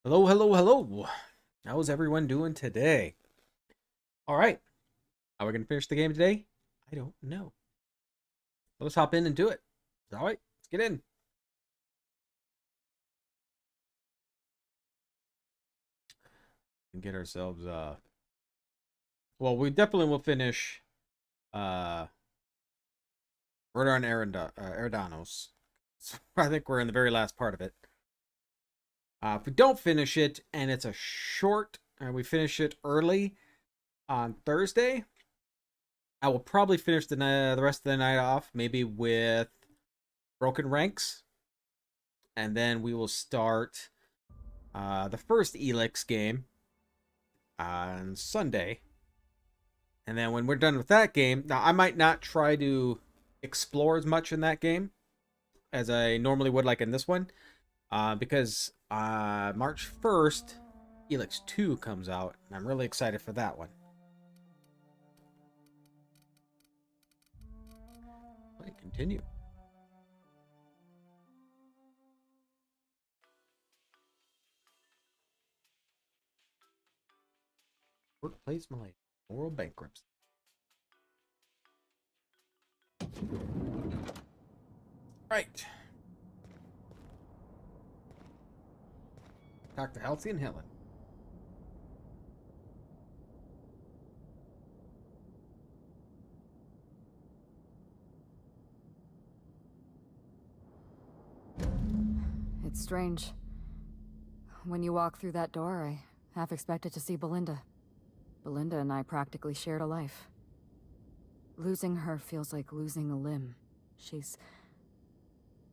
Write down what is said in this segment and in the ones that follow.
Hello, hello, hello. How's everyone doing today? All right. How are we going to finish the game today? I don't know. Let's hop in and do it. All right. Let's get in. And get ourselves well, we definitely will finish Murder on Eridanos. I think we're in the very last part of it. If we don't finish it and it's a short and we finish it early on Thursday, I will probably finish the rest of the night off, maybe with Broken Ranks, and then we will start the first Elix game on Sunday. And then when we're done with that game, now I might not try to explore as much in that game as I normally would like in this one, because March 1st, Elix 2 comes out, and I'm really excited for that one. Continue. Workplace Malay. Moral bankruptcy. Right. Dr. Halsey and Helen. It's strange. When you walk through that door, I half expected to see Belinda. Belinda and I practically shared a life. Losing her feels like losing a limb. She's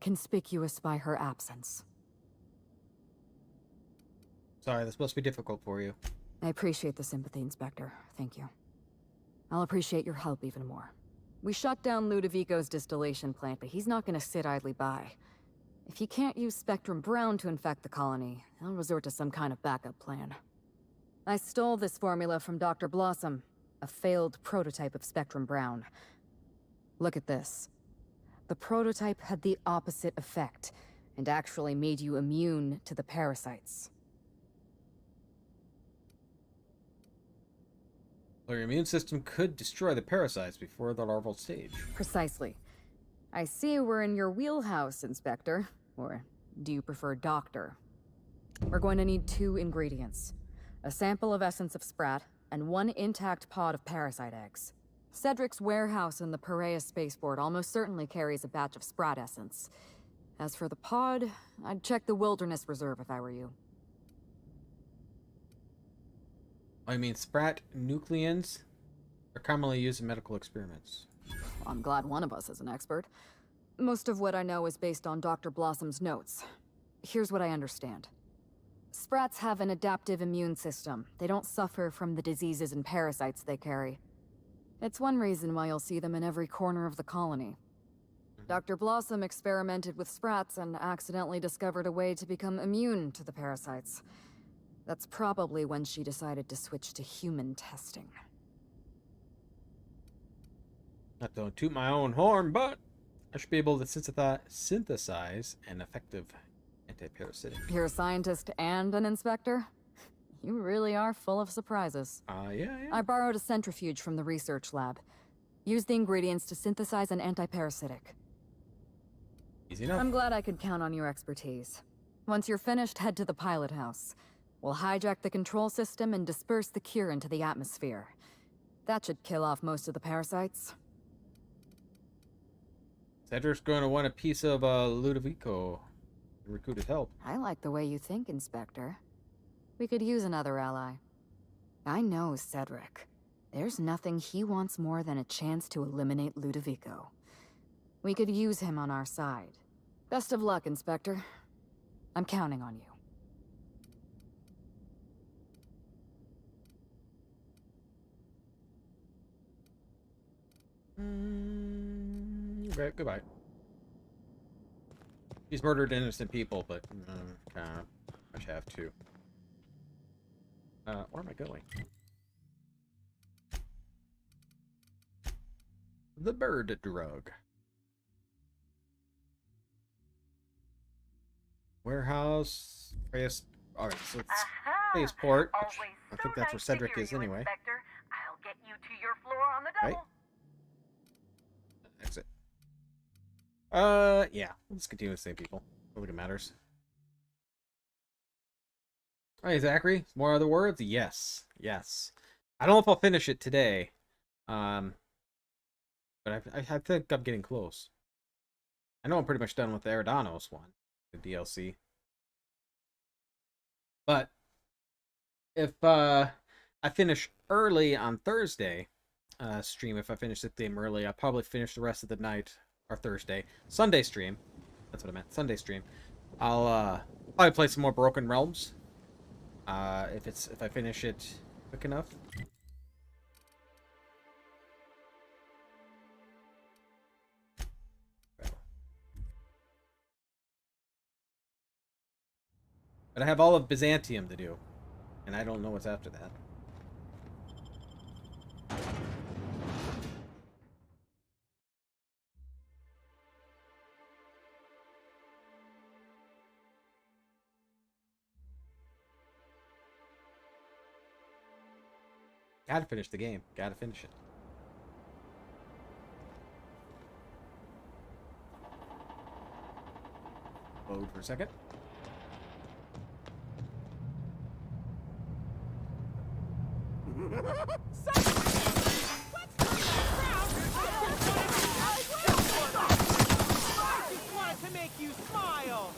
conspicuous by her absence. Sorry, this must be difficult for you. I appreciate the sympathy, Inspector. Thank you. I'll appreciate your help even more. We shut down Ludovico's distillation plant, but he's not gonna sit idly by. If he can't use Spectrum Brown to infect the colony, he'll resort to some kind of backup plan. I stole this formula from Dr. Blossom, a failed prototype of Spectrum Brown. Look at this. The prototype had the opposite effect, and actually made you immune to the parasites. Well, your immune system could destroy the parasites before the larval stage. Precisely. I see we're in your wheelhouse, Inspector. Or do you prefer Doctor? We're going to need 2 ingredients. A sample of essence of Sprat, and 1 intact pod of parasite eggs. Cedric's warehouse in the Perea spaceport almost certainly carries a batch of Sprat essence. As for the pod, I'd check the Wilderness Reserve if I were you. I mean, Sprat nucleons are commonly used in medical experiments. I'm glad one of us is an expert. Most of what I know is based on Dr. Blossom's notes. Here's what I understand. Sprats have an adaptive immune system. They don't suffer from the diseases and parasites they carry. It's one reason why you'll see them in every corner of the colony. Dr. Blossom experimented with Sprats and accidentally discovered a way to become immune to the parasites. That's probably when she decided to switch to human testing. Not to toot my own horn, but I should be able to synthesize an effective anti-parasitic. You're a scientist and an inspector? You really are full of surprises. Yeah. I borrowed a centrifuge from the research lab. Used the ingredients to synthesize an anti-parasitic. Easy enough. I'm glad I could count on your expertise. Once you're finished, head to the pilot house. We'll hijack the control system and disperse the cure into the atmosphere. That should kill off most of the parasites. Cedric's going to want a piece of Ludovico. Recruited help. I like the way you think, Inspector. We could use another ally. I know Cedric. There's nothing he wants more than a chance to eliminate Ludovico. We could use him on our side. Best of luck, Inspector. I'm counting on you. Okay, goodbye. He's murdered innocent people, but I should have to. Where am I going? The bird drug. Warehouse. Alright, so it's Aha! spaceport. Always I so think that's where nice to Cedric hear is you, anyway. Inspector. I'll get you to your floor on the Right? double. Exit. Yeah. Let's continue with the same people. I don't think it matters. Alright, Zachary. More other words? Yes. Yes. I don't know if I'll finish it today. But I think I'm getting close. I know I'm pretty much done with the Eridanos one, the DLC. But if I finish early on Thursday stream, if I finish the theme early, I'll probably finish the rest of the night or Thursday. Sunday stream. That's what I meant. Sunday stream. I'll probably play some more Broken Realms. If I finish it quick enough. But I have all of Byzantium to do, and I don't know what's after that. Gotta finish the game. Gotta finish it. Load for a second. To make you smile.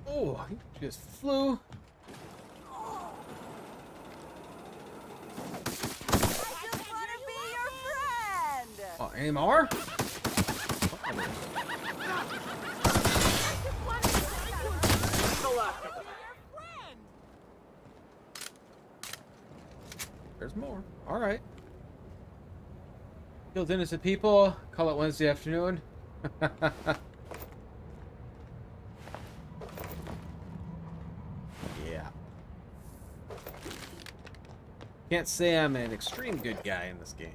Oh, he just flew. Oh, any more? There's more. All right. Killed innocent people. Call it Wednesday afternoon. Yeah. Can't say I'm an extreme good guy in this game.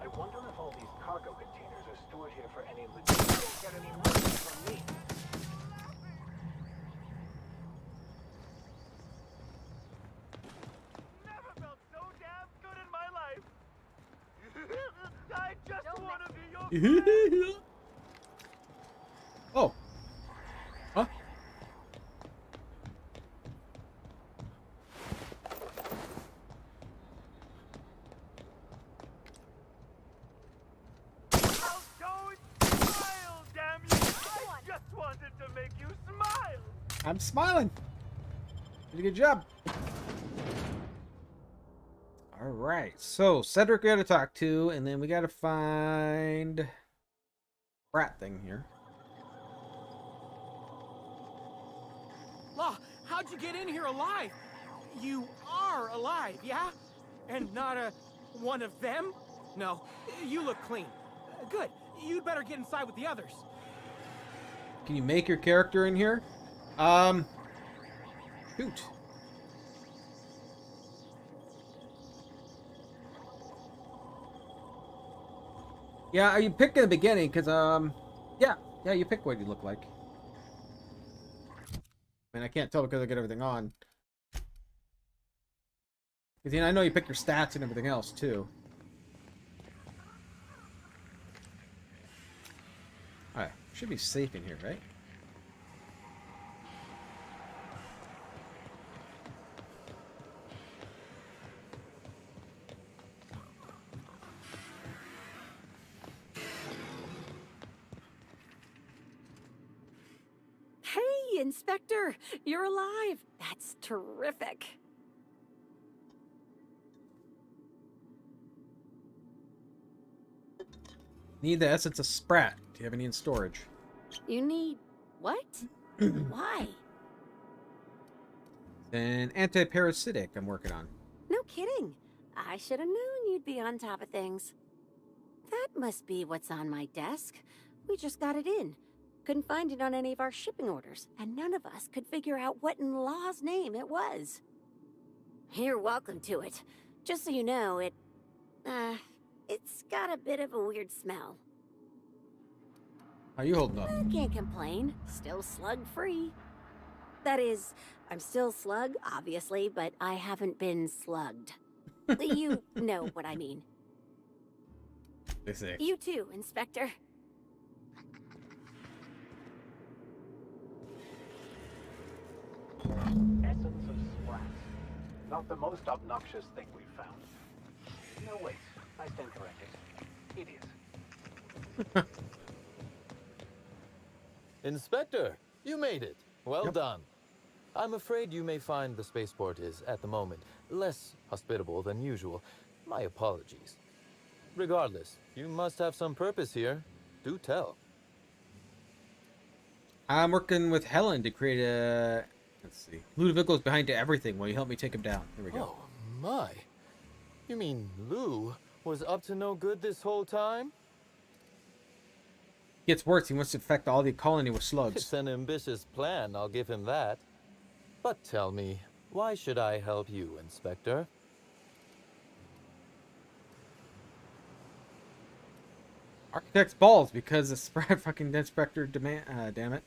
I wonder if all these cargo containers are stored here for any logistics. Get any money from me? Never felt so damn good in my life. I just want to be your friend. Oh. Huh? Oh, don't smile, damn you! I just wanted to make you smile. I'm smiling. Did a good job. All right. So Cedric we got to talk to, and then we got to find rat thing here. Law, how'd you get in here alive? You are alive, yeah? And not one of them? No, you look clean. Good. You'd better get inside with the others. Can you make your character in here? Shoot. Yeah, you pick in the beginning, because, yeah, you pick what you look like. I mean, I can't tell because I get everything on. Because, you know, I know you pick your stats and everything else, too. Alright, should be safe in here, right? Hey, Inspector! You're alive! That's terrific! Need the essence of Sprat. Do you have any in storage? You need... what? Why? An anti-parasitic I'm working on. No kidding. I should have known you'd be on top of things. That must be what's on my desk. We just got it in. Couldn't find it on any of our shipping orders, and none of us could figure out what in law's name it was. You're welcome to it. Just so you know, it's got a bit of a weird smell. How you holding up? I can't complain. Still slug-free. That is, I'm still slug, obviously, but I haven't been slugged. You know what I mean. They say. You too, Inspector. Essence of splash. Not the most obnoxious thing we've found. No, wait. I stand corrected. It is. Inspector, you made it. Well Yep. done. I'm afraid you may find the spaceport is, at the moment, less hospitable than usual. My apologies. Regardless, you must have some purpose here. Do tell. I'm working with Helen to create a... Let's see. Ludovico's behind to everything. Will you help me take him down? Here we go. Oh, my. You mean Lou was up to no good this whole time? Gets worse. He wants to infect all the colony with It's slugs. an ambitious plan, I'll give him that. But tell me, why should I help you, Inspector? Architect's balls because the spread fucking inspector demand. Damn it.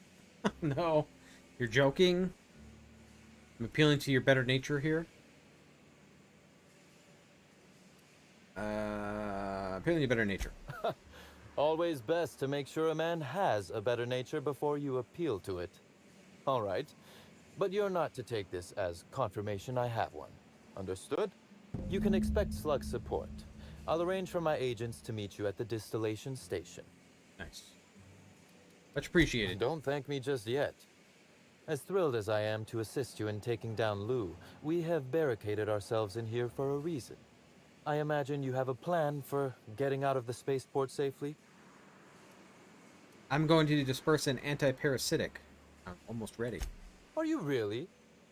No. You're joking? I'm appealing to your better nature here. Appealing to your better nature. Always best to make sure a man has a better nature before you appeal to it. All right. But you're not to take this as confirmation I have one. Understood? You can expect slug support. I'll arrange for my agents to meet you at the distillation station. Nice. Much appreciated. Don't thank me just yet. As thrilled as I am to assist you in taking down Lou, we have barricaded ourselves in here for a reason. I imagine you have a plan for getting out of the spaceport safely? I'm going to disperse an anti-parasitic. I'm almost ready. Are you really?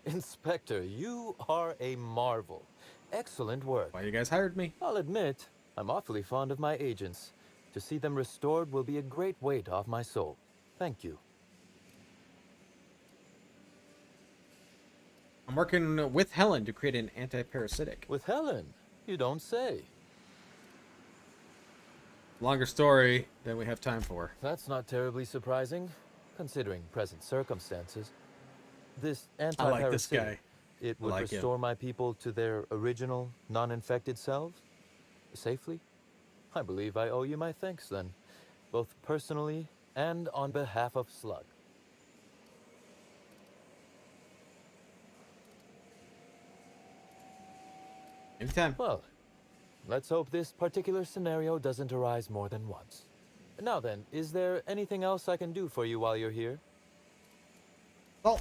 Inspector, you are a marvel. Excellent work. Why you guys hired me? I'll admit, I'm awfully fond of my agents. To see them restored will be a great weight off my soul. Thank you. I'm working with Helen to create an anti-parasitic. With Helen, you don't say. Longer story than we have time for. That's not terribly surprising, considering present circumstances. This I anti-parasitic, like this guy. it I would like him. restore my people to their original, non-infected selves? Safely? I believe I owe you my thanks then, both personally and on behalf of Slug. Anytime. Well, let's hope this particular scenario doesn't arise more than once. Now then, is there anything else I can do for you while you're here? Well,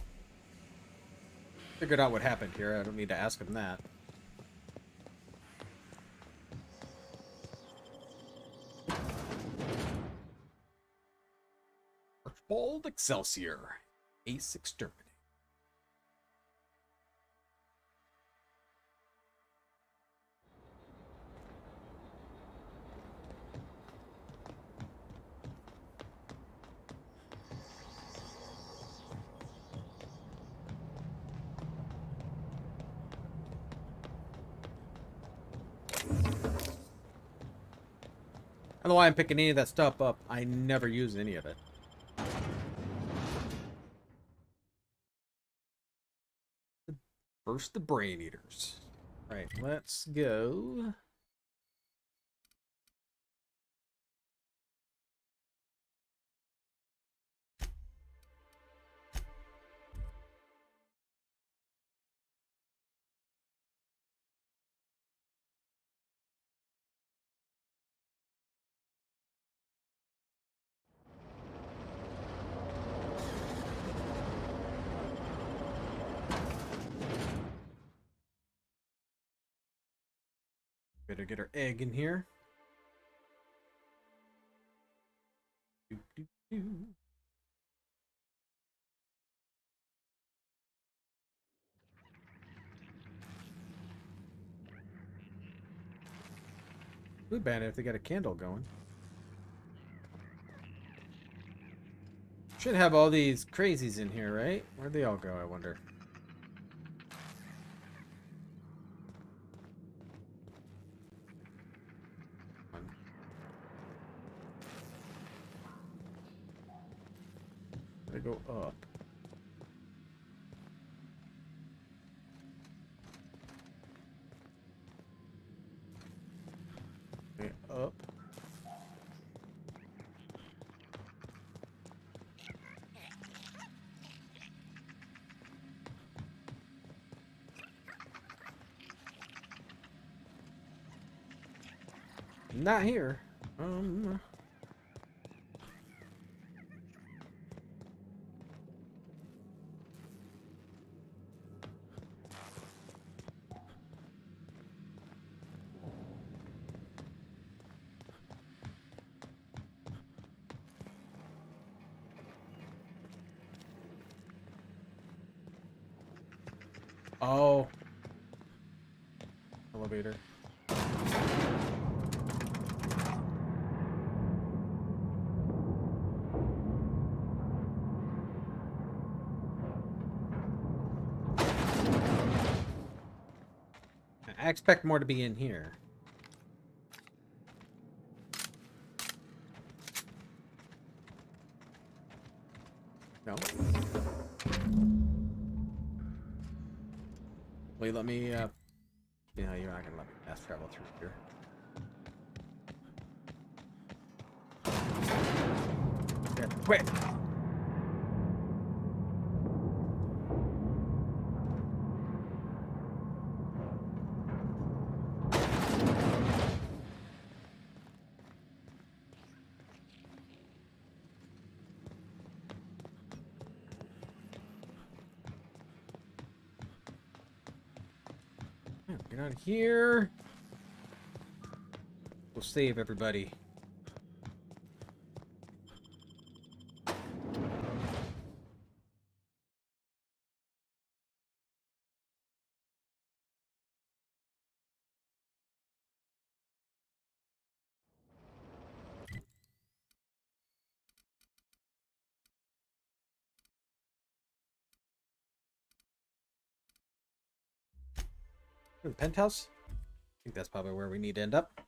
figured out what happened here. I don't need to ask him that. Archibald Excelsior. Ace Exterminate. I don't know why I'm picking any of that stuff up. I never use any of it. First, the Brain Eaters. Right, let's go. Better get our egg in here. Doo, doo, doo. Food bandit if they got a candle going. Should have all these crazies in here, right? Where'd they all go, I wonder? They go up. Okay, up. Not here. Oh. Elevator. I expect more to be in here. No. Wait, let me, yeah, you're not gonna let me fast travel through here. Yeah, quick! Get out of here. We'll save everybody. The penthouse? I think that's probably where we need to end up.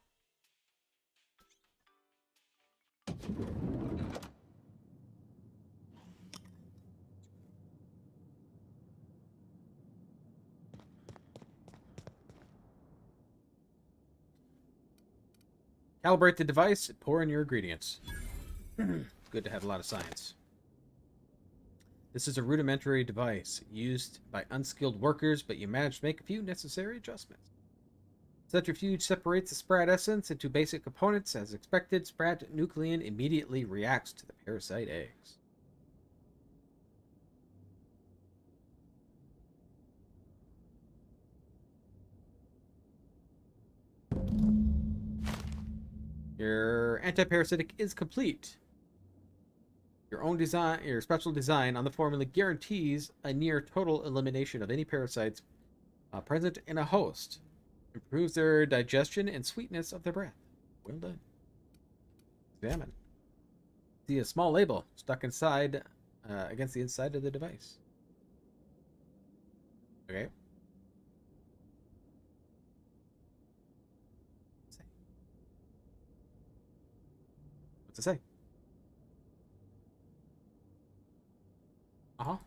Calibrate the device, pour in your ingredients. Good to have a lot of science. This is a rudimentary device used by unskilled workers, but you managed to make a few necessary adjustments. Centrifuge separates the Sprat essence into basic components. As expected, Sprat nuclein immediately reacts to the parasite eggs. Your anti-parasitic is complete. Your special design on the formula guarantees a near total elimination of any parasites present in a host. Improves their digestion and sweetness of their breath. Well done. Examine. See a small label stuck inside, against the inside of the device. Okay. What's it say? Uh-huh.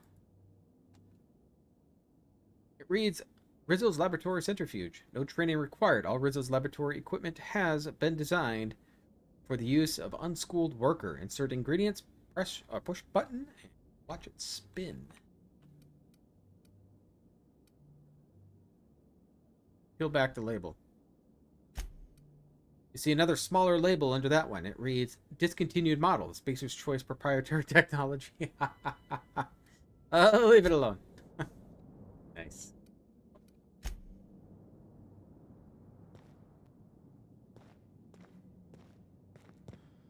It reads, Rizzo's Laboratory Centrifuge. No training required. All Rizzo's laboratory equipment has been designed for the use of unschooled worker. Insert ingredients, press or push button, and watch it spin. Peel back the label. You see another smaller label under that one. It reads, Discontinued Model. Spacer's Choice Proprietary Technology. Leave it alone. Nice.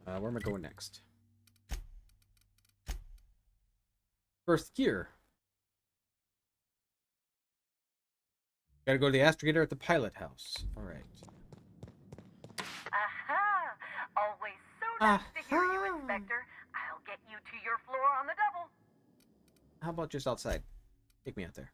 Where am I going next? First gear. Gotta go to the astrogator at the pilot house. Alright. Always so nice to hear you, Inspector. I'll get you to your floor on the double. How about just outside? Take me out there.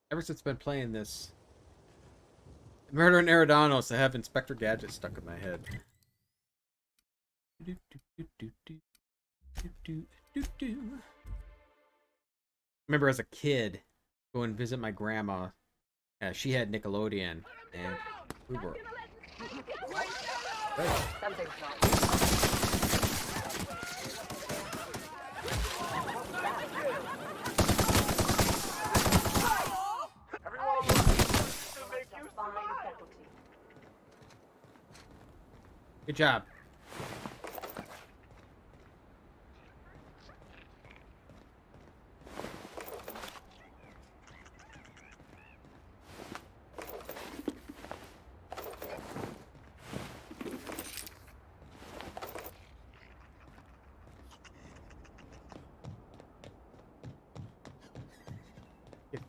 Ever since I've been playing this Murder in Eridanos, I have Inspector Gadget stuck in my head. Remember as a kid, go and visit my grandma. She had Nickelodeon, and we were. Good job.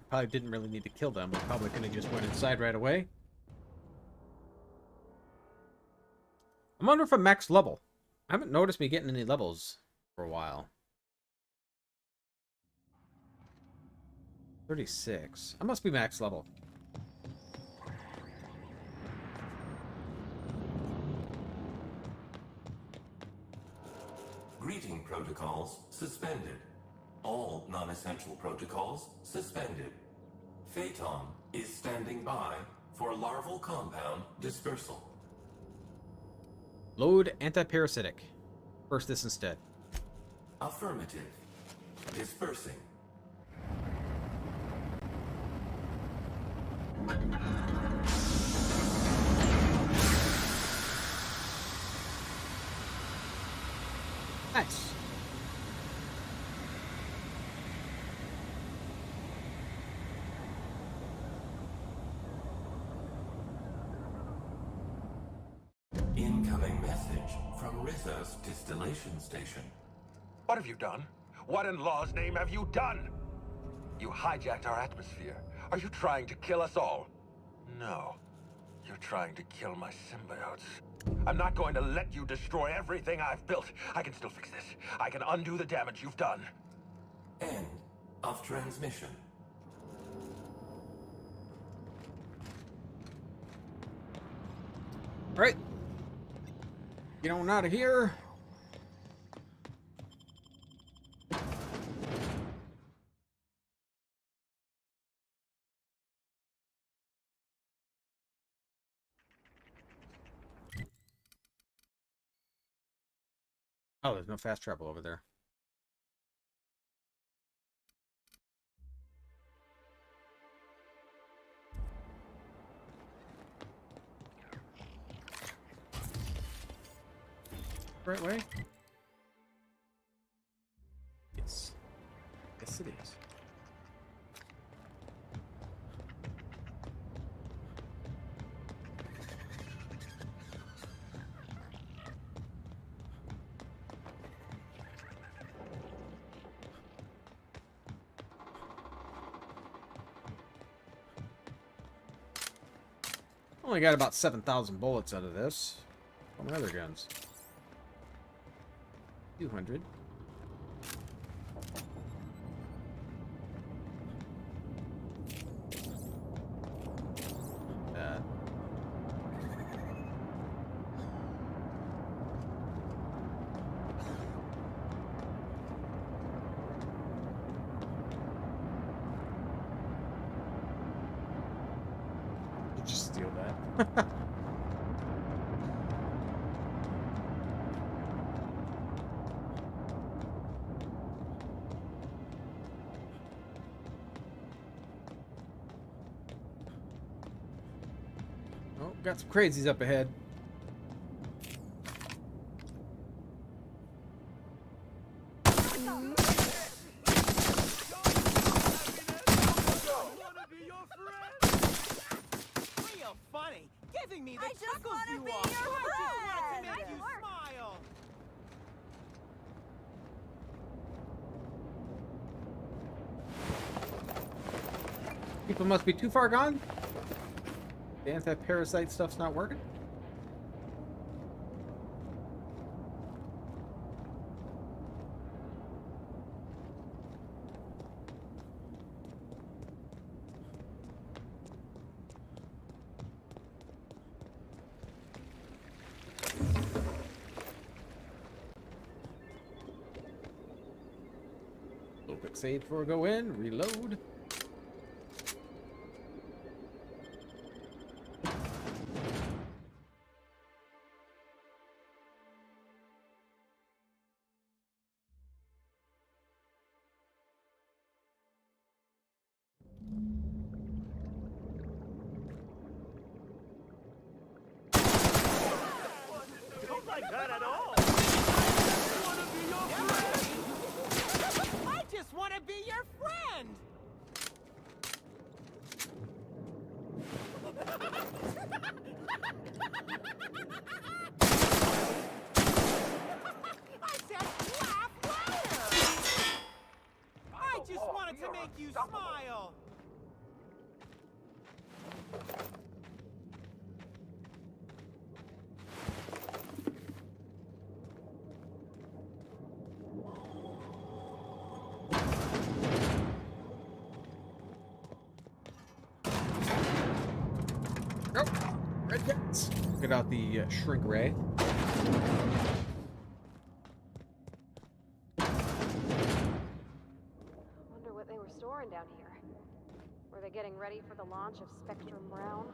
Probably didn't really need to kill them. I probably could have just went inside right away. I'm wondering if I'm max level. I haven't noticed me getting any levels for a while. 36. I must be max level. Greeting protocols suspended. All non-essential protocols suspended. Phaeton is standing by for larval compound dispersal. Load antiparasitic. First this instead. Affirmative. Dispersing. Nice. Incoming message from Rizzo's distillation station. What have you done? What in law's name have you done? You hijacked our atmosphere. Are you trying to kill us all? No. You're trying to kill my symbiotes. I'm not going to let you destroy everything I've built. I can still fix this. I can undo the damage you've done. End of transmission. All right. Get on out of here. Oh, there's no fast travel over there. Right way? Yes. Yes, it is. Only got about 7,000 bullets out of this. All my other guns. 200. That. You just steal that. Oh, got some crazies up ahead. Real funny. Giving me the I just chuckles wanna you be are. your I just wanted to friend. make you Nice work. smile. People must be too far gone. The anti-parasite stuff's not working. A little quick save before we go in. Reload. I just want to be your friend! I said laugh louder! I just wanted to make you smile! Oh, red cats. Get out the shrink ray. Wonder what they were storing down here. Were they getting ready for the launch of Spectrum Brown?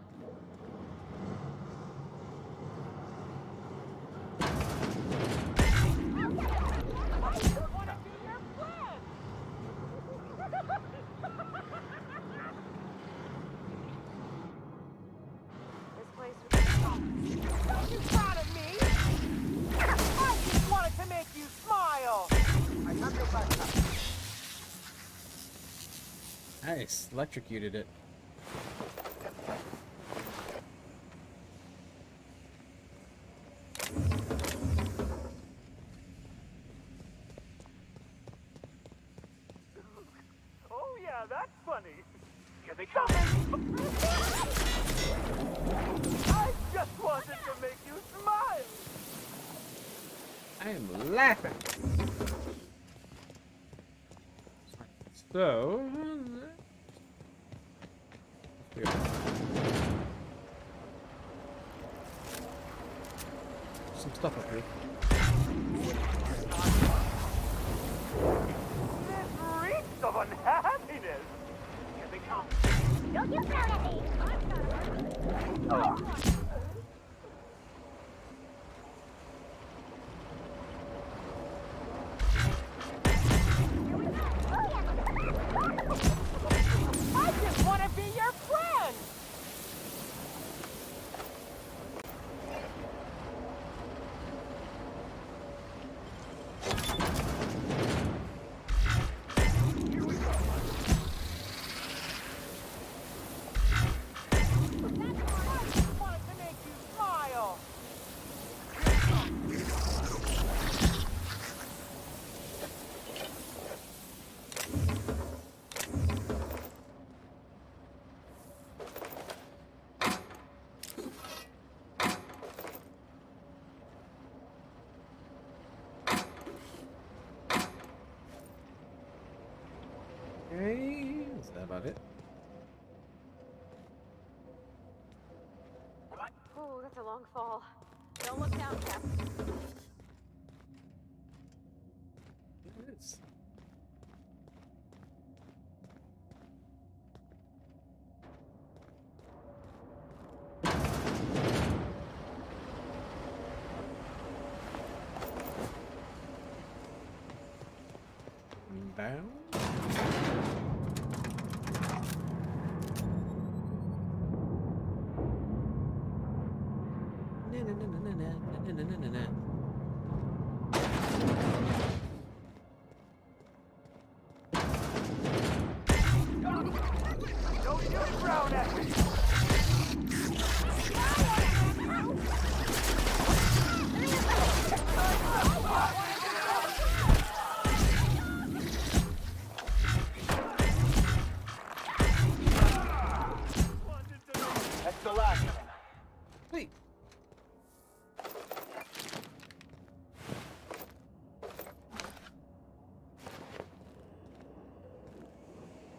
This place was... You proud of me? I just wanted to make you smile! I have your back. Nice. Electrocuted it. Oh yeah, that's funny. Here they come. I just wanted to make you smile! I am laughing. So, some stuff up here. This reeks of unhappiness! Here they come. Don't you frown at me. I'm not. I just want to be your friend! I just wanted to make you smile! Okay, is that about it? Oh, that's a long fall. Don't look down, Captain. It is. Down. Don't you frown at me!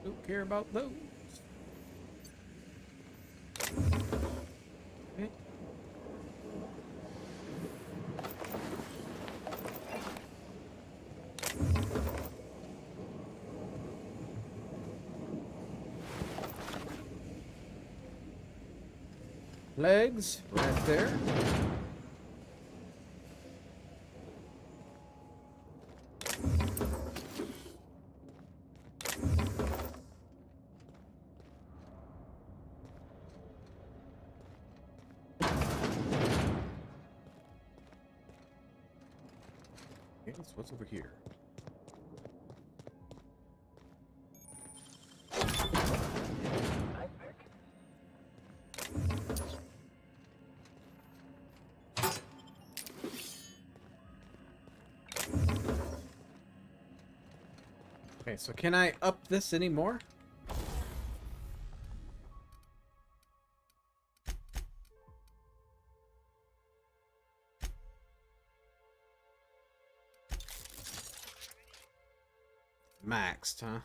Don't care about those. Okay. Legs right there. Okay, so what's over here? Nice pick. Okay, so can I up this anymore? Maxed, huh?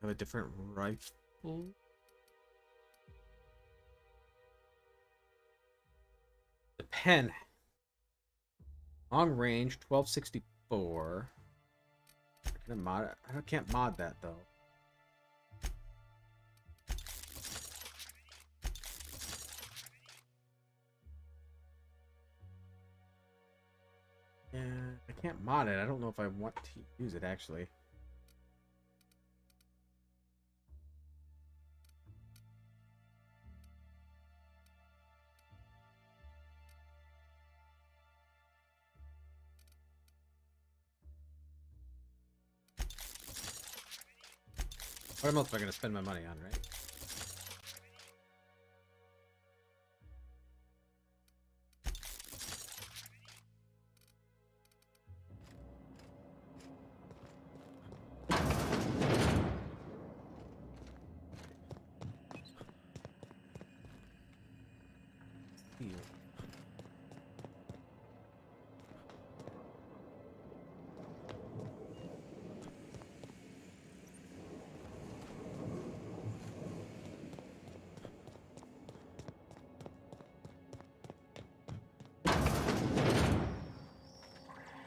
Have a different rifle? The pen. Long range, 1264. Can I mod it? I can't mod that though. Yeah, I can't mod it. I don't know if I want to use it actually. What else am I going to spend my money on, right?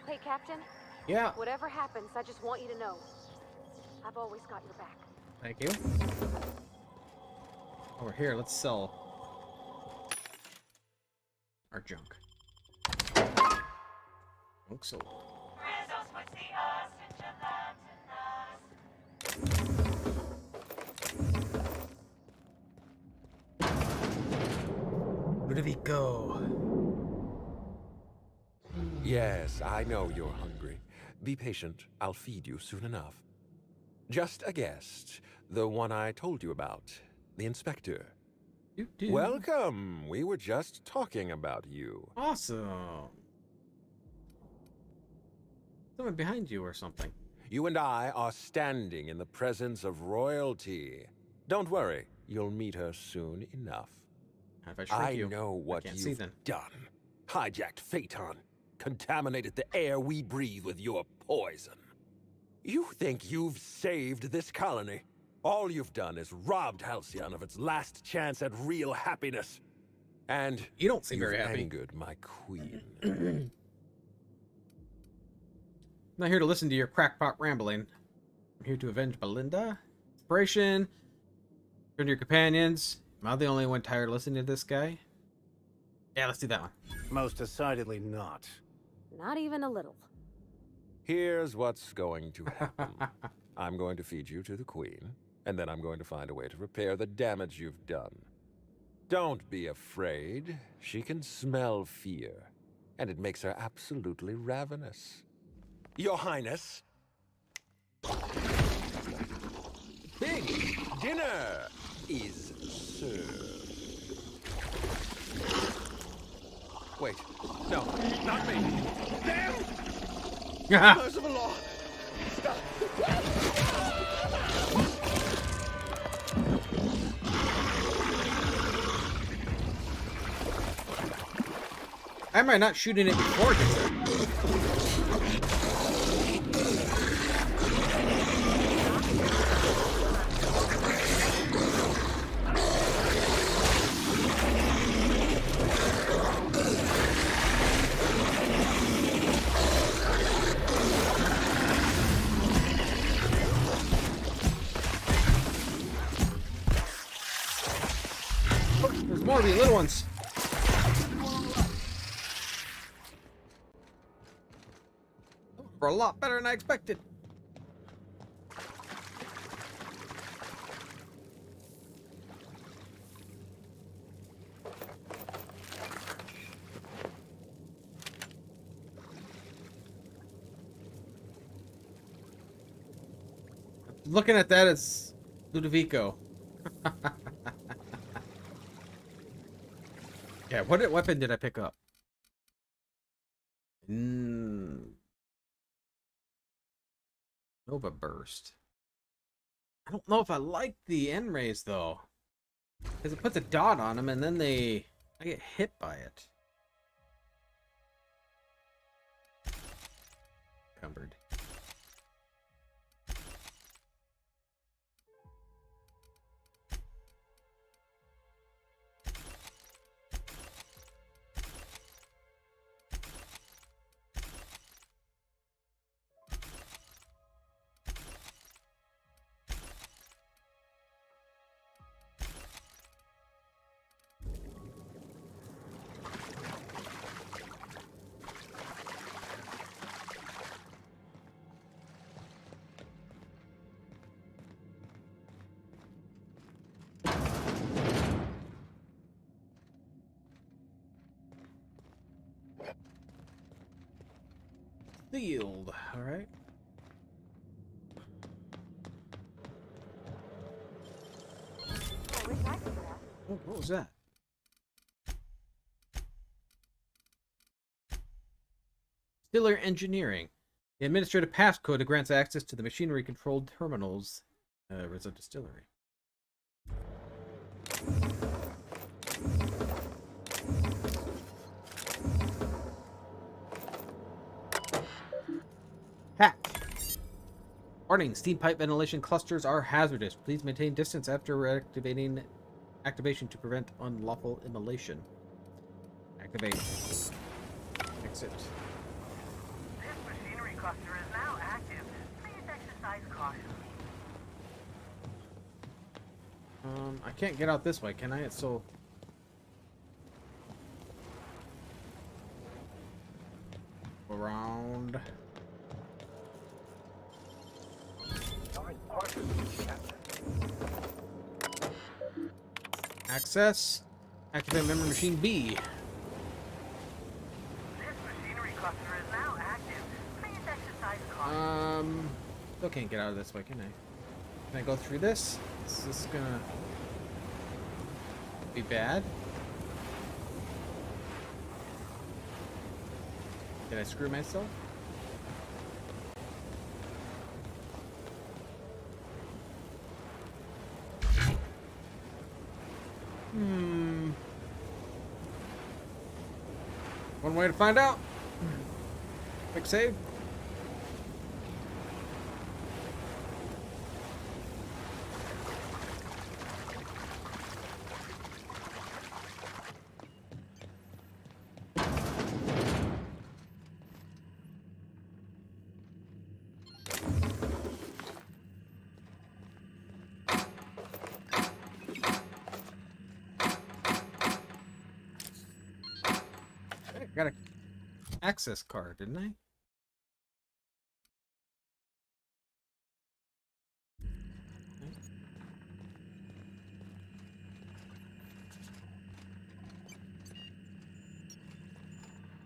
Hey, Captain. Yeah. Whatever happens, I just want you to know. I've always got your back. Thank you. Over here, let's sell our junk. Junk sold. Ludovico. Yes, I know you're hungry. Be patient. I'll feed you soon enough. Just a guest. The one I told you about. The inspector. Welcome. We were just talking about you. Awesome. Someone behind you or something. You and I are standing in the presence of royalty. Don't worry. You'll meet her soon enough. If I shrink you, know what can't see you've then. done. Hijacked Phaeton. Contaminated the air we breathe with your poison. You think you've saved this colony? All you've done is robbed Halcyon of its last chance at real happiness. And you don't seem you've very happy. angered my queen. I'm not here to listen to your crackpot rambling. I'm here to avenge Belinda. Inspiration. Turn to your companions. Am I the only one tired of listening to this guy? Yeah, let's do that one. Most decidedly not. Not even a little. Here's what's going to happen. I'm going to feed you to the queen, and then I'm going to find a way to repair the damage you've done. Don't be afraid. She can smell fear, and it makes her absolutely ravenous. Your Highness. Big dinner is served. Wait, no, not me. Damn! Merciful Lord! Stop! Am I not shooting it before it gets there? more of you little ones. We're a lot better than I expected. Looking at that, it's Ludovico. Yeah, what weapon did I pick up? Nova Burst. I don't know if I like the end rays though, because it puts a dot on them and then I get hit by it. Cumbered. Sealed. All right. Oh, what was that? Distiller Engineering. The administrative passcode that grants access to the machinery-controlled terminals. Rizzo Distillery. Hack. Warning, steam pipe ventilation clusters are hazardous. Please maintain distance after activation to prevent unlawful immolation. Activate. Exit. This machinery cluster is now active. Please exercise caution. I can't get out this way, can I? It's so... Around... Access. Activate memory machine B. This machinery cluster is now active. Please exercise caution. Still can't get out of this way, can I? Can I go through this? Is this gonna be bad? Did I screw myself? One way to find out. Quick save. Got an access card, didn't I?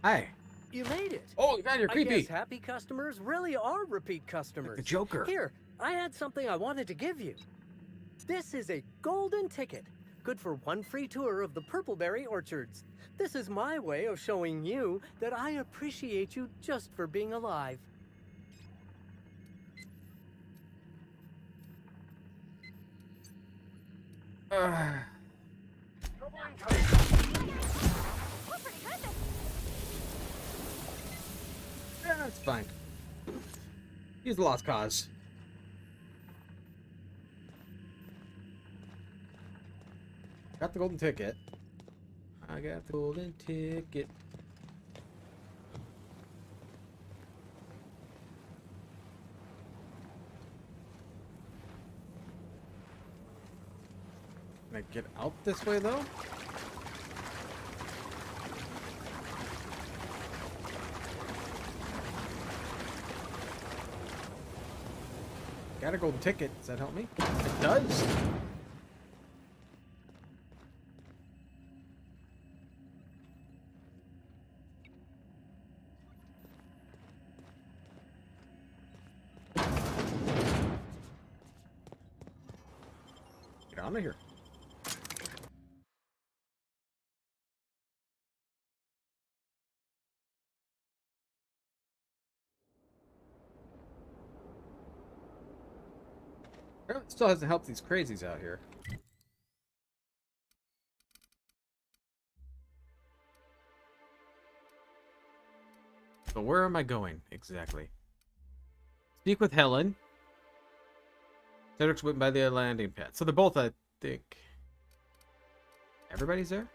Hi. You made it. Oh, man, you're creepy. I guess happy customers really are repeat customers. Like the Joker. Here, I had something I wanted to give you. This is a golden ticket. Good for one free tour of the Purpleberry Orchards. This is my way of showing you that I appreciate you just for being alive. Yeah, it's fine. Use the lost cause. Got the golden ticket. I got the golden ticket. Can I get out this way though? Got a golden ticket. Does that help me? It does. Get on here. Well, it still hasn't helped these crazies out here. So where am I going exactly? Speak with Helen. Cedric's went by the landing pad. So they're both, I think. Everybody's there?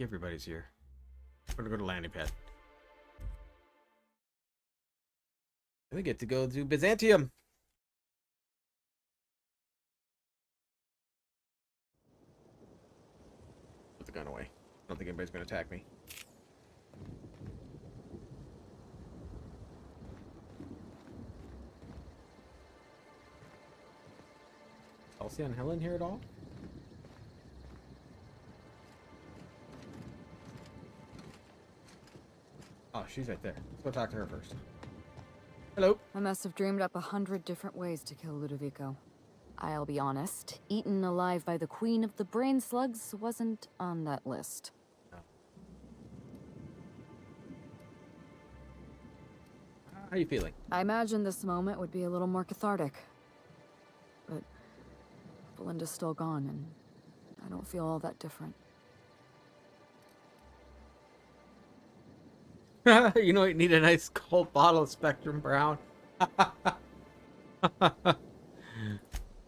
Everybody's here. I'm gonna go to landing pad. And we get to go to Byzantium. Put the gun away. I don't think anybody's gonna attack me. Halcyon Helen here at all? Oh, she's right there. Let's go talk to her first. Hello. I must have dreamed up 100 different ways to kill Ludovico. I'll be honest, eaten alive by the Queen of the Brain Slugs wasn't on that list. Oh. How are you feeling? I imagine this moment would be a little more cathartic. But Belinda's still gone, and I don't feel all that different. You know, you need a nice cold bottle of Spectrum Brown.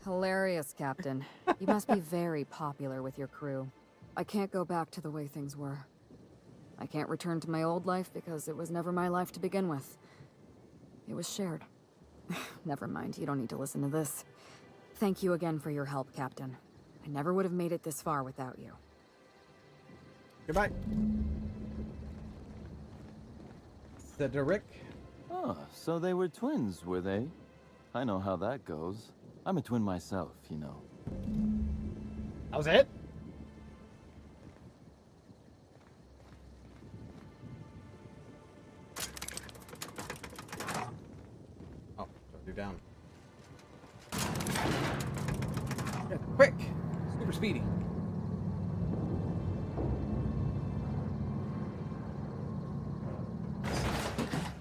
Hilarious, Captain. You must be very popular with your crew. I can't go back to the way things were. I can't return to my old life because it was never my life to begin with. It was shared. Never mind, you don't need to listen to this. Thank you again for your help, Captain. I never would have made it this far without you. Goodbye. Cedric. Oh, so they were twins, were they? I know how that goes. I'm a twin myself, you know. That was it? Oh, you're down. Yeah, quick! Super speedy.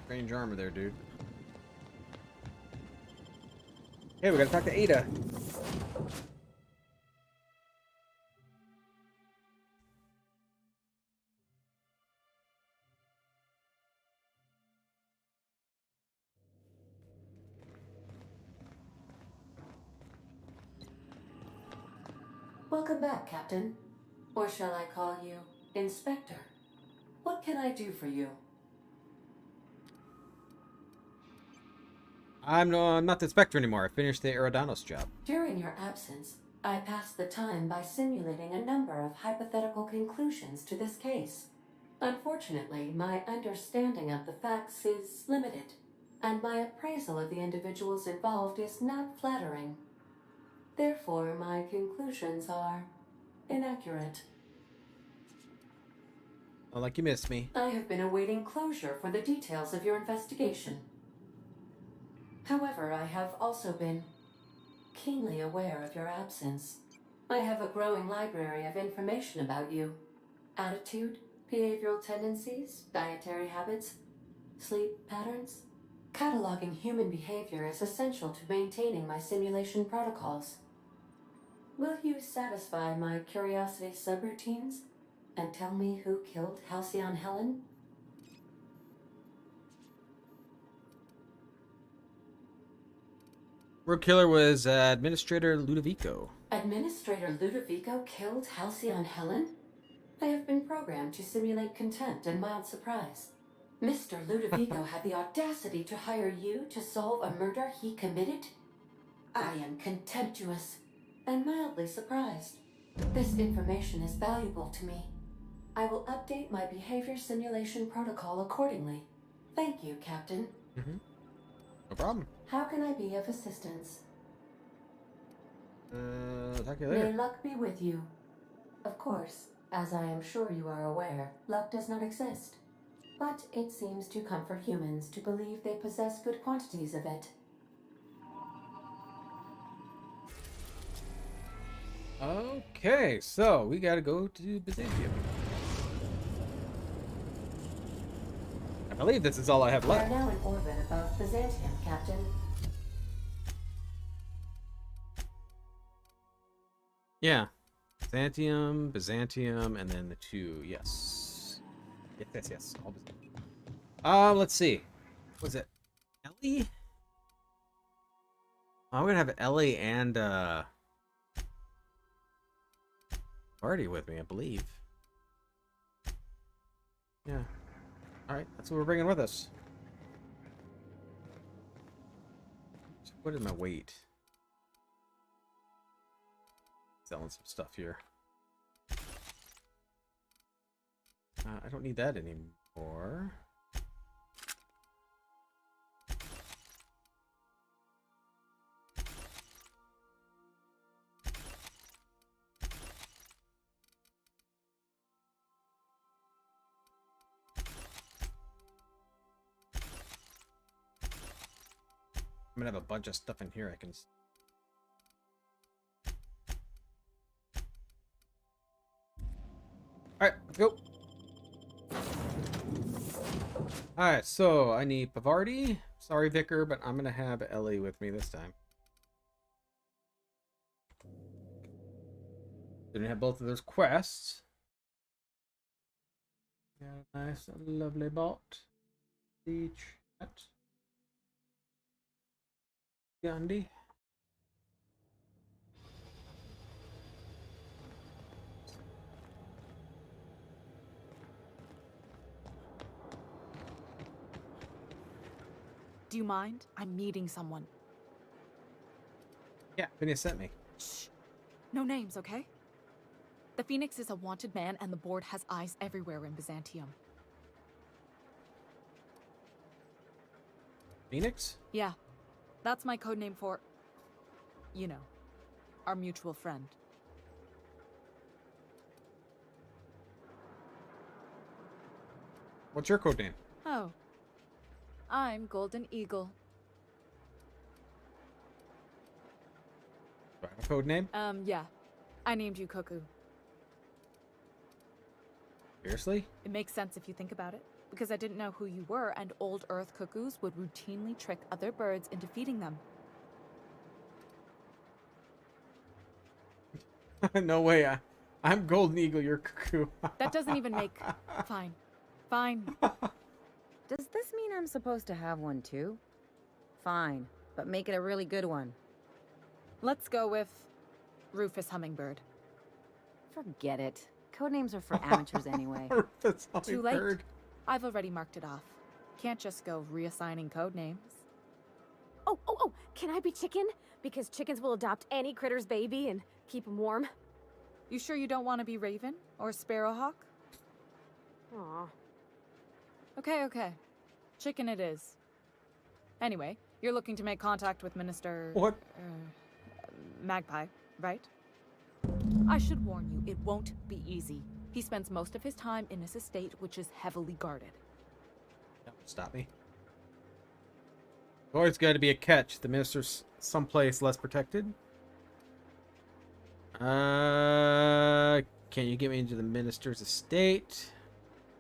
Strange armor there, dude. Hey, we gotta talk to Ada. Welcome back, Captain. Or shall I call you Inspector? What can I do for you? I'm not the Spectre anymore. I finished the Eridanos job. During your absence, I passed the time by simulating a number of hypothetical conclusions to this case. Unfortunately, my understanding of the facts is limited, and my appraisal of the individuals involved is not flattering. Therefore, my conclusions are inaccurate. Well, like you missed me. I have been awaiting closure for the details of your investigation. However, I have also been keenly aware of your absence. I have a growing library of information about you. Attitude, behavioral tendencies, dietary habits, sleep patterns. Cataloging human behavior is essential to maintaining my simulation protocols. Will you satisfy my curiosity subroutines and tell me who killed Halcyon Helen? Rogue killer was Administrator Ludovico. Administrator Ludovico killed Halcyon Helen? I have been programmed to simulate contempt and mild surprise. Mr. Ludovico had the audacity to hire you to solve a murder he committed? I am contemptuous and mildly surprised. This information is valuable to me. I will update my behavior simulation protocol accordingly. Thank you, Captain. No problem. How can I be of assistance? Talk to you May later. luck be with you. Of course, as I am sure you are aware, luck does not exist. But it seems to comfort humans to believe they possess good quantities of it. Okay, so we gotta go to Byzantium. I believe this is all I have We are left. now in orbit above Byzantium, Captain. Yeah. Byzantium, and then the two. Yes. Yes. All Byzantium. Let's see. Was it Ellie? I'm gonna have Ellie and Barty with me, I believe. Yeah. Alright, that's what we're bringing with us. What is my weight? Selling some stuff here. I don't need that anymore. I'm gonna have a bunch of stuff in here I can... Alright, let's go. Alright, so I need Pavardi. Sorry, Vicar, but I'm gonna have Ellie with me this time. Didn't have both of those quests. Got a nice, lovely bot. The chat. Gandhi. Do you mind? I'm meeting someone. Yeah, Phineas sent me. Shh. No names, okay? The Phoenix is a wanted man, and the board has eyes everywhere in Byzantium. Phoenix? Yeah. That's my codename for... you know, our mutual friend. What's your code name? Oh. I'm Golden Eagle. Do I have a code name? Yeah. I named you Cuckoo. Seriously? It makes sense if you think about it, because I didn't know who you were, and old Earth cuckoos would routinely trick other birds into feeding them. No way. I'm Golden Eagle, you're Cuckoo. That doesn't even make... Fine. Fine. Does this mean I'm supposed to have one too? Fine, but make it a really good one. Let's go with Rufus Hummingbird. Forget it. Codenames are for amateurs anyway. Rufus Too late. Hummingbird. I've already marked it off. Can't just go reassigning codenames. Oh, can I be chicken? Because chickens will adopt any critter's baby and keep him warm. You sure you don't want to be Raven or Sparrowhawk? Aw. Okay. Chicken it is. Anyway, you're looking to make contact with Minister... What? Magpie, right? I should warn you, it won't be easy. He spends most of his time in his estate, which is heavily guarded. Stop me. Always got to be a catch. The minister's someplace less protected. Can you get me into the minister's estate?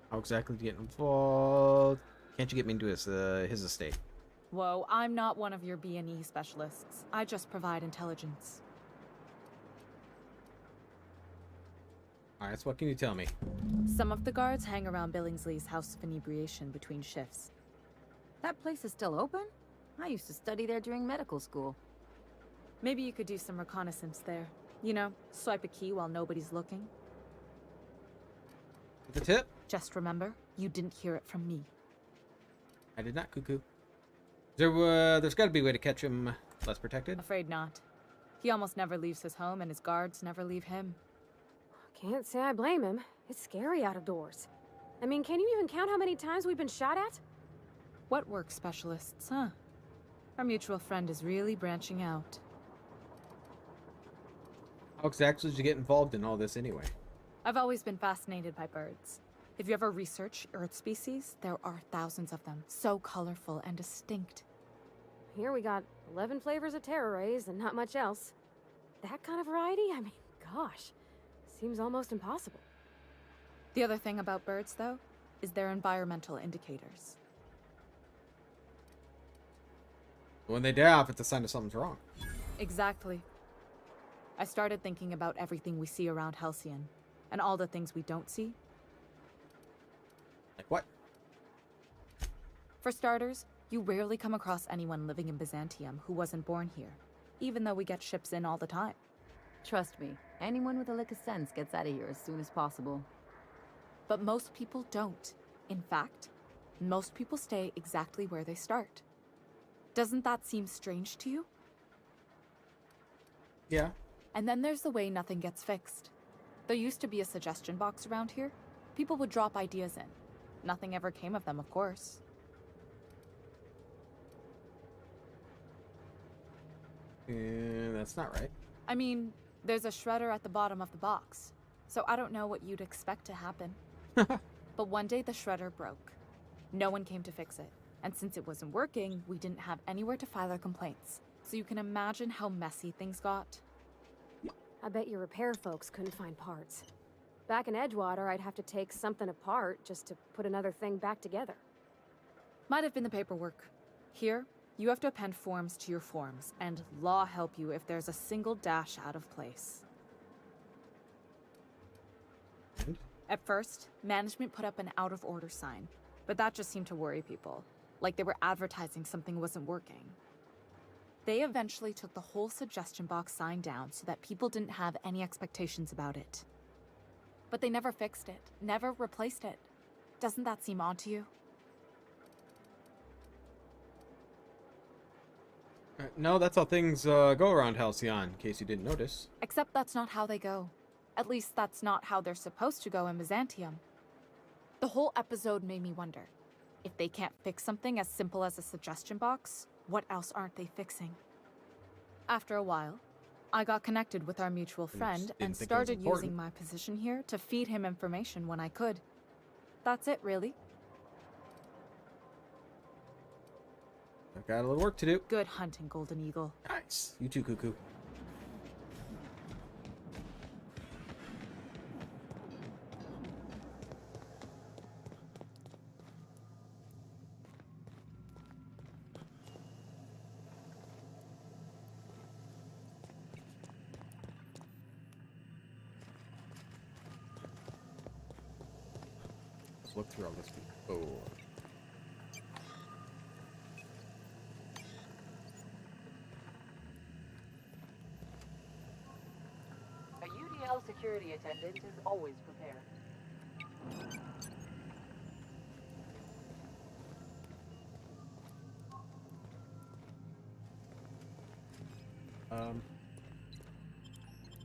How exactly to get involved? Can't you get me into his estate? Whoa, I'm not one of your B&E specialists. I just provide intelligence. Alright, so what can you tell me? Some of the guards hang around Billingsley's House of Inebriation between shifts. That place is still open? I used to study there during medical school. Maybe you could do some reconnaissance there. You know, swipe a key while nobody's looking. The tip? Just remember, you didn't hear it from me. I did not, Cuckoo. There's got to be a way to catch him less protected. Afraid not. He almost never leaves his home, and his guards never leave him. Can't say I blame him. It's scary out of doors. I mean, can you even count how many times we've been shot at? What work specialists, huh? Our mutual friend is really branching out. How exactly did you get involved in all this anyway? I've always been fascinated by birds. If you ever research Earth species, there are thousands of them, so colorful and distinct. Here we got 11 flavors of terror rays and not much else. That kind of variety? I mean, gosh, seems almost impossible. The other thing about birds, though, is their environmental indicators. When they die off, it's a sign that something's wrong. Exactly. I started thinking about everything we see around Halcyon, and all the things we don't see. Like what? For starters, you rarely come across anyone living in Byzantium who wasn't born here, even though we get ships in all the time. Trust me, anyone with a lick of sense gets out of here as soon as possible. But most people don't. In fact, most people stay exactly where they start. Doesn't that seem strange to you? Yeah. And then there's the way nothing gets fixed. There used to be a suggestion box around here. People would drop ideas in. Nothing ever came of them, of course. That's not right. I mean, there's a shredder at the bottom of the box, so I don't know what you'd expect to happen. But one day the shredder broke. No one came to fix it, and since it wasn't working, we didn't have anywhere to file our complaints. So you can imagine how messy things got. I bet your repair folks couldn't find parts. Back in Edgewater, I'd have to take something apart just to put another thing back together. Might have been the paperwork. Here, you have to append forms to your forms, and law help you if there's a single dash out of place. And? At first, management put up an out-of-order sign, but that just seemed to worry people, like they were advertising something wasn't working. They eventually took the whole suggestion box sign down so that people didn't have any expectations about it. But they never fixed it, never replaced it. Doesn't that seem odd to you? No, that's how things go around Halcyon, in case you didn't notice. Except that's not how they go. At least that's not how they're supposed to go in Byzantium. The whole episode made me wonder, if they can't fix something as simple as a suggestion box, what else aren't they fixing? After a while, I got connected with our mutual friend and started using my position here to feed him information when I could. That's it, really. I've got a little work to do. Good hunting, Golden Eagle. Nice. You too, Cuckoo. Let's look through all this before. A UDL security attendant is always prepared.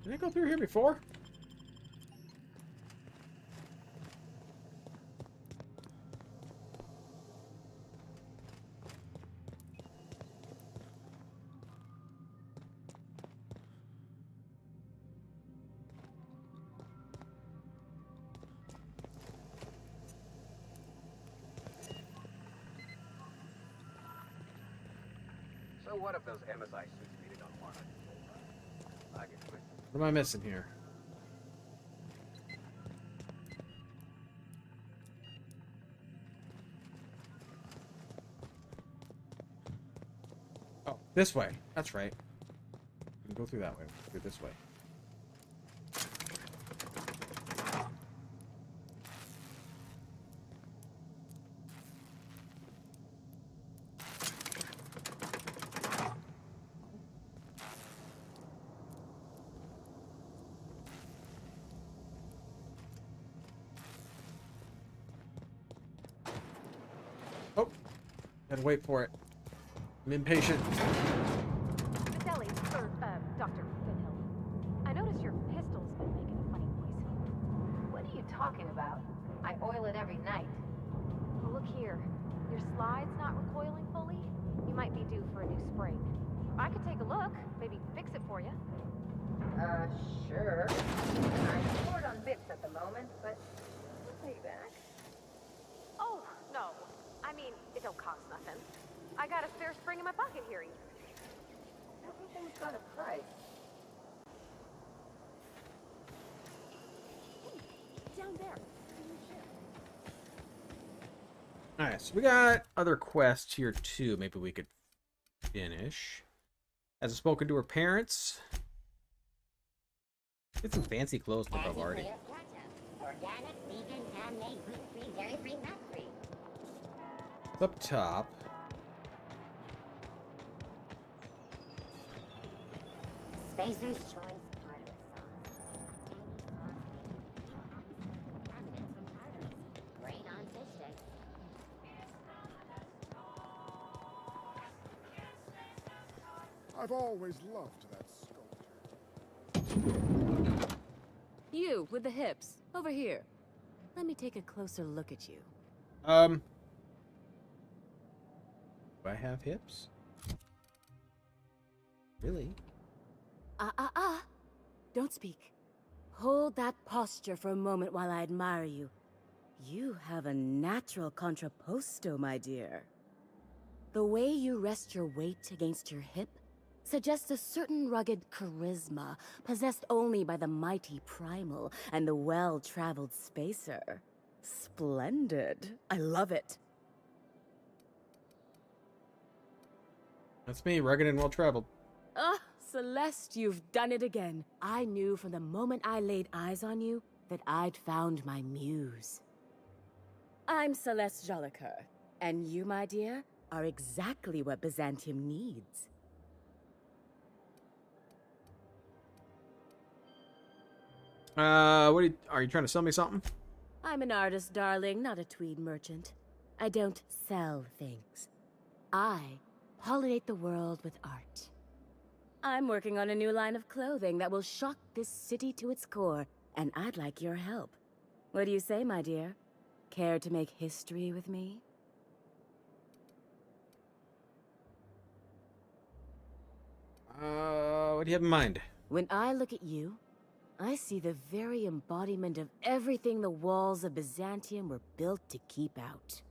Did I go through here before? So what if those MSI suits needed on one? I get twisted. What am I missing here? Oh, this way. That's right. We can go through that way. Go this way. Oh, gotta wait for it. I'm impatient. Miss Ellie, or, Dr. Finhill. I noticed your pistol's been making a funny noise. What are you talking about? I oil it every night. Well, look here. Your slide's not recoiling fully. You might be due for a new new spring. I could take a look, maybe fix it for you. Sure. I'm short on bits at the moment, but I'll pay you back. Oh, no. I mean, it don't cost nothing. I got a spare spring in my pocket here. Everything's got a price. Down there. Alright, so we got other quests here too. Maybe we could finish. Hasn't spoken to her parents. Get some fancy clothes to go already. Organic, vegan, handmade, gluten-free, dairy-free, nut-free. Up top. Spacer's choice tartar sauce. Tangy sauce, great on fish sticks. I've always loved that sculpture. You, with the hips. Over here. Let me take a closer look at you. Do I have hips? Really? Don't speak. Hold that posture for a moment while I admire you. You have a natural contrapposto, my dear. The way you rest your weight against your hip suggests a certain rugged charisma possessed only by the mighty primal and the well-traveled spacer. Splendid. I love it. That's me, rugged and well-traveled. Ah, Celeste, you've done it again. I knew from the moment I laid eyes on you that I'd found my muse. I'm Celeste Jolicoeur, and you, my dear, are exactly what Byzantium needs. Are you trying to sell me something? I'm an artist, darling, not a tweed merchant. I don't sell things. I pollinate the world with art. I'm working on a new line of clothing that will shock this city to its core, and I'd like your help. What do you say, my dear? Care to make history with me? What do you have in mind? When I look at you, I see the very embodiment of everything the walls of Byzantium were built to keep out.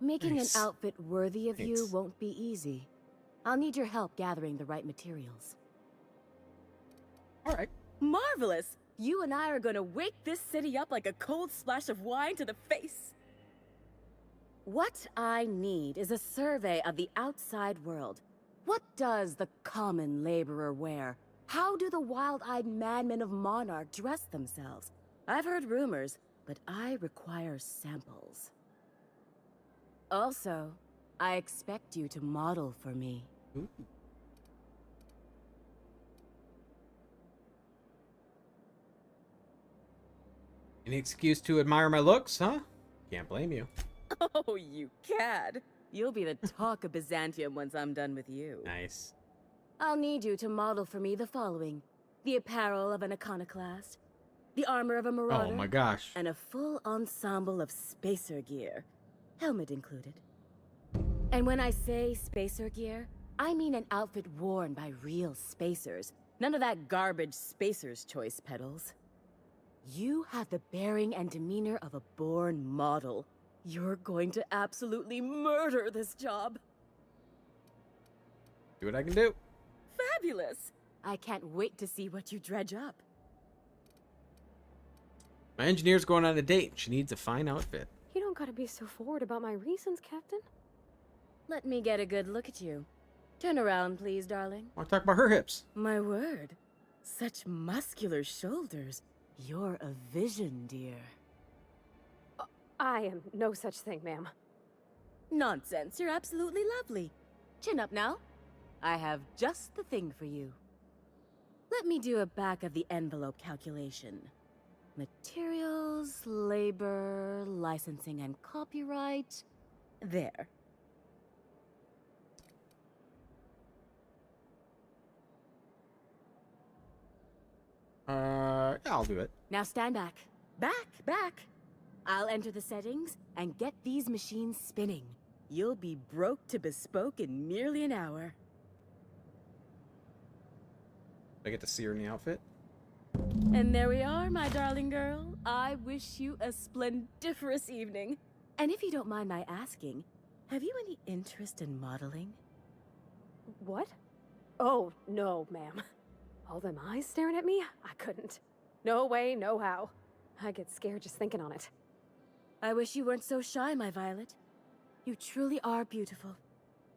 Making Nice. an outfit worthy of you Thanks. won't be easy. I'll need your help gathering the right materials. All right. Marvelous! You and I are gonna wake this city up like a cold splash of wine to the face. What I need is a survey of the outside world. What does the common laborer wear? How do the wild-eyed madmen of Monarch dress themselves? I've heard rumors, but I require samples. Also, I expect you to model for me. Ooh. Any excuse to admire my looks, huh? Can't blame you. Oh, you cad! You'll be the talk of Byzantium once I'm done with you. Nice. I'll need you to model for me the following. The apparel of an iconoclast, the armor of a marauder, Oh my gosh. and a full ensemble of spacer gear, helmet included. And when I say spacer gear, I mean an outfit worn by real spacers. None of that garbage spacer's choice pedals. You have the bearing and demeanor of a born model. You're going to absolutely murder this job. Do what I can do. Fabulous! I can't wait to see what you dredge up. My engineer's going on a date. She needs a fine outfit. You don't gotta be so forward about my reasons, Captain. Let me get a good look at you. Turn around, please, darling. I want to talk about her hips. My word. Such muscular shoulders. You're a vision, dear. I am no such thing, ma'am. Nonsense. You're absolutely lovely. Chin up now. I have just the thing for you. Let me do a back-of-the-envelope calculation. Materials, labor, licensing, and copyright. There. Yeah, I'll do it. Now stand back. Back! I'll enter the settings and get these machines spinning. you'll be broke to bespoke in merely an hour. I get to see her in the outfit. And there we are, my darling girl. I wish you a splendiferous evening. And if you don't mind my asking, have you any interest in modeling? What? Oh, no, ma'am. All them eyes staring at me? I couldn't. No way, no how. I get scared just thinking on it. I wish you weren't so shy, my Violet. You truly are beautiful.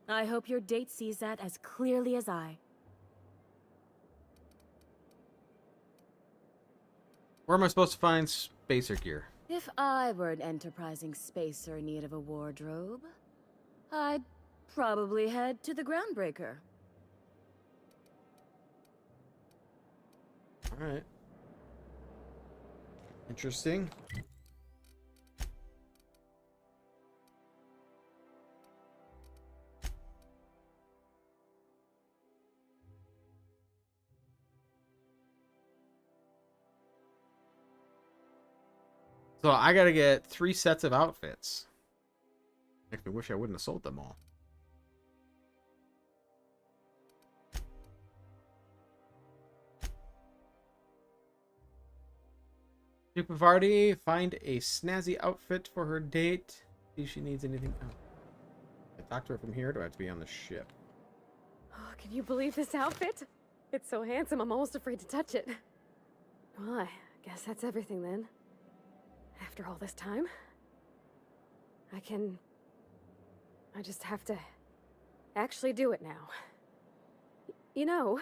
I hope your date sees that as clearly as I. Where am I supposed to find spacer gear? If I were an enterprising spacer in need of a wardrobe, I'd probably head to the Groundbreaker. Alright. Interesting. So I gotta get 3 sets of outfits. Makes me wish I wouldn't have sold them all. Duke Bavardi, find a snazzy outfit for her date. See if she needs anything else. I talk to her from here, or do I have to be on the ship? Oh, can you believe this outfit? It's so handsome, I'm almost afraid to touch it. Well, I guess that's everything then. After all this time, I just have to actually do it now. You know,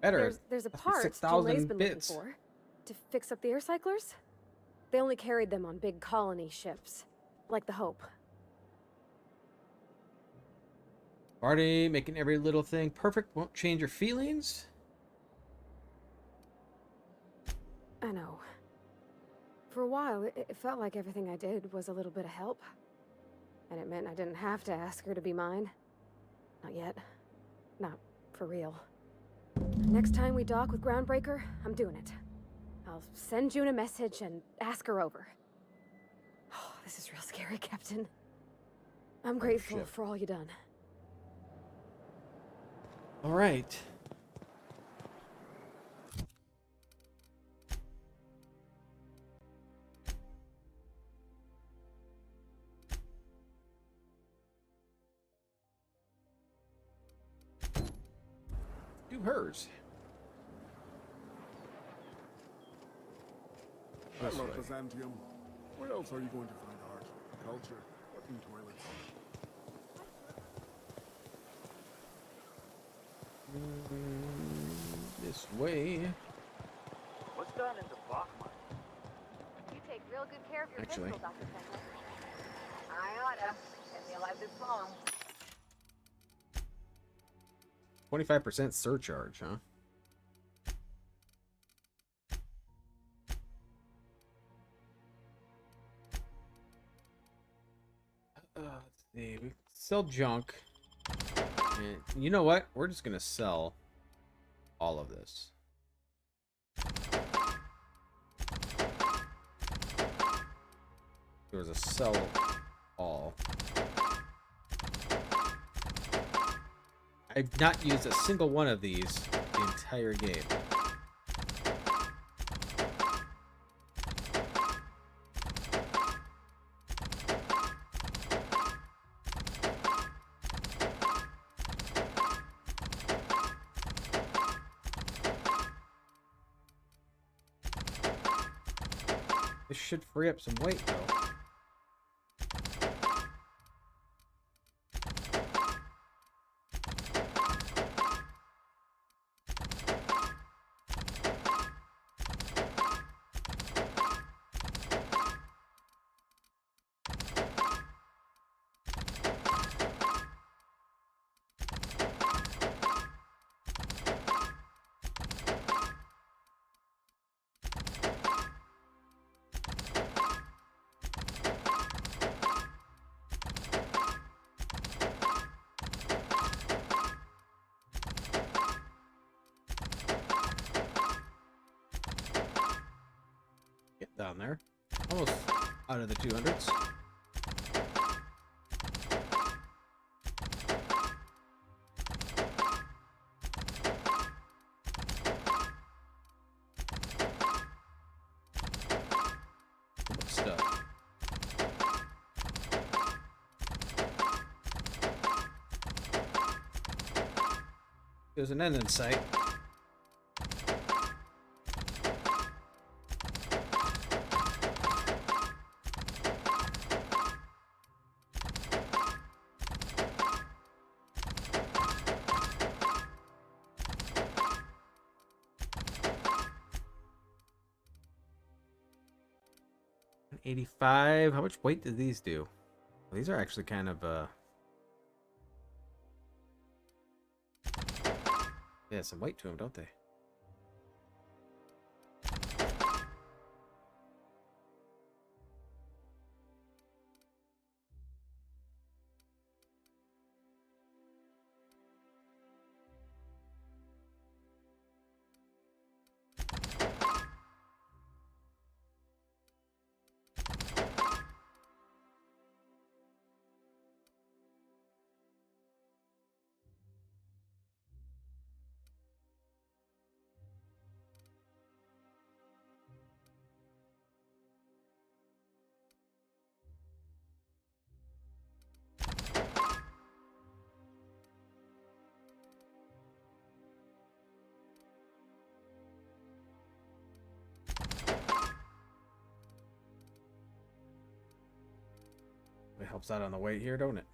Better. there's a That's part 6,000 Julay's been looking bits. for to fix up the air cyclers. They only carried them on big colony ships, like the Hope. Barty, making every little thing perfect won't change your feelings. I know. For a while, it felt like everything I did was a little bit of help. And it meant I didn't have to ask her to be mine. Not yet. Not for real. Next time we dock with Groundbreaker, I'm doing it. I'll send June a message and ask her over. Oh, this is real scary, Captain. I'm grateful for all you done. All right. Do hers. Hello, Byzantium. Where else are you going to find art, culture, working toilets? This way. What's done in the Bachman? You take real good care of your Actually. pistol, Dr. Fenner. I oughta. Kept me alive this long. 25% surcharge, huh? Let's see. We sell junk. And you know what? We're just gonna sell all of this. There was a sell all. I've not used a single one of these the entire game. This should free up some weight, though. Get down there. Almost out of the 200s. There's an end in sight. $85. How much weight do these do? Well, these are actually kind of yeah, some weight to them, don't they? It helps out on the weight here, don't it?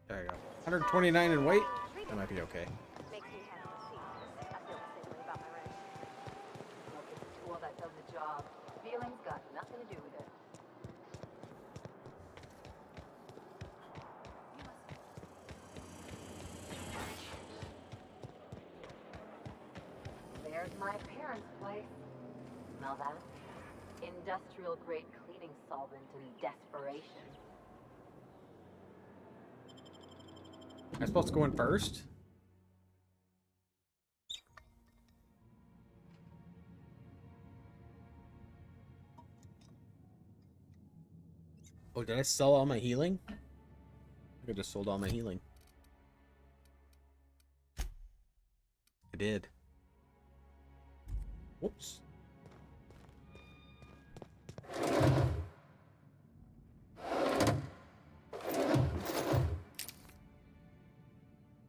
There you go. 129 in weight. That might be okay. Makes me have to see. I feel the same way about my rank. Look, it's a tool that does the job. Feelings got nothing to do with it. There's my parents' place. Smell that? Industrial grade cleaning solvent in desperation. Am I supposed to go in first? Oh, did I sell all my healing? I think I just sold all my healing. I did. Whoops.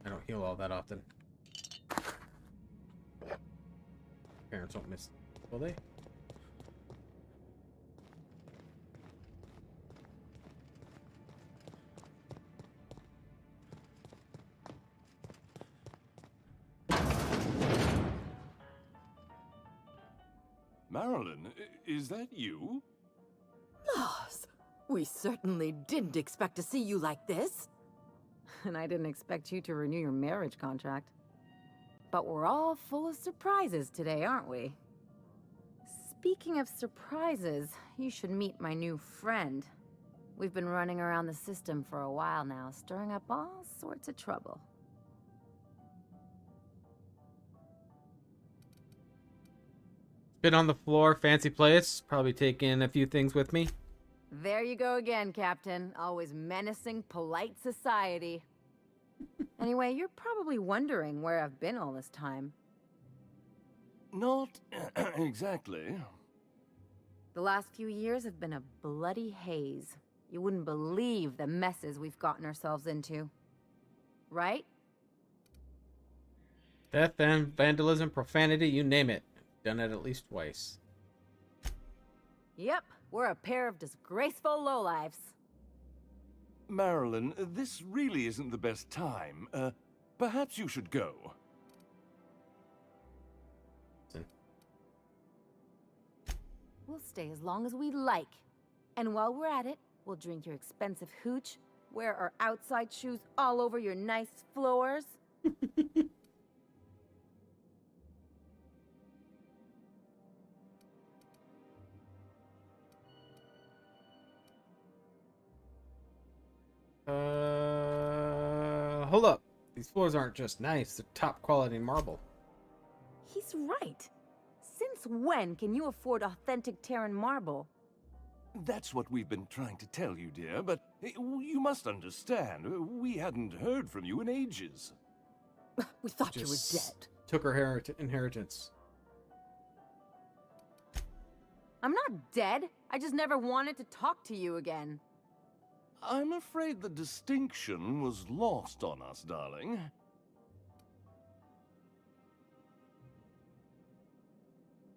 I don't heal all that often. Parents won't miss, will they? Marilyn, is that you? Lars, we certainly didn't expect to see you like this. And I didn't expect you to renew your marriage contract. But we're all full of surprises today, aren't we? Speaking of surprises, you should meet my new friend. We've been running around the system for a while now, stirring up all sorts of trouble. Been on the floor, fancy place. Probably taking a few things with me. There you go again, Captain. Always menacing polite society. Anyway, you're probably wondering where I've been all this time. Not exactly. The last few years have been a bloody haze. You wouldn't believe the messes we've gotten ourselves into. Right? Theft and vandalism, profanity, you name it. Done it at least twice. Yep, we're a pair of disgraceful lowlifes. Marilyn, this really isn't the best time. Perhaps you should go. We'll stay as long as we like. And while we're at it, we'll drink your expensive hooch, wear our outside shoes all over your nice floors. Hold up. These floors aren't just nice, they're top quality marble. He's right. Since Since when can you afford authentic Terran marble? That's what we've been trying to tell you, dear, but you must understand, we hadn't heard from you in ages. We thought you were Just dead. took her inheritance. I'm not dead. I just never wanted to talk to you again. I'm afraid the distinction was lost on us, darling.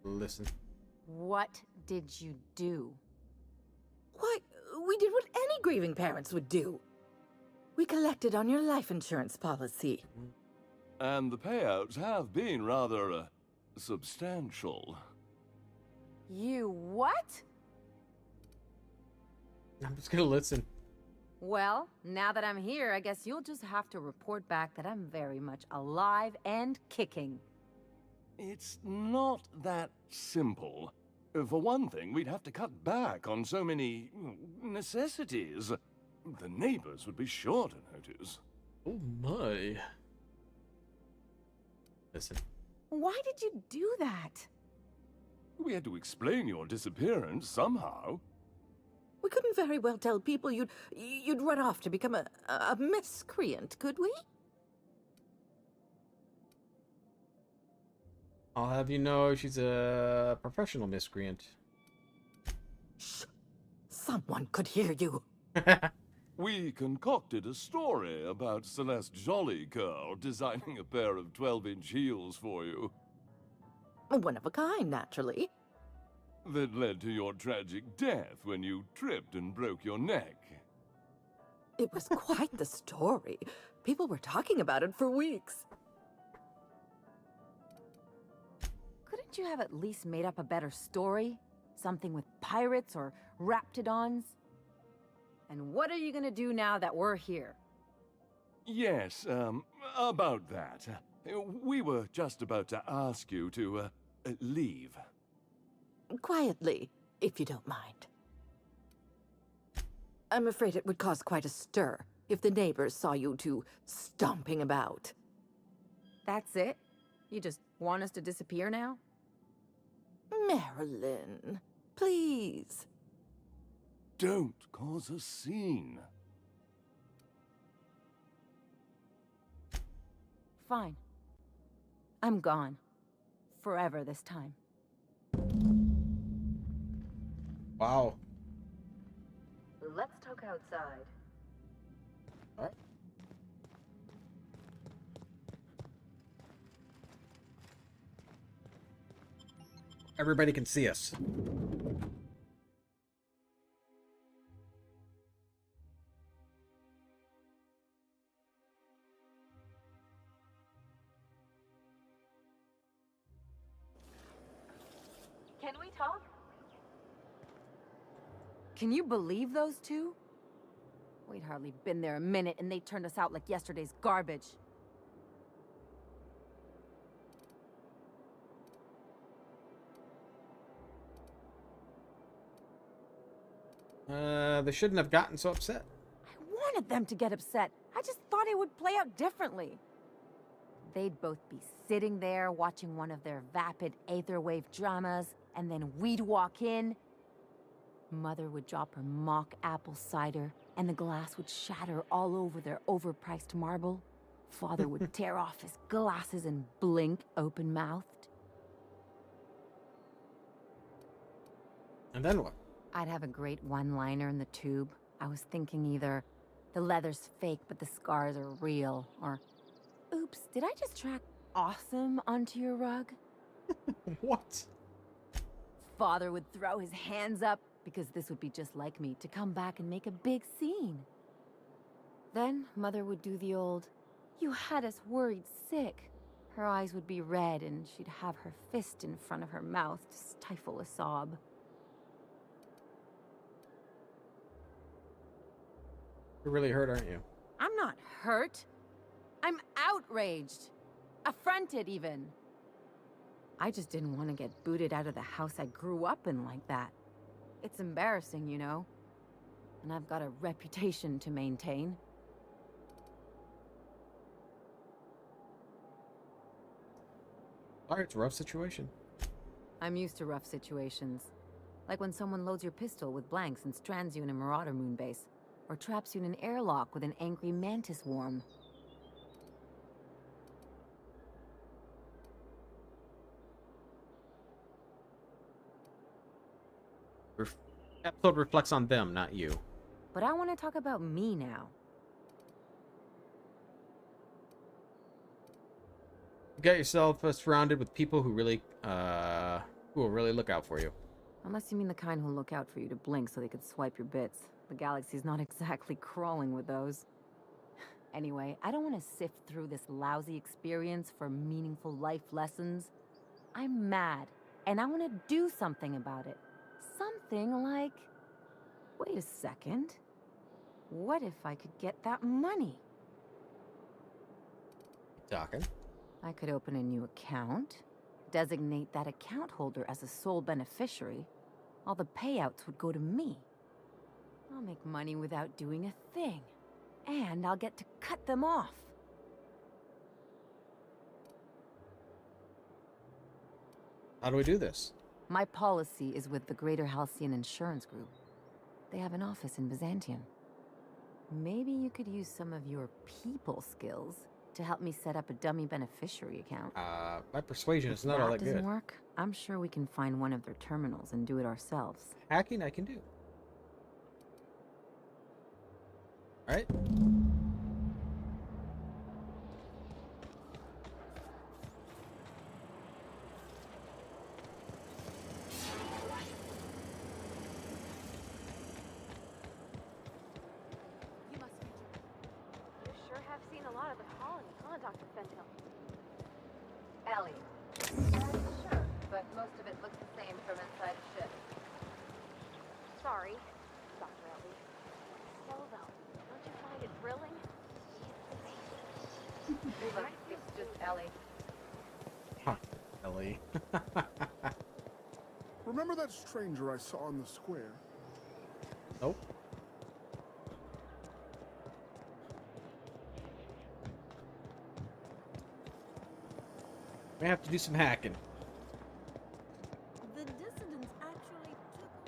Listen. What did you do? Why, we did what any grieving parents would do. We collected on your life insurance policy. And the payouts have been rather, substantial. You what? I'm just gonna listen. Well, now that I'm here, I guess you'll just have to report back that I'm very much alive and kicking. It's not that simple. For one thing, we'd have to cut back on so many necessities. The neighbors would be sure to notice. Oh my. Listen. Why did you do that? We had to explain your disappearance somehow. We couldn't very well tell people you'd run off to become a miscreant, could we? I'll have you know she's a professional miscreant. Shh! Someone could hear you. We concocted a story about Celeste Jollycurl designing a pair of 12-inch heels for you. One of a kind, naturally. That led to your tragic death when you tripped and broke your neck. It was quite the story. People were talking about it for weeks. Couldn't you have at least made up a better story? Something with pirates or raptidons? And what are you gonna do now that we're here? Yes, about that. We were just about to ask you to, leave. Quietly, if you don't mind. I'm afraid it would cause quite a stir if the neighbors saw you two stomping about. That's it? You just want us to disappear now? Marilyn, please. Don't cause a scene. Fine. I'm gone. Forever this time. Wow. Let's talk outside. All right. Everybody can see us. Can we talk? Can you believe those two? We'd hardly been there a minute and they turned us out like yesterday's garbage. They shouldn't have gotten so upset. I wanted them to get upset. I just thought it would play out differently. They'd both be sitting there watching one of their vapid aetherwave dramas, and then we'd walk in. Mother would drop her mock apple cider, and the glass would shatter all over their overpriced marble. Father would tear off his glasses and blink open-mouthed. And then what? I'd have a great one-liner in the tube. I was thinking either, the leather's fake but the scars are real, or, oops, did I just track awesome onto your rug? What? Father would throw his hands up, because this would be just like me, to come back and make a big scene. Then Mother would do the old, you had us worried sick. Her eyes would be red and she'd have her fist in front of her mouth to stifle a sob. You're really hurt, aren't you? I'm not hurt. I'm outraged. Affronted, even. I just didn't want to get booted out of the house I grew up in like that. It's embarrassing, you know. And I've got a reputation to maintain. Alright, it's a rough situation. I'm used to rough situations. Like when someone loads your pistol with blanks and strands you in a Marauder moonbase, or traps you in an airlock with an angry mantis worm. Episode reflects on them, not you. But I want to talk about me now. Get yourself surrounded with people who will really look out for you. Unless you mean the kind who'll look out for you to blink so they could swipe your bits. The galaxy's not exactly crawling with those. Anyway, I don't want to sift through this lousy experience for meaningful life lessons. I'm mad, and I want to do something about it. Something like... Wait a second. What if I could get that money? Talking. I could open a new account, designate that account holder as a sole beneficiary. All the payouts would go to me. I'll make money without doing a thing. And I'll get to cut them off. How do we do this? My policy is with the Greater Halcyon Insurance Group. They have an office in Byzantium. Maybe you could use some of your people skills to help me set up a dummy beneficiary account. My persuasion is not all that good. If that doesn't work, I'm sure we can find one of their terminals and do it ourselves. Hacking I can do. Alright. You sure have seen a lot of the colony, huh, Dr. Fenton? Ellie. Sure, but most of it looks the same from inside a ship. Sorry, Dr. Ellie. Still though, don't you find it thrilling? Look, it's just Ellie. Huh, Ellie. Remember that stranger I saw in the square? Nope. We have to do some hacking. The dissidents actually took...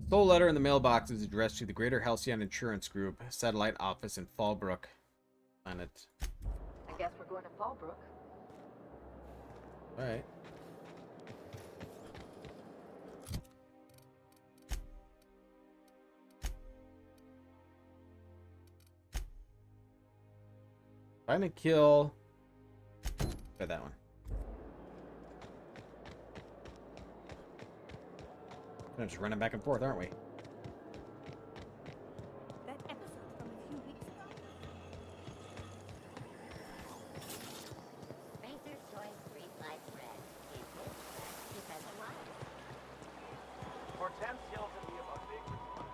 Sole letter in the mailbox is addressed to the Greater Halcyon Insurance Group, satellite office in Fallbrook planet. I guess we're going to Fallbrook. Alright. Find and kill. Try that one. We're just running back and forth, aren't we? That episode from a few weeks ago? Spencer's choice freeze-dried bread is his bread because of why. Hortense yells at me about big response.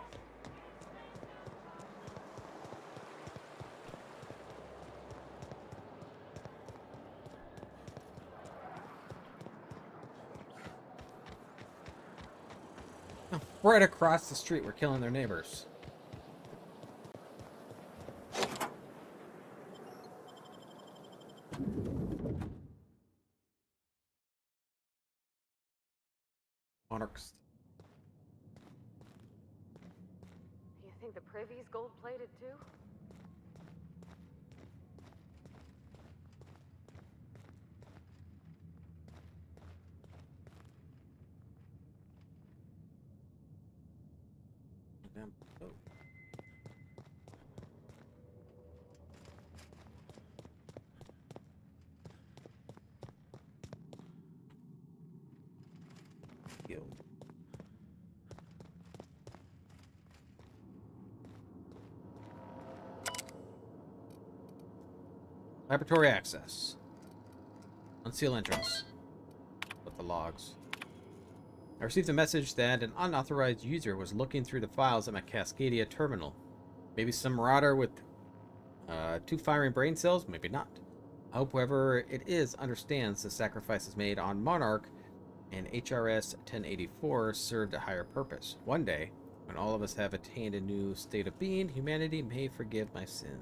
Right across the street, we're killing their neighbors. Monarchs. You think the privy's gold-plated too? Damn. Oh. Yo. Laboratory access. Unseal entrance. With the logs. I received a message that an unauthorized user was looking through the files at my Cascadia terminal. Maybe some marauder with 2 firing brain cells? Maybe not. I hope whoever it is understands the sacrifices made on Monarch and HRS 1084 served a higher purpose. One day, When all of us have attained a new state of being, humanity may forgive my sin.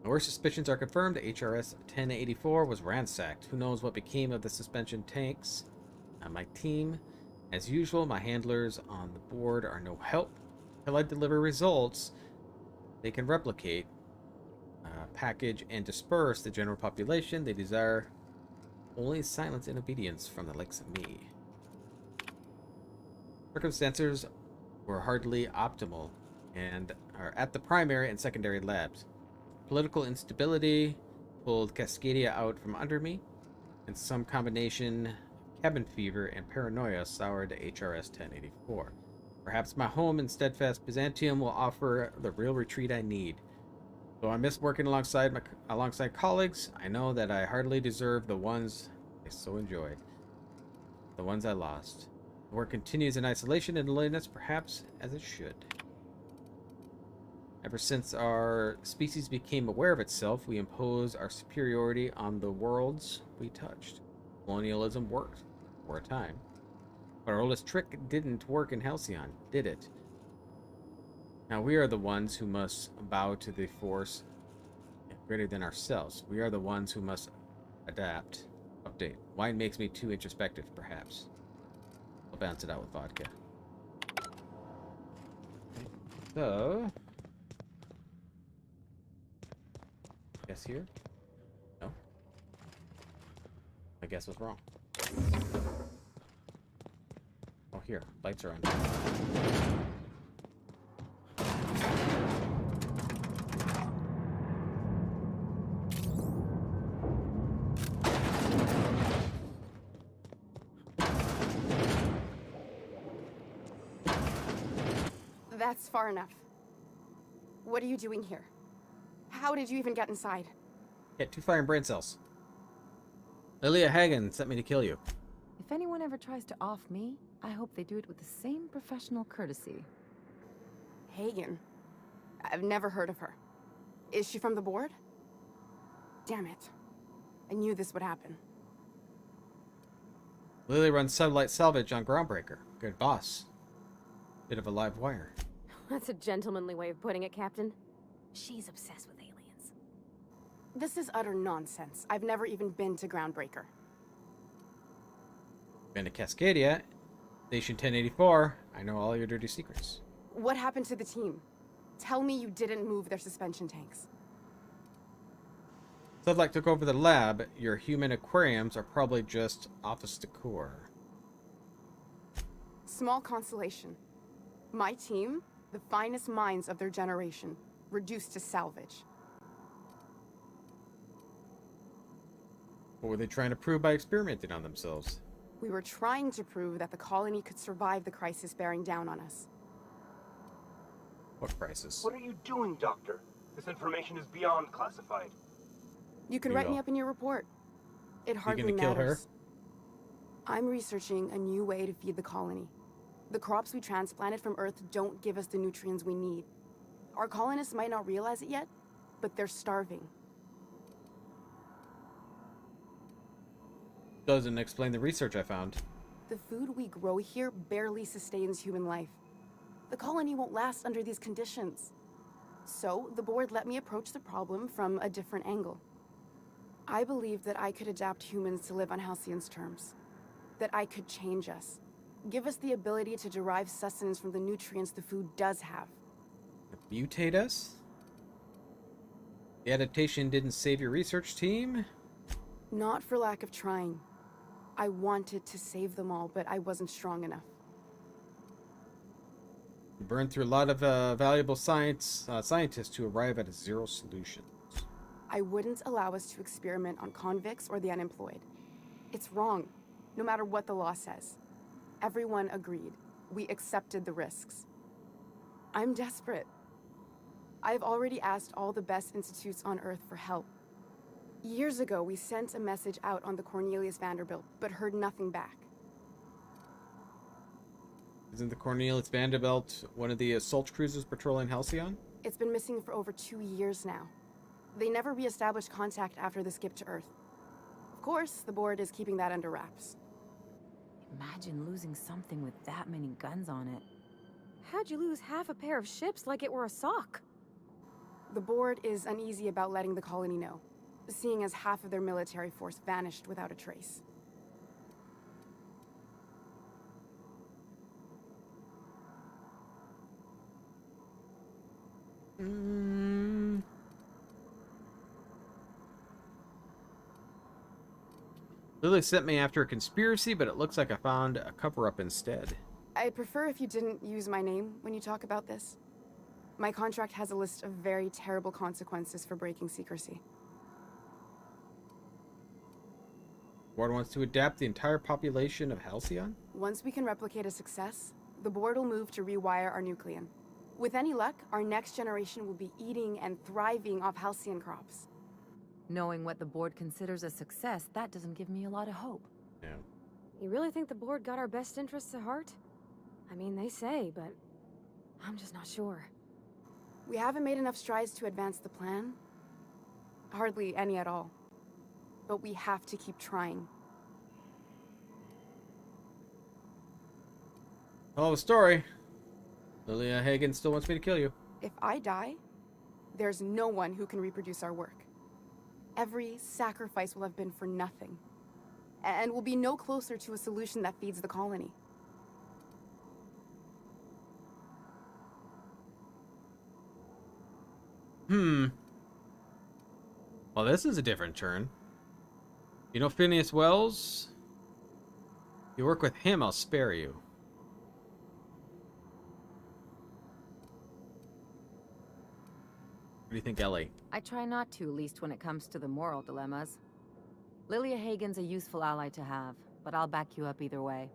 My worst suspicions are confirmed. HRS 1084 was ransacked. Who knows what became of the suspension tanks? My team, as usual, my handlers on the board are no help. Until I deliver results, they can replicate, package, and disperse the general population. They desire only silence and obedience from the likes of me. Circumstances were hardly optimal and are at the primary and secondary labs. Political instability pulled Cascadia out from under me, and some combination of cabin fever and paranoia soured HRS 1084. Perhaps my home in steadfast Byzantium will offer the real retreat I need. Though I miss working alongside colleagues, I know that I hardly deserve the ones I so enjoyed. The ones I lost. The work continues in isolation and loneliness, perhaps as it should. Ever since our species became aware of itself, we impose our superiority on the worlds we touched. Colonialism worked for a time. But our oldest trick didn't work in Halcyon, did it? Now we are the ones who must bow to the force greater than ourselves. We are the ones who must adapt. Update. Wine makes me too introspective, perhaps. I'll bounce it out with vodka. So... guess here? No? My guess was wrong. Oh, here. Lights are on. That's far enough. What are you doing here? How did you even get inside? Get 2 fire and brain cells. Lilia Hagen sent me to kill you. If anyone ever tries to off me, I hope they do it with the same professional courtesy. Hagen? I've never heard of her. Is she from the board? Damn it. I knew this would happen. Lilia runs satellite salvage on Groundbreaker. Good boss. Bit of a live wire. That's a gentlemanly way of putting it, Captain. She's obsessed with aliens. This is utter nonsense. I've never even been to Groundbreaker. Been to Cascadia, Station 1084. I know all your dirty secrets. What happened to the team? Tell me you didn't move their suspension tanks. Sunlight took over the lab. Your human aquariums are probably just office decor. Small consolation. My team, the finest minds of their generation, reduced to salvage. What were they trying to prove by experimenting on themselves? We were trying to prove that the colony could survive the crisis bearing down on us. What crisis? What are you doing, Doctor? This information is beyond classified. You can write me up in your report. It hardly matters. You gonna kill her? I'm researching a new way to feed the colony. The crops we transplanted from Earth don't give us the nutrients we need. Our colonists might not realize it yet, but they're starving. Doesn't explain the research I found. The food we grow here barely sustains human life. The colony won't last under these conditions. So, the board let me approach the problem from a different angle. I believed that I could adapt humans to live on Halcyon's terms. That I could change us. Give us the ability to derive sustenance from the nutrients the food does have. Mutate us? The adaptation didn't save your research team? Not for lack of trying. I wanted to save them all, but I wasn't strong enough. You burned through a lot of valuable scientists to arrive at a zero solution. I wouldn't allow us to experiment on convicts or the unemployed. It's wrong, no matter what the law says. Everyone agreed. We accepted the risks. I'm desperate. I've already asked all the best institutes on Earth for help. Years ago, we sent a message out on the Cornelius Vanderbilt, but heard nothing back. Isn't the Cornelius Vanderbilt one of the assault cruisers patrolling Halcyon? It's been missing for over 2 years now. They never re-established contact after the skip to Earth. Of course, the board is keeping that under wraps. Imagine losing something with that many guns on it. How'd you lose half a pair of ships like it were a sock? The board is uneasy about letting the colony know, seeing as half of their military force vanished without a trace. Lily sent me after a conspiracy, but it looks like I found a cover-up instead. I'd prefer if you didn't use my name when you talk about this. My contract has a list of very terrible consequences for breaking secrecy. Board wants to adapt the entire population of Halcyon? Once we can replicate a success, the board will move to rewire our nucleon. With any luck, our next generation will be eating and thriving off Halcyon crops. Knowing what the board considers a success, that doesn't give me a lot of hope. Yeah. You really think the board got our best interests at heart? I mean, they say, but I'm just not sure. We haven't made enough strides to advance the plan. Hardly any at all. But we have to keep trying. Tell the story. Lilia Hagen still wants me to kill you. If I die, there's no one who can reproduce our work. Every sacrifice will have been for nothing. And we'll be no closer to a solution that feeds the colony. Well, this is a different turn. You know Phineas Wells? You work with him, I'll spare you. What do you think, Ellie? I try not to, least when it comes to the moral dilemmas. Lilia Hagen's a useful ally to have, but I'll back you up either way.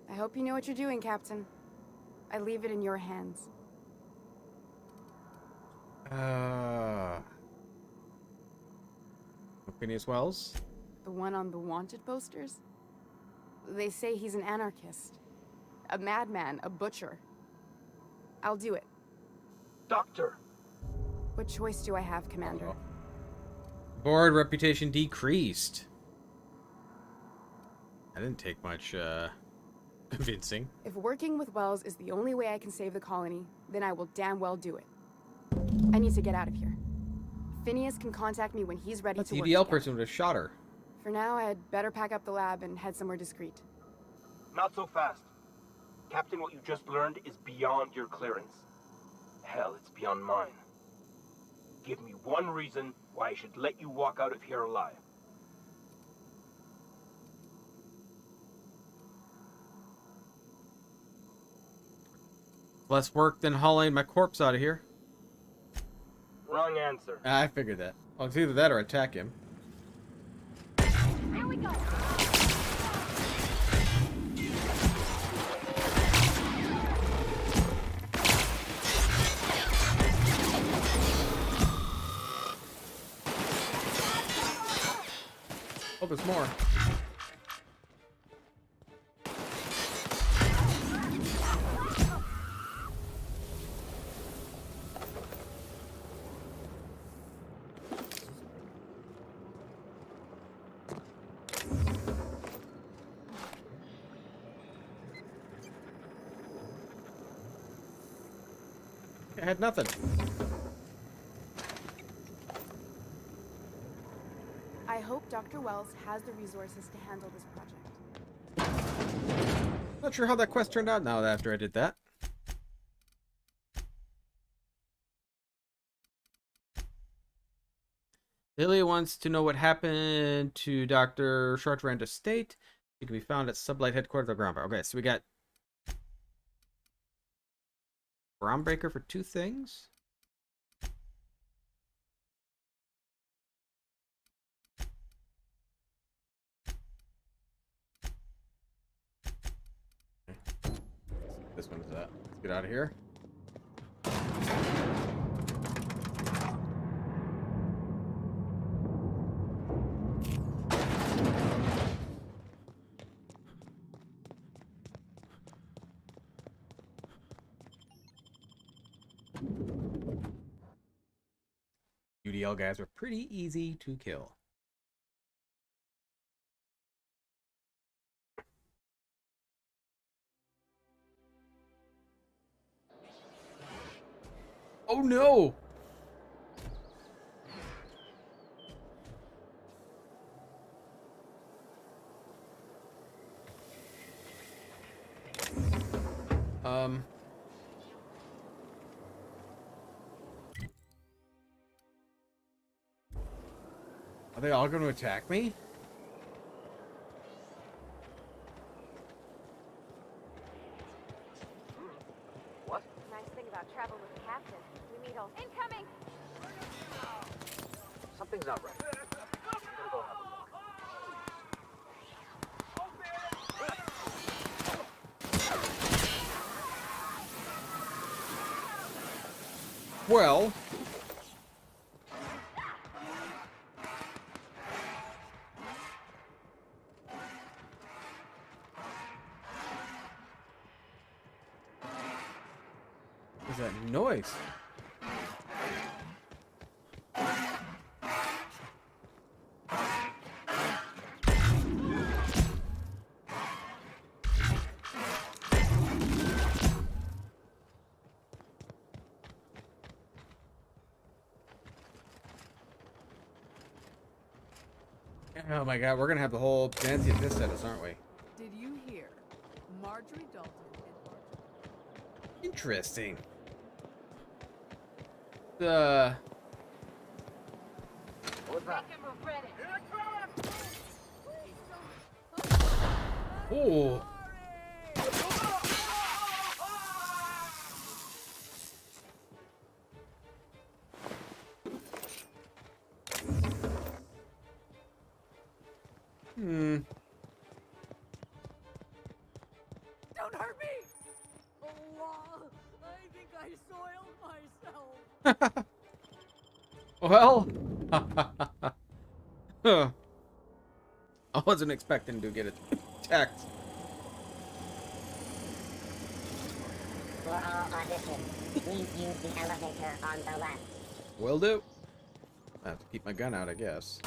I hope you know what you're doing, Captain. I leave it in your hands. Phineas Wells? The one on the wanted posters? They say he's an anarchist. A madman, a butcher. I'll do it. Doctor! What choice do I have, Commander? Board reputation decreased. That didn't take much, convincing. If working with Wells is the only way I can save the colony, then I will damn well do it. I need to get out of here. Phineas can contact me when he's ready to work EDL together. person would have shot her. For now, I'd better pack up the lab and head somewhere discreet. Not so fast. Captain, what you just learned is beyond your clearance. Hell, it's beyond mine. Give me one reason why I should let you walk out of here alive. Less work than hauling my corpse out of here. Wrong answer. I figured that. Well, it's either that or attack him. Here we go. Oh, there's more. I had nothing. I hope Dr. Wells has the resources to handle this project. Not sure how that quest turned out now after I did that. Lilia wants to know what happened to Dr. Chartranda's estate. She can be found at Sublight Headquarters of Groundbreaker. Okay, so we got Groundbreaker for 2 things. This one's that. Let's get out of here. UDL guys were pretty easy to kill. Oh no! Are they all going to attack me? What? Nice thing about traveling with the captain. We meet all incoming. Something's not right. I'm gonna go have a look. Well, what's that noise? Oh my god, we're gonna have the whole Nancy pissed at us, aren't we? Did you hear? Marjorie Dalton and Interesting. What's that? Oh. Don't hurt me! Allah, I think I soiled myself. Well, I wasn't expecting to get attacked. For all auditions, please use the elevator on the left. Will do. I have to keep my gun out, I guess.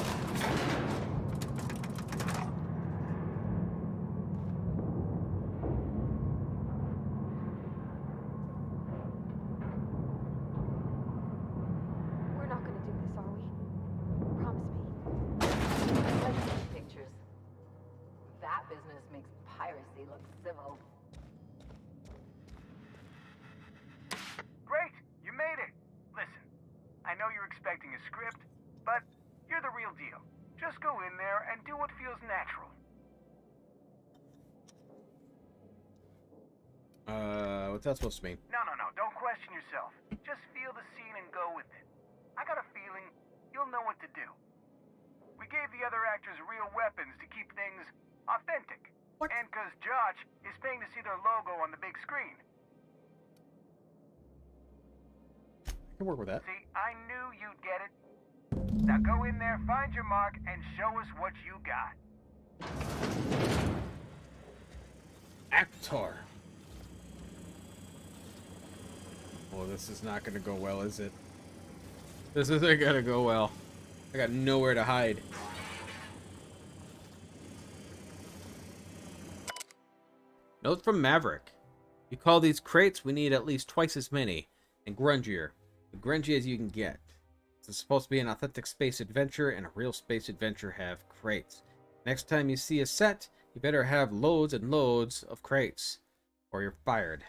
We're not gonna do this, are we? Promise me. Pictures. That business makes piracy look civil. Great! You made it! Listen, I know you're expecting a script, but you're the real deal. Just go in there and do what feels natural. What's that supposed to mean? No, don't question yourself. Just feel the scene and go with it. I got a feeling you'll know what to do. We gave the other actors real weapons to keep things authentic. What? And because Josh is paying to see their logo on the big screen. I can work with that. See, I knew you'd get it. Now go in there, find your mark, and show us what you got. Actor. Oh, this is not going to go well, is it? This isn't going to go well. I got nowhere to hide. Note from Maverick. You call these crates, we need at least twice as many. And grungier. As grungy as you can get. This is supposed to be an authentic space adventure, and a real space adventure have crates. Next time you see a set, you better have loads and loads of crates, or you're fired.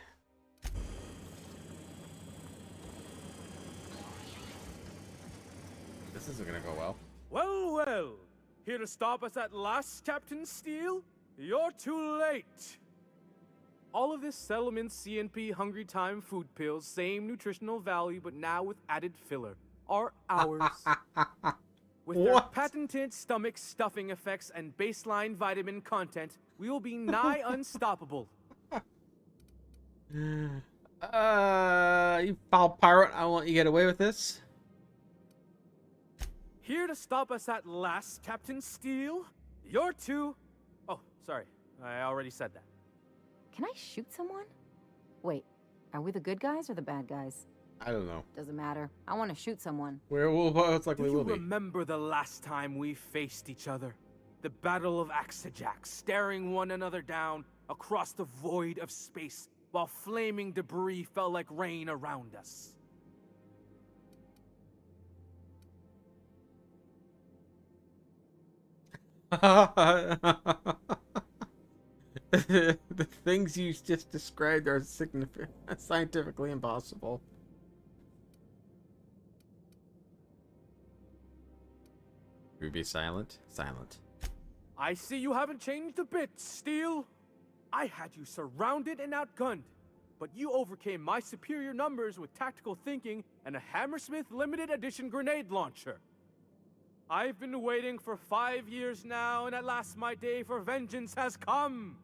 This isn't gonna go well. Well. Here to stop us at last, Captain Steele? You're too late. All of this settlement CNP Hungry Time food pills, same nutritional value, but now with added filler, are ours. With their patented stomach stuffing effects and baseline vitamin content, we will be nigh unstoppable. You foul pirate, I won't let you get away with this. Here to stop us at last, Captain Steele? You're too... Oh, sorry. I already said that. Can I shoot someone? Wait, are we the good guys or the bad guys? I don't know. Doesn't matter. I want to shoot someone. It's likely Do will you be. remember the last time we faced each other? The Battle of Axajack, staring one another down across the void of space while flaming debris fell like rain around us. The things you just described are scientifically impossible. Should we be silent? Silent. I see you haven't changed a bit, Steel. I had you surrounded and outgunned, but you overcame my superior numbers with tactical thinking and a Hammersmith limited edition grenade launcher. I've been waiting for 5 years now, and at last my day for vengeance has come.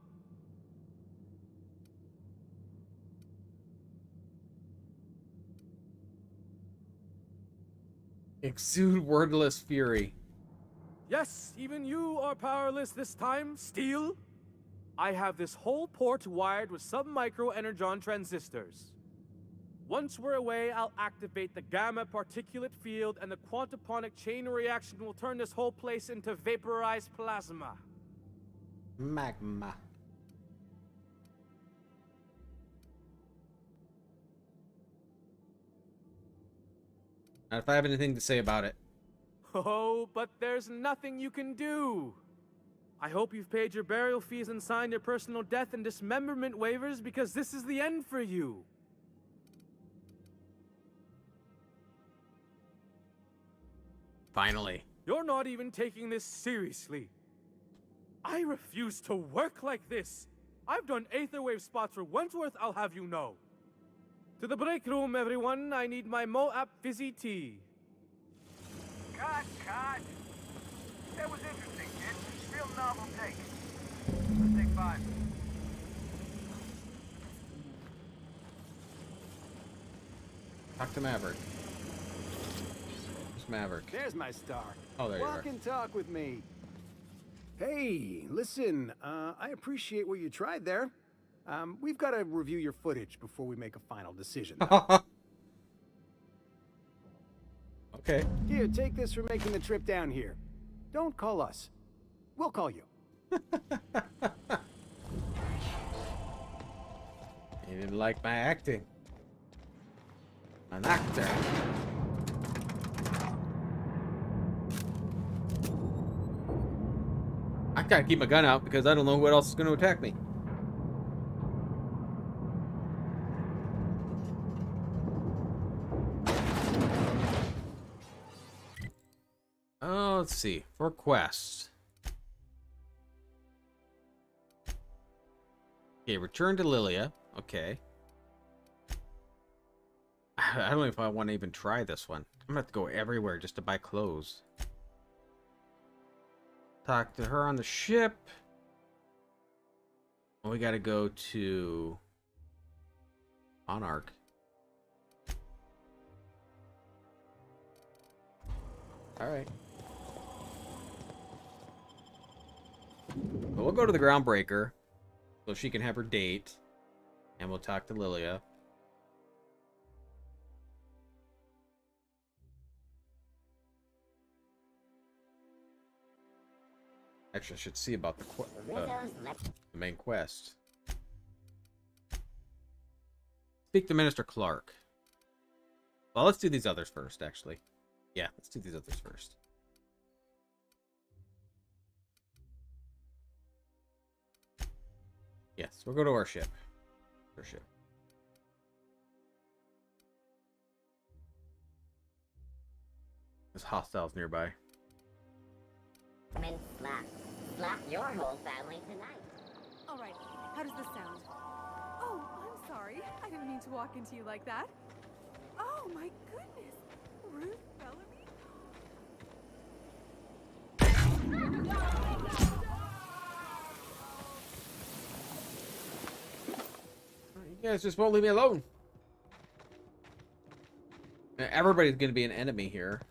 Exude wordless fury. Yes, even you are powerless this time, Steel. I have this whole port wired with sub-micro energon transistors. Once we're away, I'll activate the gamma particulate field, and the quantaponic chain reaction will turn this whole place into vaporized plasma. Magma. Not if I have anything to say about it. Oh, but there's nothing you can do. I hope you've paid your burial fees and signed your personal death and dismemberment waivers, because this is the end for you. Finally. You're not even taking this seriously. I refuse to work like this. I've done Aetherwave spots for Wentworth, I'll have you know. To the break room, everyone. I need my Moab fizzy tea. Cut. That was interesting, kid. Real novel take. Let's take 5. Talk to Maverick. Who's Maverick? There's my star. Oh, there you are. Walk and talk with me. Hey, listen, I appreciate what you tried there. We've got to review your footage before we make a final decision, though. Okay. Here, take this for making the trip down here. Don't call us. We'll call you. He didn't like my acting. An actor. I gotta keep my gun out because I don't know what else is going to attack me. Oh, let's see. For quests. Okay, return to Lilia. Okay. I don't know if I want to even try this one. I'm gonna have to go everywhere just to buy clothes. Talk to her on the ship. We gotta go to Monarch. Alright. But we'll go to the Groundbreaker so she can have her date. And we'll talk to Lilia. Actually, I should see about the main quest. Speak to Minister Clark. Well, let's do these others first, actually. Yeah, let's do these others first. Yes, we'll go to our ship. Our ship. There's hostiles nearby. Come in, slap. Slap your whole family tonight. All right, how does this sound? Oh, I'm sorry. I didn't mean to walk into you like that. Oh my goodness. Ruth Bellamy? You guys just won't leave me alone. Everybody's gonna be an enemy here.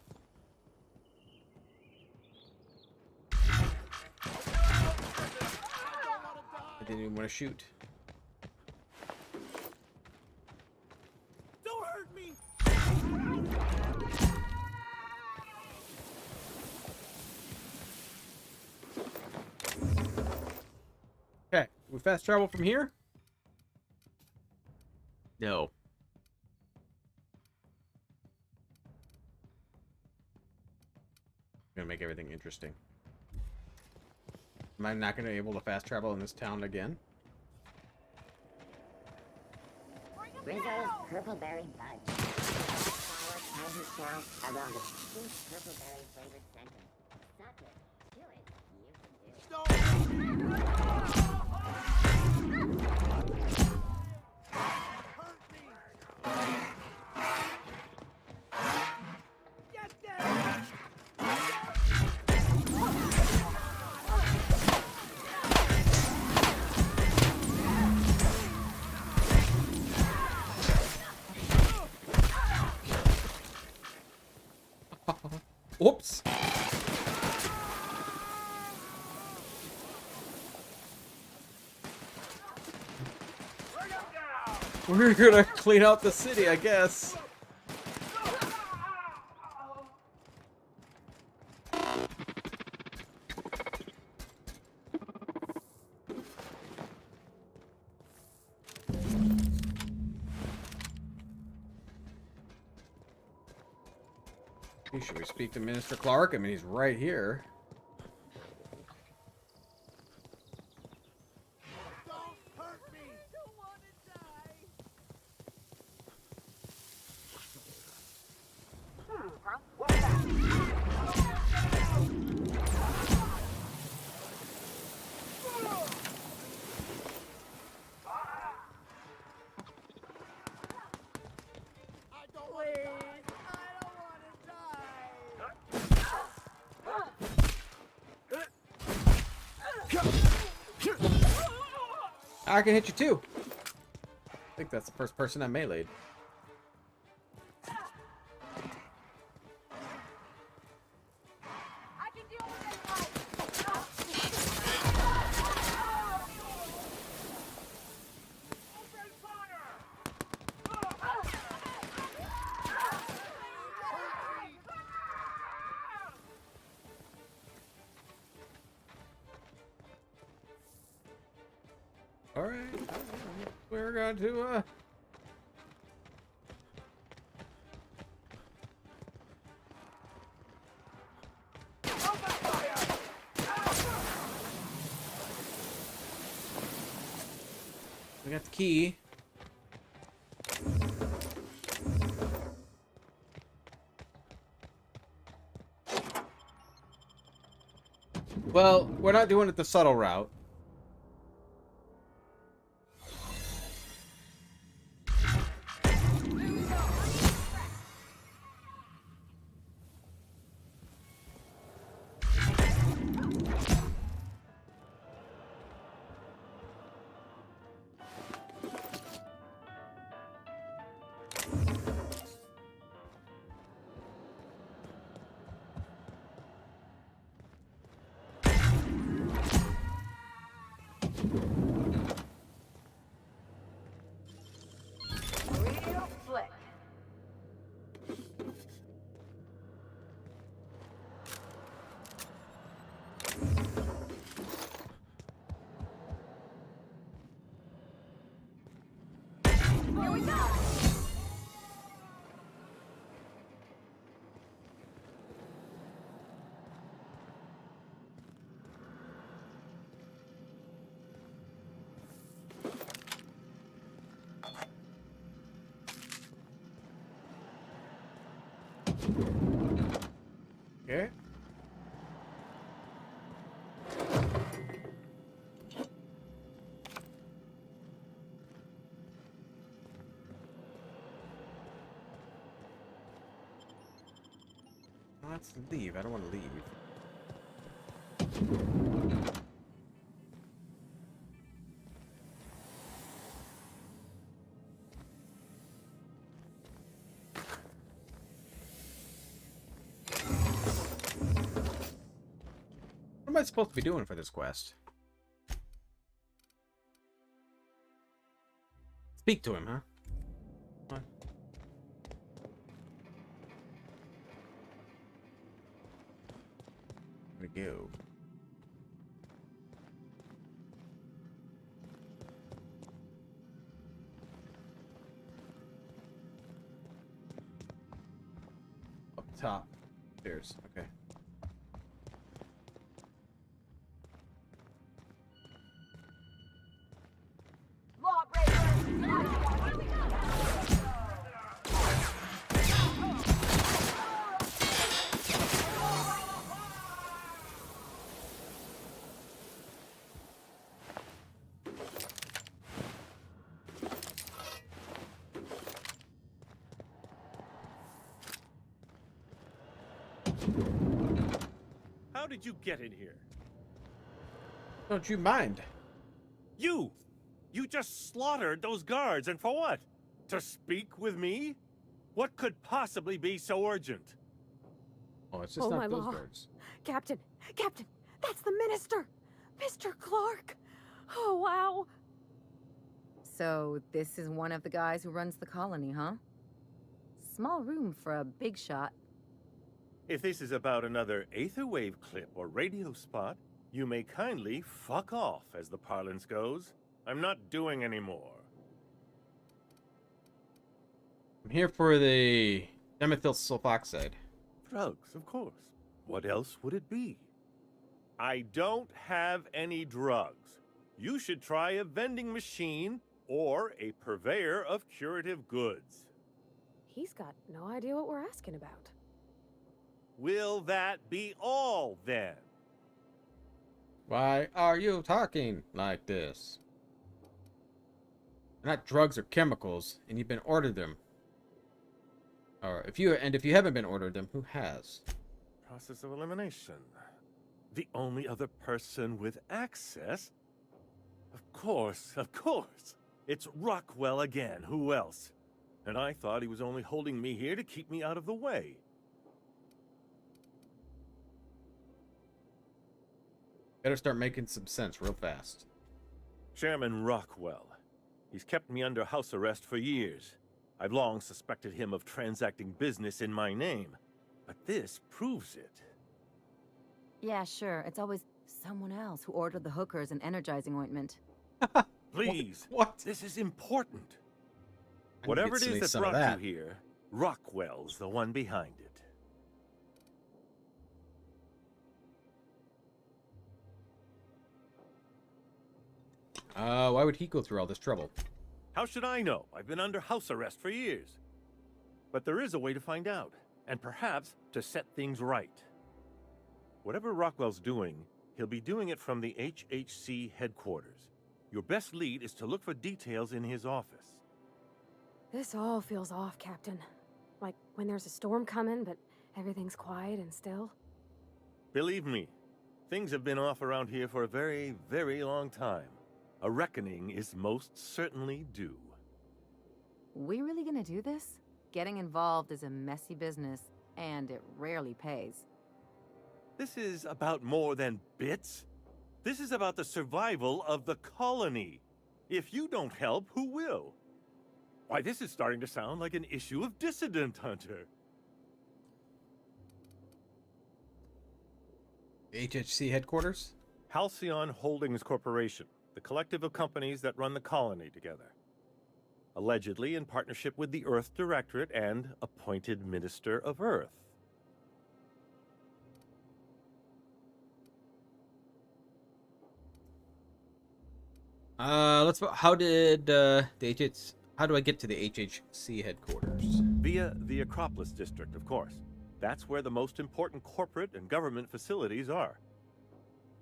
I didn't even want to shoot. Don't hurt me! Okay, we fast travel from here? No. I'm gonna make everything interesting. Am I not going to be able to fast travel in this town again? Rizzo's Purpleberry Fudge. Flower present shelf around a sweet purpleberry flavored center. Suck it, chew it, you can do it. Oops. We're gonna clean out the city, I guess. Should we speak to Minister Clark? I mean, he's right here. I can hit you too. I think that's the first person I meleeed. Alright, we're going to, we got the key. Well, we're not doing it the subtle route. Real slick. Here we go. Okay. Let's leave. I don't want to leave. What am I supposed to be doing for this quest? Speak to him, huh? What? Where'd we go? Up top. Stairs. Okay. did you get in here? Don't you mind? You! You just slaughtered those guards, and for what? To speak with me? What could possibly be so urgent? Oh, it's just Oh, not my those law. guards. Captain! Captain! That's the minister! Mr. Clark! Oh, wow! So, this is one of the guys who runs the colony, huh? Small room for a big shot. If this is about another Aetherwave clip or radio spot, you may kindly fuck off, as the parlance goes. I'm not doing any more. I'm here for the dimethyl sulfoxide. Drugs, of course. What else would it be? I don't have any drugs. You should try a vending machine or a purveyor of curative goods. He's got no idea what we're asking about. Will that be all, then? Why are you talking like this? They're not drugs or chemicals, and you've been ordered them. Or if you haven't been ordered them, who has? Process of elimination. The only other person with access? Of course, of course. It's Rockwell again. Who else? And I thought he was only holding me here to keep me out of the way. Better start making some sense real fast. Chairman Rockwell. He's kept me under house arrest for years. I've long suspected him of transacting business in my name, but this proves it. Yeah, sure. It's always someone else who ordered the hookers and energizing ointment. Please. What? This is important. I Whatever it need to is get that some of brought that. you here, Rockwell's the one behind it. Why would he go through all this trouble? How should I know? I've been under house arrest for years. But there is a way to find out, and perhaps to set things right. Whatever Rockwell's doing, he'll be doing it from the Hhc Headquarters. Your best lead is to look for details in his office. This all feels off, Captain. Like when there's a storm coming, but everything's quiet and still. Believe me, things have been off around here for a very, very long time. A reckoning is most certainly due. We really gonna do this? Getting involved is a messy business, and it rarely pays. This is about more than bits. This is about the survival of the colony. If you don't help, who will? Why, this is starting to sound like an issue of Dissident Hunter. Hhc Headquarters? Halcyon Holdings Corporation, the collective of companies that run the colony together. Allegedly in partnership with the Earth Directorate and appointed Minister of Earth. How did how do I get to the Hhc Headquarters? Via the Acropolis district, of course. That's where the most important corporate and government facilities are.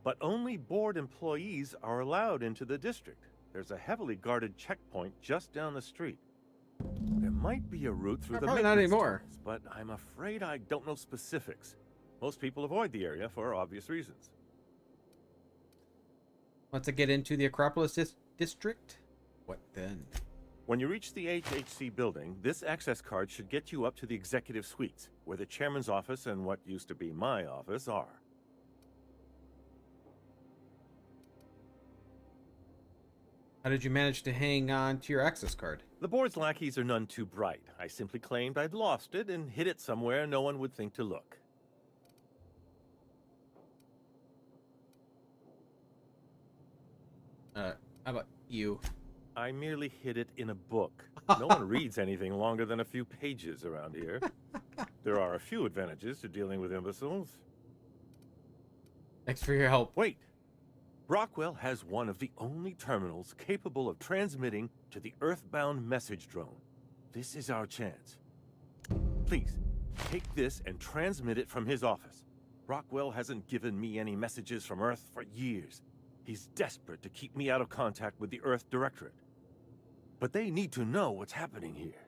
But only board employees are allowed into the district. There's a heavily guarded checkpoint just down the street. There might be a route through the Probably not maintenance anymore. tunnels, but I'm afraid I don't know specifics. Most people avoid the area for obvious reasons. Once I get into the Acropolis district, what then? When you reach the HHC building, this access card should get you up to the executive suites, where the chairman's office and what used to be my office are. How did you manage to hang on to your access card? The board's lackeys are none too bright. I simply claimed I'd lost it and hid it somewhere no one would think to look. How about you? I merely hid it in a book. No one reads anything longer than a few pages around here. There are a few advantages to dealing with imbeciles. Thanks for your help. Wait. Rockwell has one of the only terminals capable of transmitting to the Earthbound message drone. This is our chance. Please, take this and transmit it from his office. Rockwell hasn't given me any messages from Earth for years. He's desperate to keep me out of contact with the Earth Directorate. But they need to know what's happening here.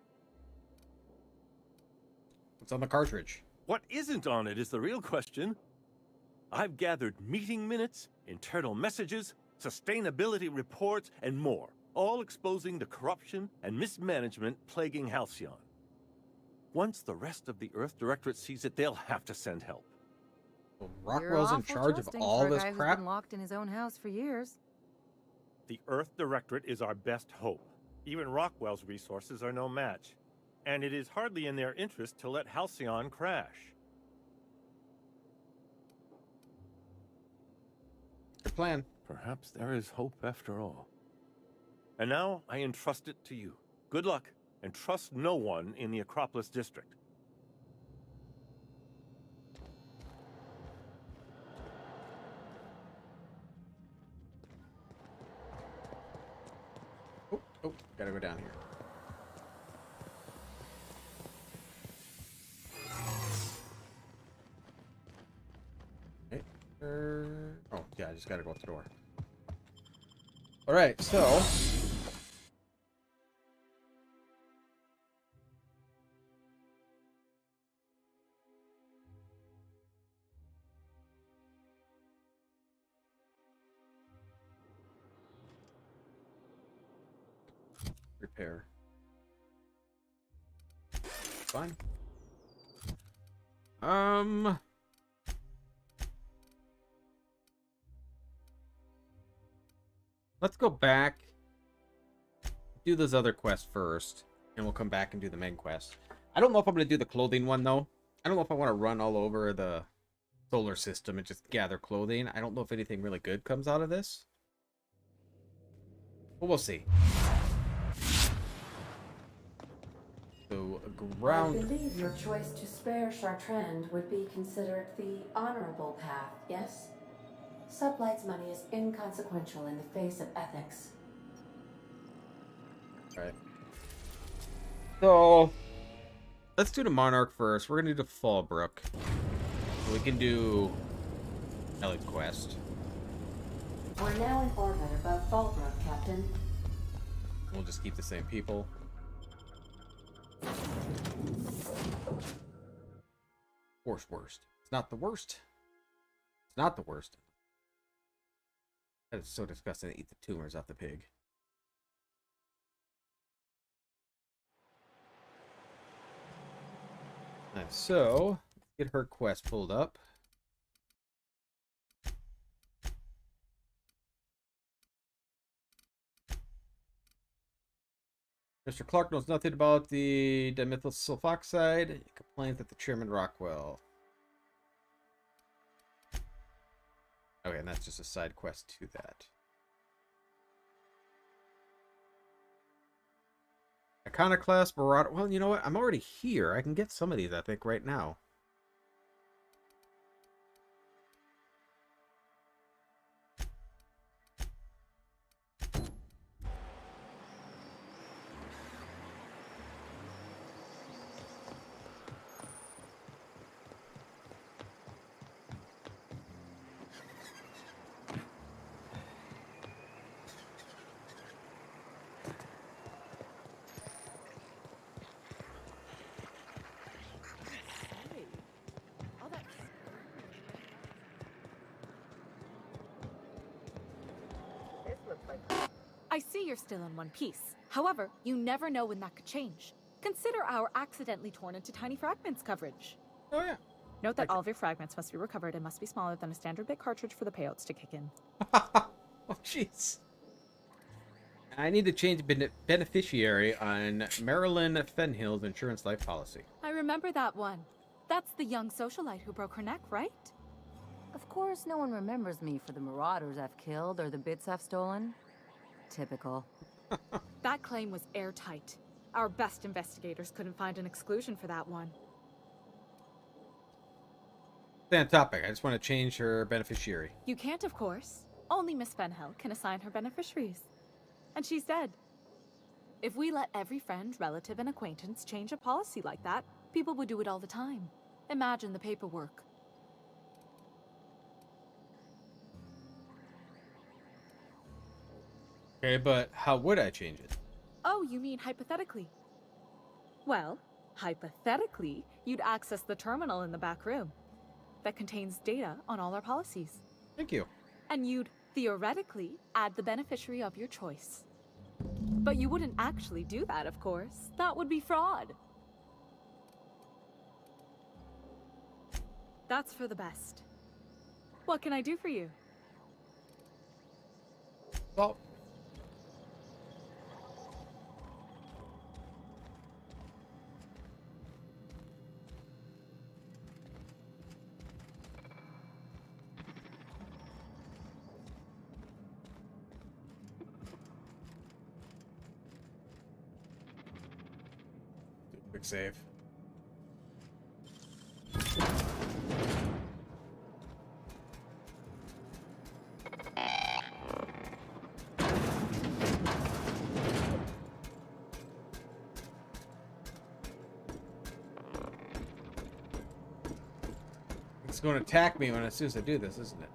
What's on the cartridge? What isn't on it is the real question. I've gathered meeting minutes, internal messages, sustainability reports, and more, all exposing the corruption and mismanagement plaguing Halcyon. Once the rest of the Earth Directorate sees it, they'll have to send help. Well, You're Rockwell's in awful charge of trusting all for a this guy who's crap? been locked in his own house for years. The Earth Directorate is our best hope. Even Rockwell's resources are no match. And it is hardly in their interest to let Halcyon crash. Good plan. Perhaps there is hope after all. And now I entrust it to you. Good luck, and trust no one in the Acropolis district. Oh, gotta go down here. Okay. Oh, yeah, I just gotta go out the door. Alright, so... repair. Fine. Let's go back, do those other quests first, and we'll come back and do the main quest. I don't know if I'm going to do the clothing one, though. I don't know if I want to run all over the solar system and just gather clothing. I don't know if anything really good comes out of this. But we'll see. So, ground... I believe your choice to spare Chartrand would be considered the honorable path, yes? Sublight's money is inconsequential in the face of ethics. Right. So, let's do the Monarch first. We're going to do the Fallbrook. So we can do Elite Quest. We're now in orbit above Fallbrook, Captain. We'll just keep the same people. Worst. It's not the worst. It's not the worst. That is so disgusting to eat the tumors off the pig. Alright, so get her quest pulled up. Mr. Clark knows nothing about the dimethyl sulfoxide. He complains that the Chairman Rockwell. Okay, and that's just a side quest to that. Iconoclast, Marauder. Well, you know what? I'm already here. I can get some of these, I think, right now. I see you're still in one piece. However, you never know when that could change. Consider our accidentally torn into tiny fragments coverage. Oh, yeah. Note that all of your fragments must be recovered and must be smaller than a standard bit cartridge for the payouts to kick in. Oh, jeez. I need to change beneficiary on Marilyn Fenhill's insurance life policy. I remember that one. That's the young socialite who broke her neck, right? Of course, no one remembers me for the marauders I've killed or the bits I've stolen. Typical. That claim was airtight. Our best investigators couldn't find an exclusion for that one. Stay on topic. I just want to change her beneficiary. You can't, of course. Only Miss Fenhill can assign her beneficiaries. And she's dead. If we let every friend, relative, and acquaintance change a policy like that, people would do it all the time. Imagine the paperwork. Okay, but how would I change it? Oh, you mean hypothetically? Well, hypothetically, you'd access the terminal in the back room. that contains data on all our policies. Thank you. And you'd theoretically add the beneficiary of your choice. But you wouldn't actually do that, of course. That would be fraud. That's for the best. What can I do for you? Well, quick save. It's going to attack me as soon as I do this, isn't it?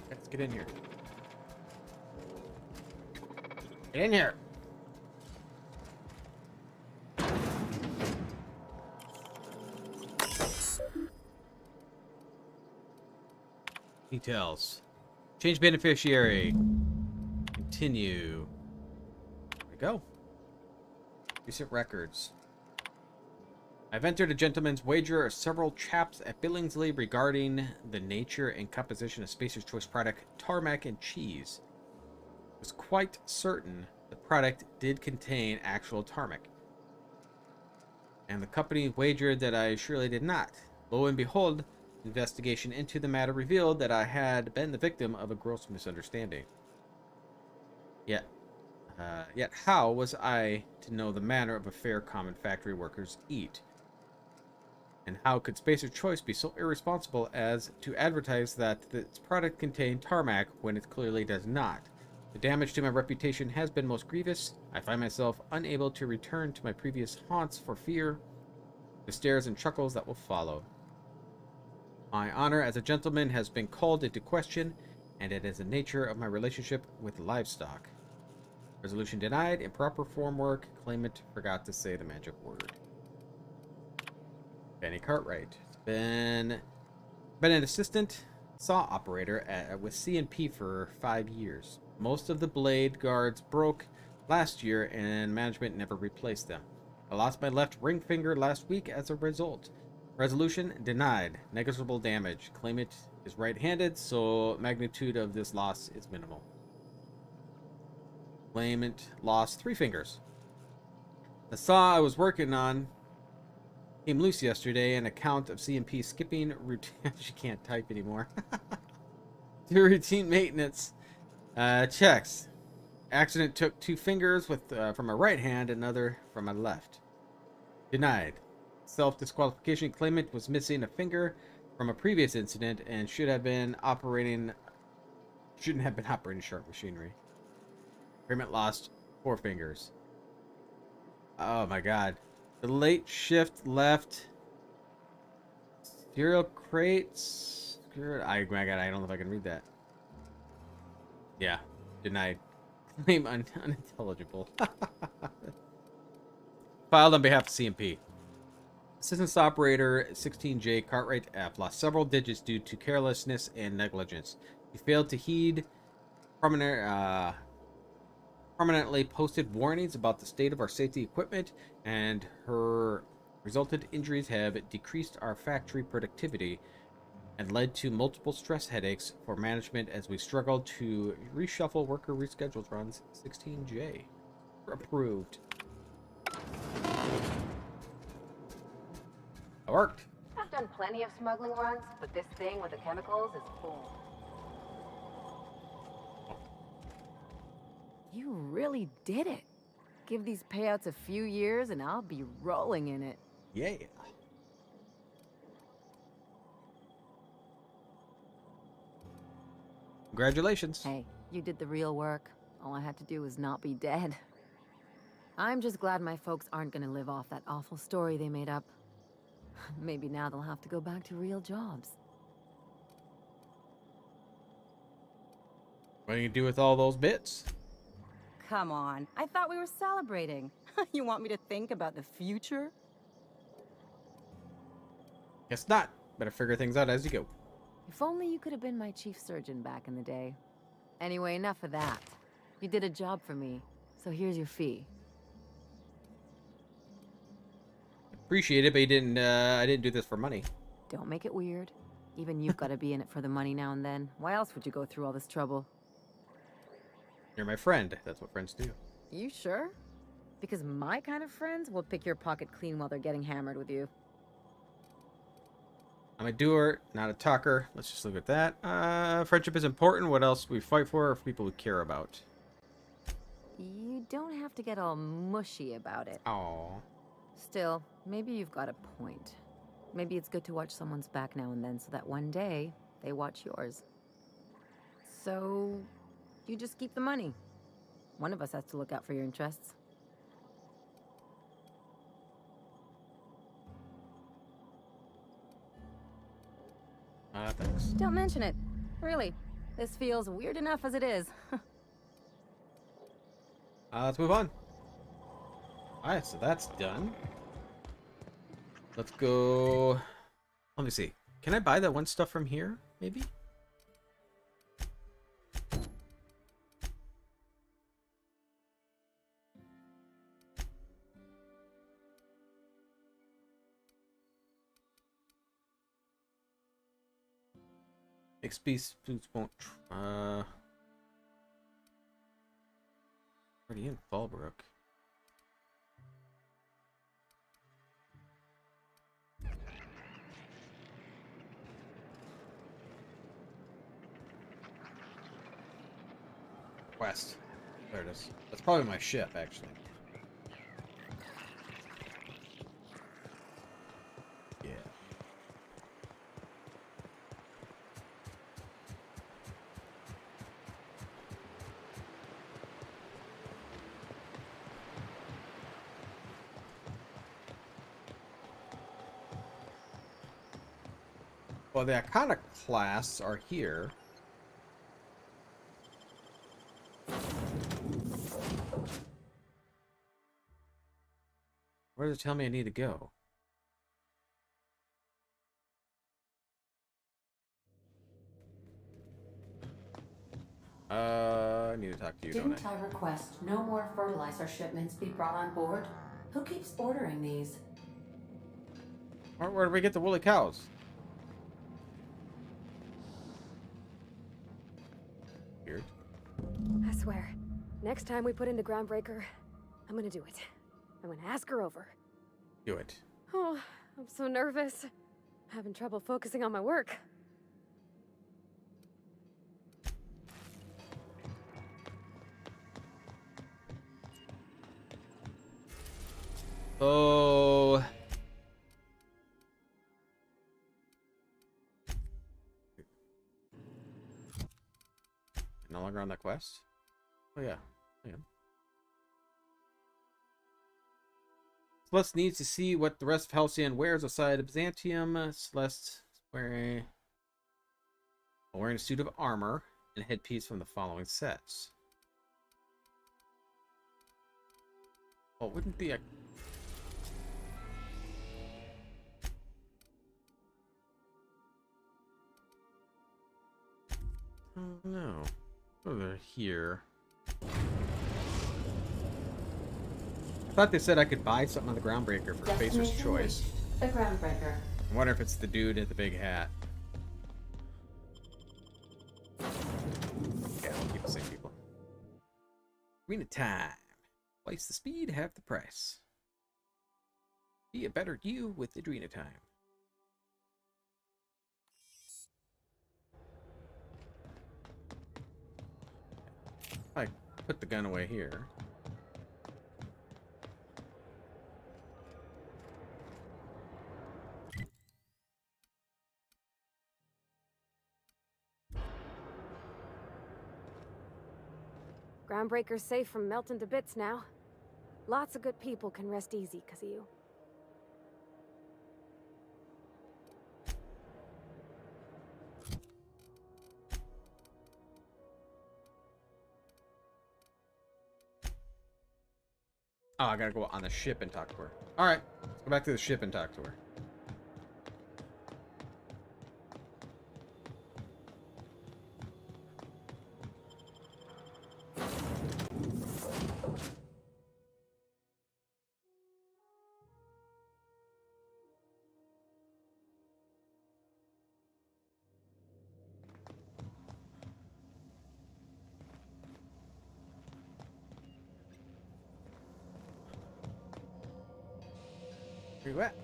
Let's get in here. Get in here. Details. Change beneficiary. Continue. There we go. Recent records. I've entered a gentleman's wager of several chaps at Billingsley regarding the nature and composition of Spacer's Choice product, tarmac and cheese. I was quite certain the product did contain actual tarmac, and the company wagered that I surely did not. Lo and behold, investigation into the matter revealed that I had been the victim of a gross misunderstanding. Yet how was I to know the manner of a fare common factory workers eat? And how could Spacer Choice be so irresponsible as to advertise that its product contained tarmac when it clearly does not? The damage to my reputation has been most grievous. I find myself unable to return to my previous haunts for fear the stares and chuckles that will follow. My honor as a gentleman has been called into question, and it is the nature of my relationship with livestock. Resolution denied. Improper form work. Claimant forgot to say the magic word. Benny Cartwright. Been an assistant saw operator with C&P for 5 years. Most of the blade guards broke last year, and management never replaced them. I lost my left ring finger last week as a result. Resolution denied. Negligible damage. Claimant is right-handed, so magnitude of this loss is minimal. Claimant lost 3 fingers. The saw I was working on came loose yesterday. An account of C&P skipping routine. She can't type anymore. Do routine maintenance checks. Accident took 2 fingers from my right hand, another from my left. Denied. Self-disqualification. Claimant was missing a finger from a previous incident and shouldn't have been operating sharp machinery. Claimant lost 4 fingers. Oh my god. The late shift left. Cereal crates. My god, I don't know if I can read that. Yeah, denied. Claim unintelligible. Filed on behalf of CMP. Assistant Operator 16J Cartwright F lost several digits due to carelessness and negligence. He failed to heed prominently posted warnings about the state of our safety equipment, and her resultant injuries have decreased our factory productivity and led to multiple stress headaches for management as we struggle to reshuffle worker rescheduled runs. 16J. Approved. It worked. I've done plenty of smuggling runs, but this thing with the chemicals is full. You really did it. Give these payouts a few years and I'll be rolling in it. Yeah. Congratulations. Hey, you did the real work. All I had to do was not be dead. I'm just glad my folks aren't gonna live off that awful story they made up. Maybe now they'll have to go back to real jobs. What do you do with all those bits? Come on, I thought we were celebrating. You want me to think about the future? Guess not. Better figure things out as you go. If only you could have been my chief surgeon back in the day. Anyway, enough of that. You did a job for me, so here's your fee. Appreciate it, but you didn't. I didn't do this for money. Don't make it weird. Even you've got to be in it for the money now and then. Why else would you go through all this trouble? You're my friend. That's what friends do. You sure? Because my kind of friends will pick your pocket clean while they're getting hammered with you. I'm a doer, not a talker. Let's just look at that. Friendship is important. What else we fight for people we care about? You don't have to get all mushy about it. Aww. Still, maybe you've got a point. Maybe it's good to watch someone's back now and then so that one day they watch yours. So, you just keep the money. One of us has to look out for your interests. Thanks. Don't mention it. Really, this feels weird enough as it is. Let's move on. Alright, so that's done. Let's go... Let me see. Can I buy that one stuff from here, maybe? XP spoons won't... Already in Fallbrook. West. There it is. That's probably my ship, actually. Yeah. Well, the iconoclasts are here. Where does it tell me I need to go? I need to talk to you, don't Didn't I request no more fertilizer shipments be brought on board? Who keeps ordering these? Where do we get the woolly cows? Weird. I swear, next time we put into Groundbreaker, I'm gonna do it. I'm gonna ask her over. Do it. Oh, I'm so nervous. Having trouble focusing on my work. Oh. No longer on that quest? Oh yeah. I am. Celeste needs to see what the rest of Halcyon wears outside of Byzantium. Celeste wearing a suit of armor and a headpiece from the following sets. Well, wouldn't the... Oh no. Oh, they're here. I thought they said I could buy something on the Groundbreaker for Facer's Choice. The Groundbreaker. I wonder if it's the dude at the big hat. Yeah, we'll keep the same people. Arena time. Twice the speed, half the price. Be a better you with Adrena time. I put the gun away here. Groundbreaker's safe from melting to bits now. Lots of good people can rest easy because of you. Oh, I gotta go on the ship and talk to her. Alright, let's go back to the ship and talk to her. Where you at?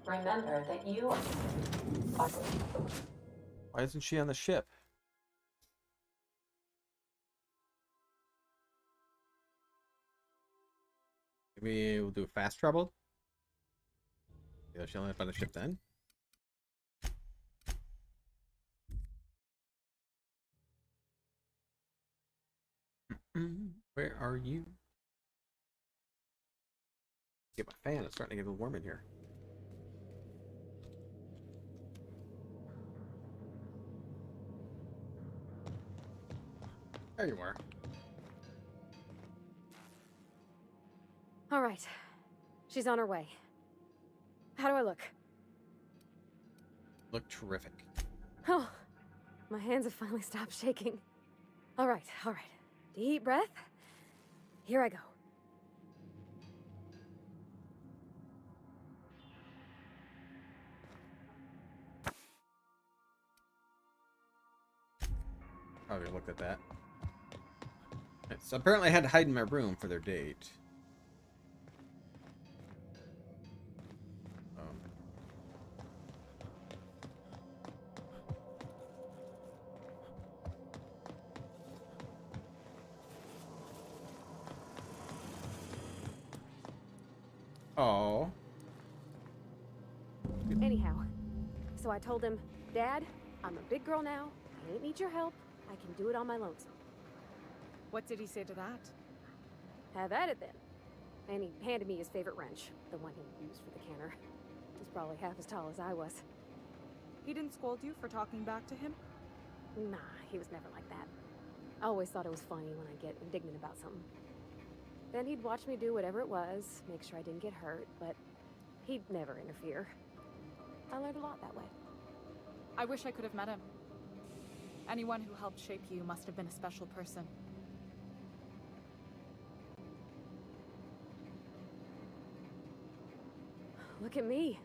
Remember that you are... Why isn't she on the ship? Maybe we'll do fast travel? Yeah, she'll end up on the ship then. Where are you? Get my fan, it's starting to get a little warm in here. There you are. All right. She's on her way. How do I look? Look terrific. Oh, my hands have finally stopped shaking. All right, all right. Deep breath. Here I go. Probably looked at that. So apparently I had to hide in my room for their date. Oh. Anyhow, so I told him, Dad, I'm a big girl now. I don't need your help. I can do it on my lonesome. What did he say to that? Have at it then. And he handed me his favorite wrench, the one he used for the canner. He's probably half as tall as I was. He didn't scold you for talking back to him? Nah, he was never like that. I always thought it was funny when I get indignant about something. Then he'd watch me do whatever it was, make sure I didn't get hurt, but he'd never interfere. I learned a lot that way. I wish I could have met him. Anyone who helped shape you must have been a special person. Look at me,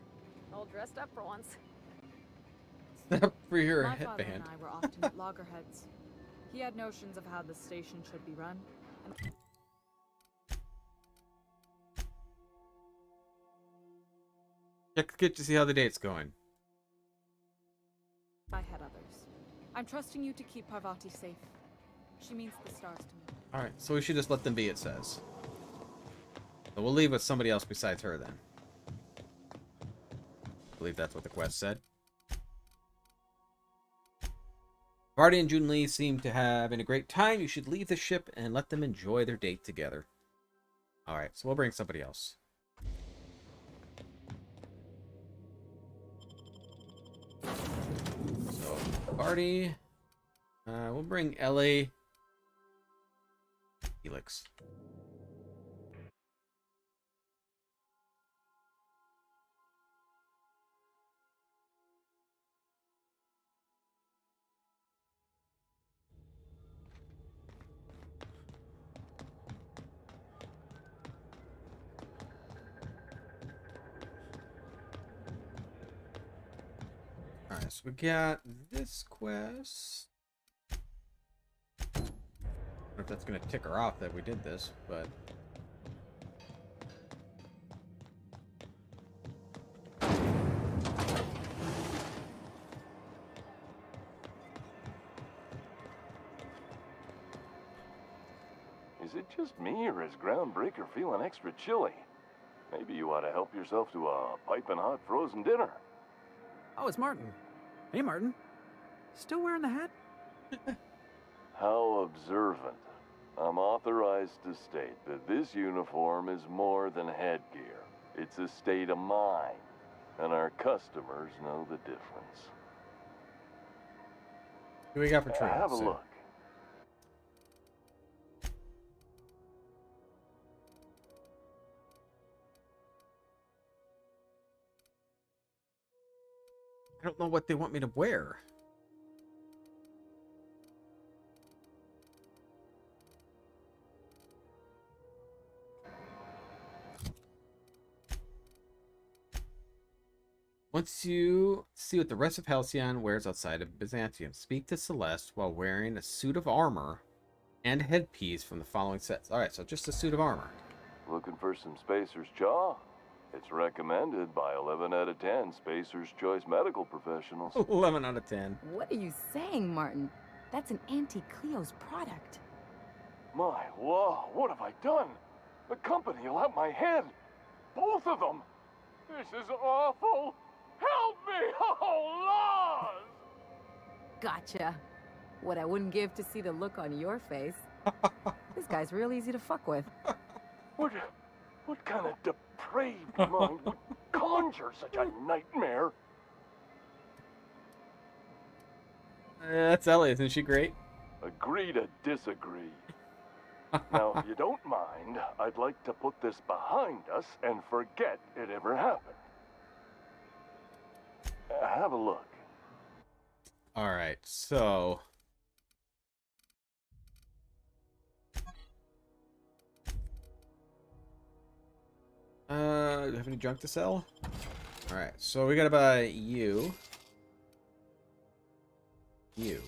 all dressed up for once. Stop for your My father headband. and I were often at loggerheads. He had notions of how the station should be run. And Get to see how the date's going. I had others. I'm trusting you to keep Parvati safe. She means the stars to me. Alright, so we should just let them be, it says. So we'll leave with somebody else besides her then. I believe that's what the quest said. Vardy and Junli seem to have a great time. You should leave the ship and let them enjoy their date together. Alright, so we'll bring somebody else. So, Vardy. We'll bring Ellie. Felix. Alright, so we got this quest. I don't know if that's going to tick her off that we did this, but... Is it just me, or is Groundbreaker feeling extra chilly? Maybe you ought to help yourself to a piping hot frozen dinner. Oh, it's Martin. Hey, Martin. Still wearing the hat? How observant. I'm authorized to state that this uniform is more than headgear. It's a state of mind, and our customers know the difference. What do we got for treats? Have a look. I don't know what they want me to wear. Once you see what the rest of Halcyon wears outside of Byzantium, speak to Celeste while wearing a suit of armor and headpiece from the following sets. Alright, so just a suit of armor. Looking for some Spacer's Jaw? It's recommended by 11 out of 10 Spacer's Choice medical professionals. 11 out of 10. What are you saying, Martin? That's an Auntie Cleo's product. My law, what have I done? The company will have my head. Both of them. This is awful. Help me! Oh, Laws! Gotcha. What I wouldn't give to see the look on your face. This guy's real easy to fuck with. What kind of depraved mind would conjure such a nightmare? That's Ellie, isn't she great? Agree to disagree. Now, if you don't mind, I'd like to put this behind us and forget it ever happened. Have a look. Alright, so... do you have any junk to sell? Alright, so we gotta buy you. You.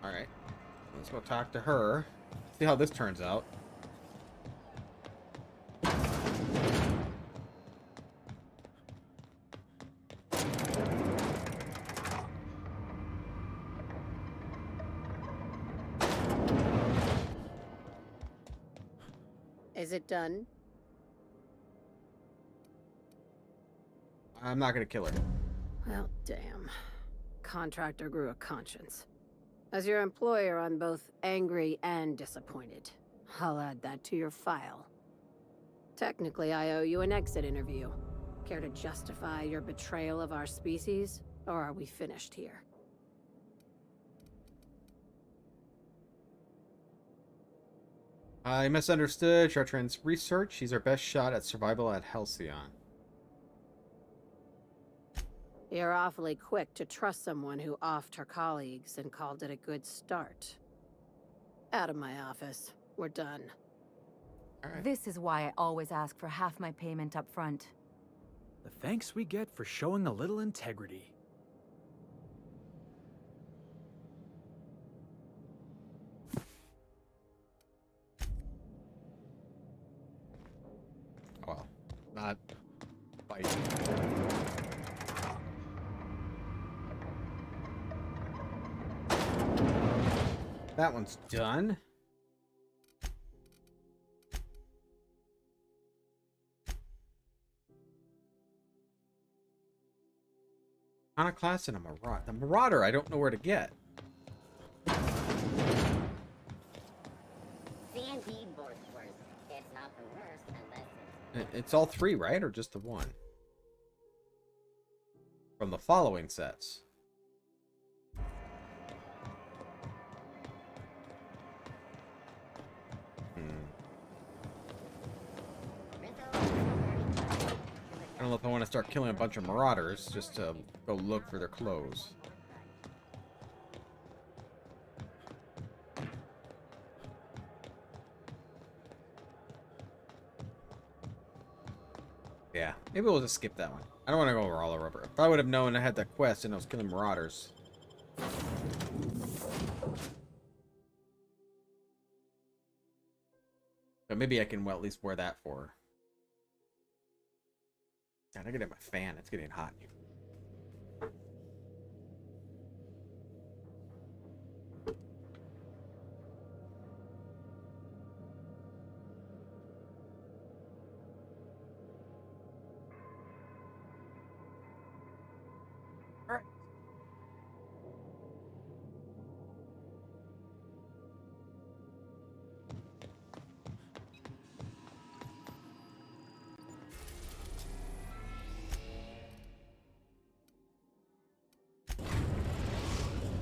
Alright. Let's go talk to her. See how this turns out. Is it done? I'm not gonna kill her. Well, damn. Contractor grew a conscience. As your employer, I'm both angry and disappointed. I'll add that to your file. Technically, I owe you an exit interview. Care to justify your betrayal of our species, or are we finished here? I misunderstood Chartrand's research. He's our best shot at survival at Halcyon. You're awfully quick to trust someone who offed her colleagues and called it a good start. Out of my office. We're done. This is why I always ask for half my payment up front. The thanks we get for showing a little integrity. Well, not fighting. That one's done. Iconoclast and a Marauder. The Marauder, I don't know where to get. C&D board's worst. It's not the worst unless It's all three, right? Or just the one? From the following sets. I don't know if I want to start killing a bunch of Marauders just to go look for their clothes. Yeah, maybe we'll just skip that one. I don't want to go over all the rubber. If I would have known I had that quest and I was killing Marauders. But maybe I can, well, at least wear that for her. God, I gotta get my fan. It's getting hot. Alright.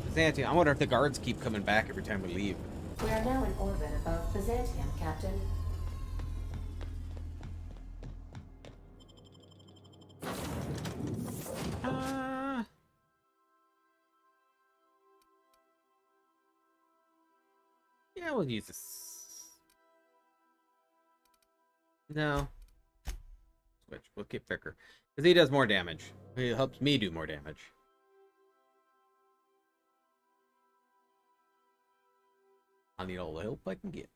Byzantium. I wonder if the guards keep coming back every time we leave. We are now in orbit above Byzantium, Captain. Yeah, we'll use this. No. Switch. We'll keep Vicar. Because he does more damage. He helps me do more damage. I need all the help I can get.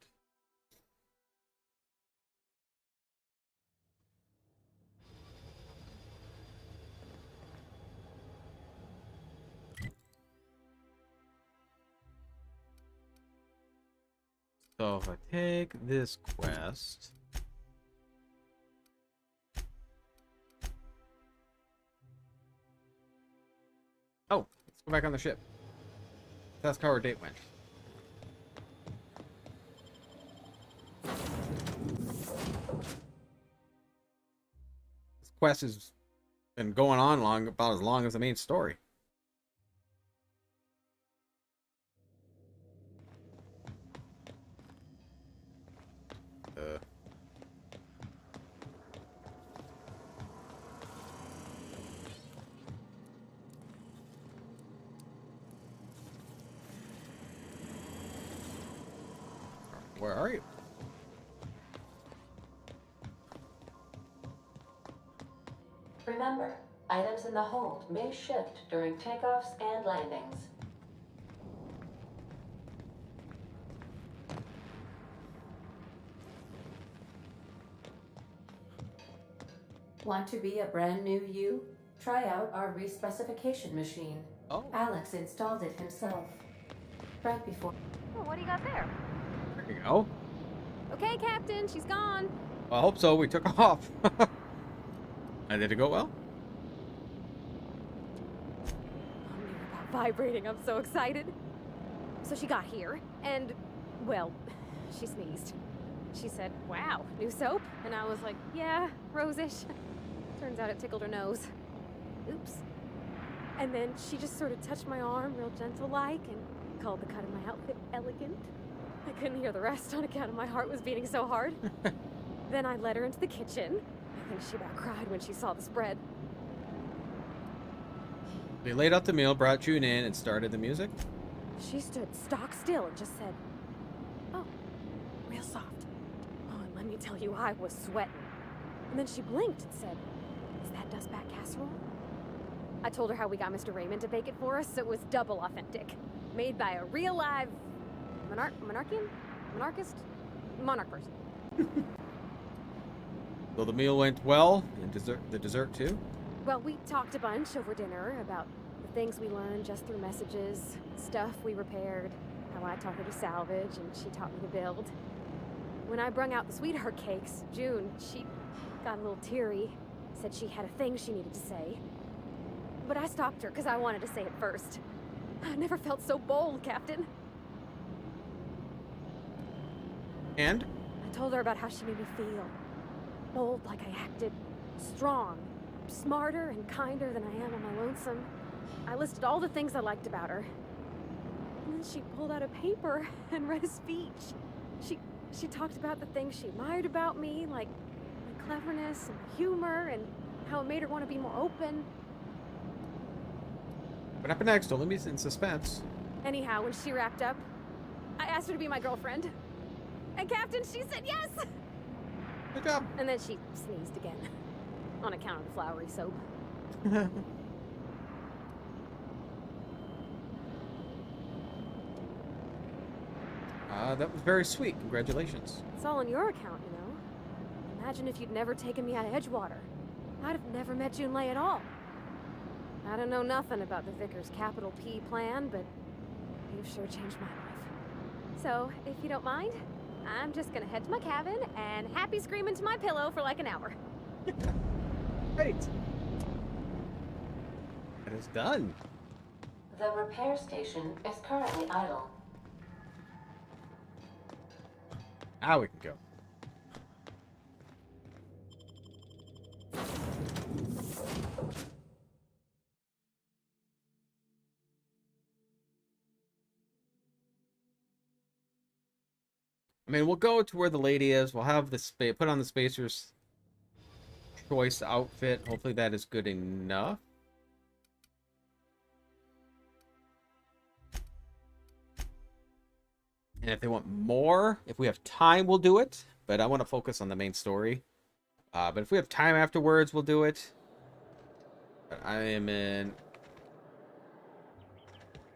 So if I take this quest... Oh, let's go back on the ship. That's how our date went. This quest has been going on about as long as the main story. Where are you? Remember, items in the hold may shift during takeoffs and landings. Want to be a brand new you? Try out our respecification machine. Oh. Alex installed it himself. Right before. Oh, what do you got there? There you go. Okay, Captain, she's gone. Well, I hope so. We took off. And did it go well? I'm near about vibrating. I'm so excited. So she got here, and, well, she sneezed. She said, "Wow, new soap?" And I was like, "Yeah, rosish." Turns out it tickled her nose. Oops. And then she just sort of touched my arm real gentle-like and called the cut of my outfit elegant. I couldn't hear the rest on account of my heart was beating so hard. Then I led her into the kitchen. I think she about cried when she saw the spread. They laid out the meal, brought you in, and started the music? She stood stock still and just said, "Oh, real soft." Oh, and let me tell you, I was sweating. And then she blinked and said, "Is that dustback casserole?" I told her how we got Mr. Raymond to bake it for us, so it was double authentic. Made by a real live monarch person. So the meal went well, and the dessert too? Well, we talked a bunch over dinner about the things we learned just through messages, stuff we repaired, how I taught her to salvage, and she taught me to build. When I brung out the sweetheart cakes, June, she got a little teary, said she had a thing she needed to say. But I stopped her because I wanted to say it first. I never felt so bold, Captain. And? I told her about how she made me feel. Bold like I acted. Strong. Smarter and kinder than I am on my lonesome. I listed all the things I liked about her. And then she pulled out a paper and read a speech. She talked about the things she admired about me, like my cleverness and humor, and how it made her want to be more open. What happened next? Don't leave me in suspense. Anyhow, when she wrapped up, I asked her to be my girlfriend. And Captain, she said yes! Good job. And then she sneezed again. On account of the flowery soap. That was very sweet. Congratulations. It's all on your account, you know. Imagine if you'd never taken me out of Edgewater. I'd have never met Junlei at all. I don't know nothing about the Vicar's capital P plan, but you've sure changed my life. So, if you don't mind, I'm just gonna head to my cabin and happy scream into my pillow for like an hour. Great. That is almost done. The repair station is currently idle. Now we can go. I mean, we'll go to where the lady is. We'll have the put on the Spacer's choice outfit. Hopefully that is good enough. And if they want more, if we have time, we'll do it. But I want to focus on the main story. But if we have time afterwards, we'll do it. But I am in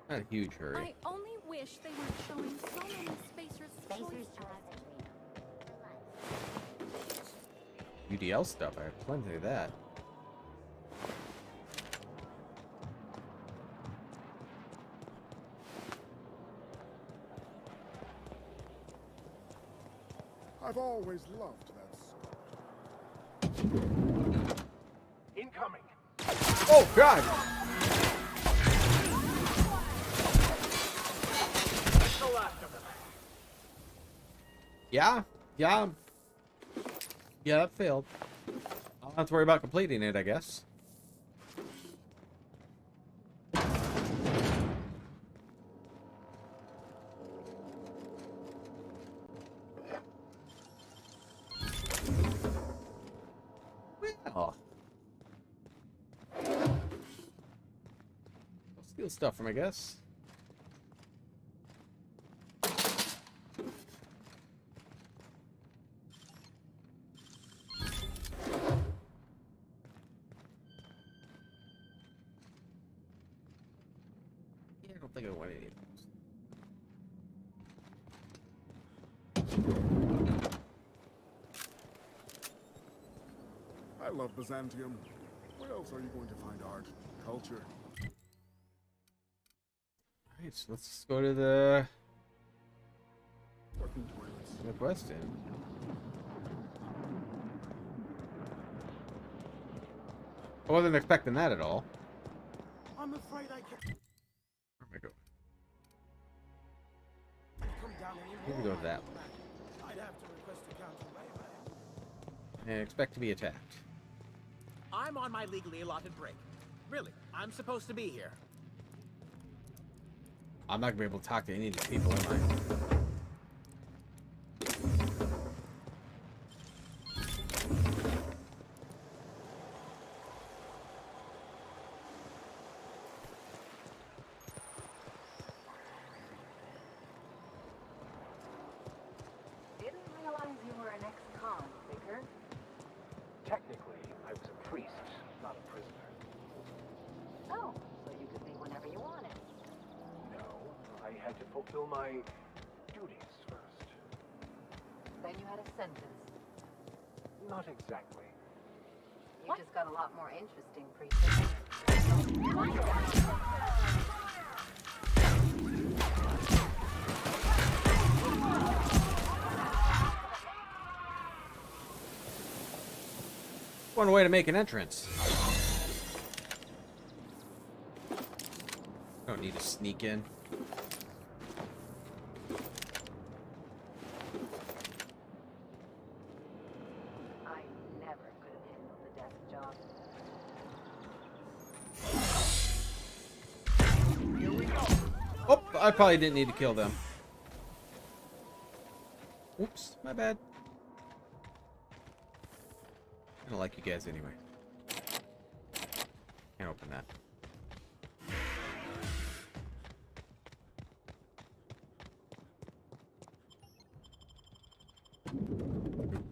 not a huge hurry. I only wish they weren't showing so many Spacers' choices. UDL stuff. I have plenty of that. I've always loved that song. Incoming. Oh God! That's the last of them. Yeah, yeah, yeah. That failed. I'll have to worry about completing it, I guess. Well, I'll steal stuff from, I guess. Yeah, I don't think I want any of those. I love Byzantium. Where else are you going to find art, culture? Alright, so let's go to the Working toilets. Northwest End. I wasn't expecting that at all. I'm afraid I can't Where am I going? come down We can anymore. go that way. I'd have to request a counter waiver. And expect to be attacked. I'm on my legally allotted break. Really, I'm supposed to be here. I'm not gonna be able to talk to any of these people, am I? Didn't realize you were an ex-con, Baker. Technically, I was a priest, not a prisoner. Oh, so you could leave whenever you wanted. No, I had to fulfill my duties first. Then you had a sentence. Not exactly. You just got a lot more interesting, Priest. One way to make an entrance. Don't need to sneak in. I never could have handled the desk job. Here we go. Oh, I probably didn't need to kill them. Oops, my bad. I don't like you guys anyway. Can't open that.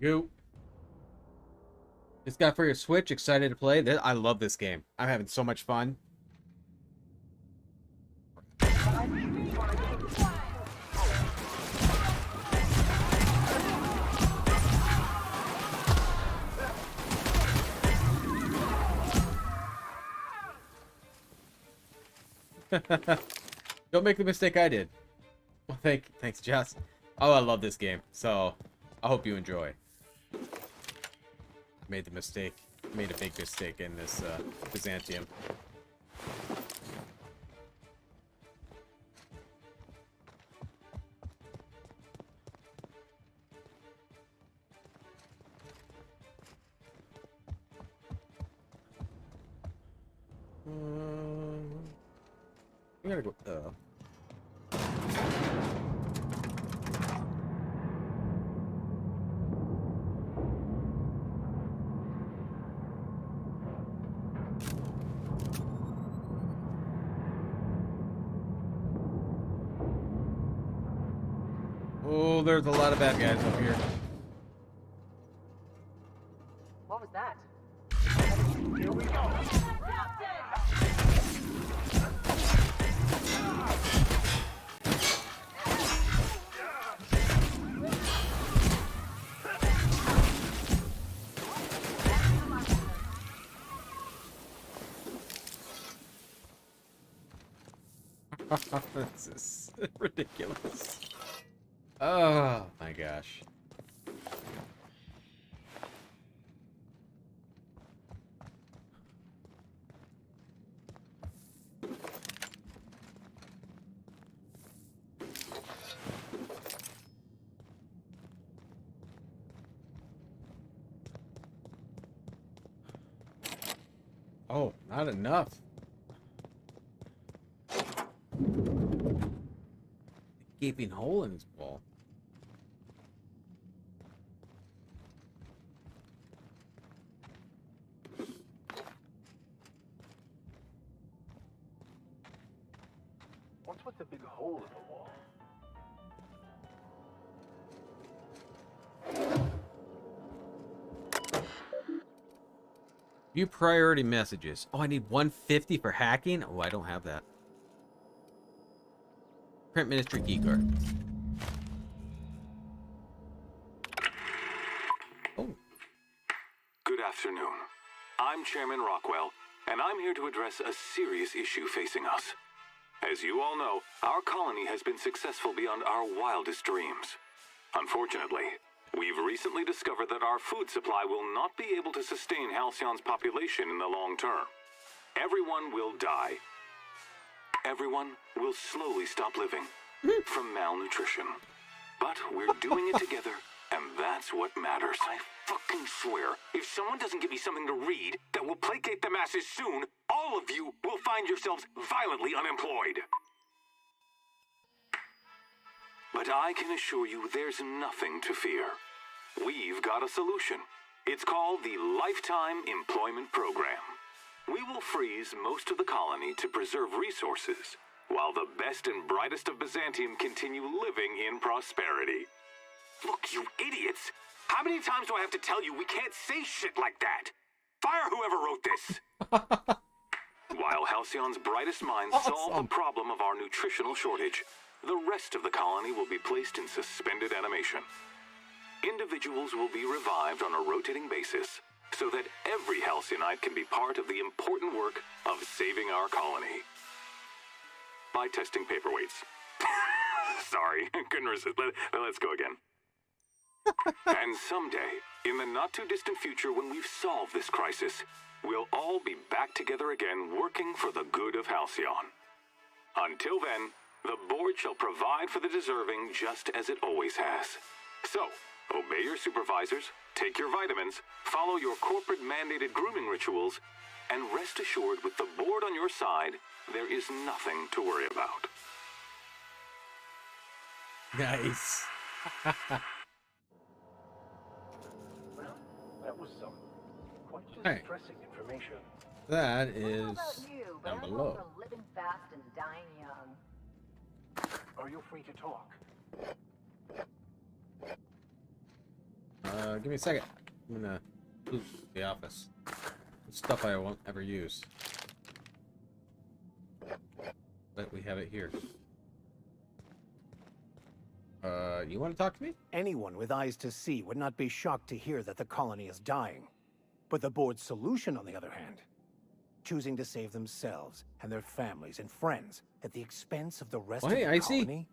Go. This guy for your Switch, excited to play. I love this game. I'm having so much fun. Don't make the mistake I did. Well, thanks, Jess. Oh, I love this game. So, I hope you enjoy. I made the mistake. Made a big mistake in this Byzantium. We gotta go. Oh, there's a lot of bad guys up here. What was that? Here we go. This is ridiculous. Oh my gosh. Oh, not enough. Gaping hole in his wall. What's with the big hole in the wall? View priority messages. Oh, I need 150 for hacking? Oh, I don't have that. Print Ministry keycard. Oh. Good afternoon. I'm Chairman Rockwell, and I'm here to address a serious issue facing us. As you all know, our colony has been successful beyond our wildest dreams. Unfortunately, we've recently discovered that our food supply will not be able to sustain Halcyon's population in the long term. Everyone will die. Everyone will slowly stop living from malnutrition. But we're doing it together, and that's what matters. I fucking swear, if someone doesn't give me something to read that will placate the masses soon, all of you will find yourselves violently unemployed. But I can assure you there's nothing to fear. We've got a solution. It's called the Lifetime Employment Program. We will freeze most of the colony to preserve resources, while the best and brightest of Byzantium continue living in prosperity. Look, you idiots! How many times do I have to tell you we can't say shit like that? Fire whoever wrote this! While Halcyon's brightest minds solve the problem of our nutritional shortage, the rest of the colony will be placed in suspended animation. Individuals will be revived on a rotating basis, so that every Halcyonite can be part of the important work of saving our colony. By testing paperweights. Sorry, couldn't resist. Let's go again. And someday, in the not-too-distant future when we've solved this crisis, we'll all be back together again working for the good of Halcyon. Until then, the board shall provide for the deserving just as it always has. So, obey your supervisors, take your vitamins, follow your corporate-mandated grooming rituals, and rest assured with the board on your side, there is nothing to worry about. Nice. Well, that was some quite Hey. distressing information. That I don't know is about you, but down I'm below. over living fast and dying young. Are you free to talk? Give me a second. I'm gonna loot the office. Stuff I won't ever use. But we have it here. You want to talk to me? Anyone with eyes to see would not be shocked to hear that the colony is dying. But the board's solution, on the other hand, choosing to save themselves and their families and friends at the expense of the rest Oh, of hey, the I see. colony?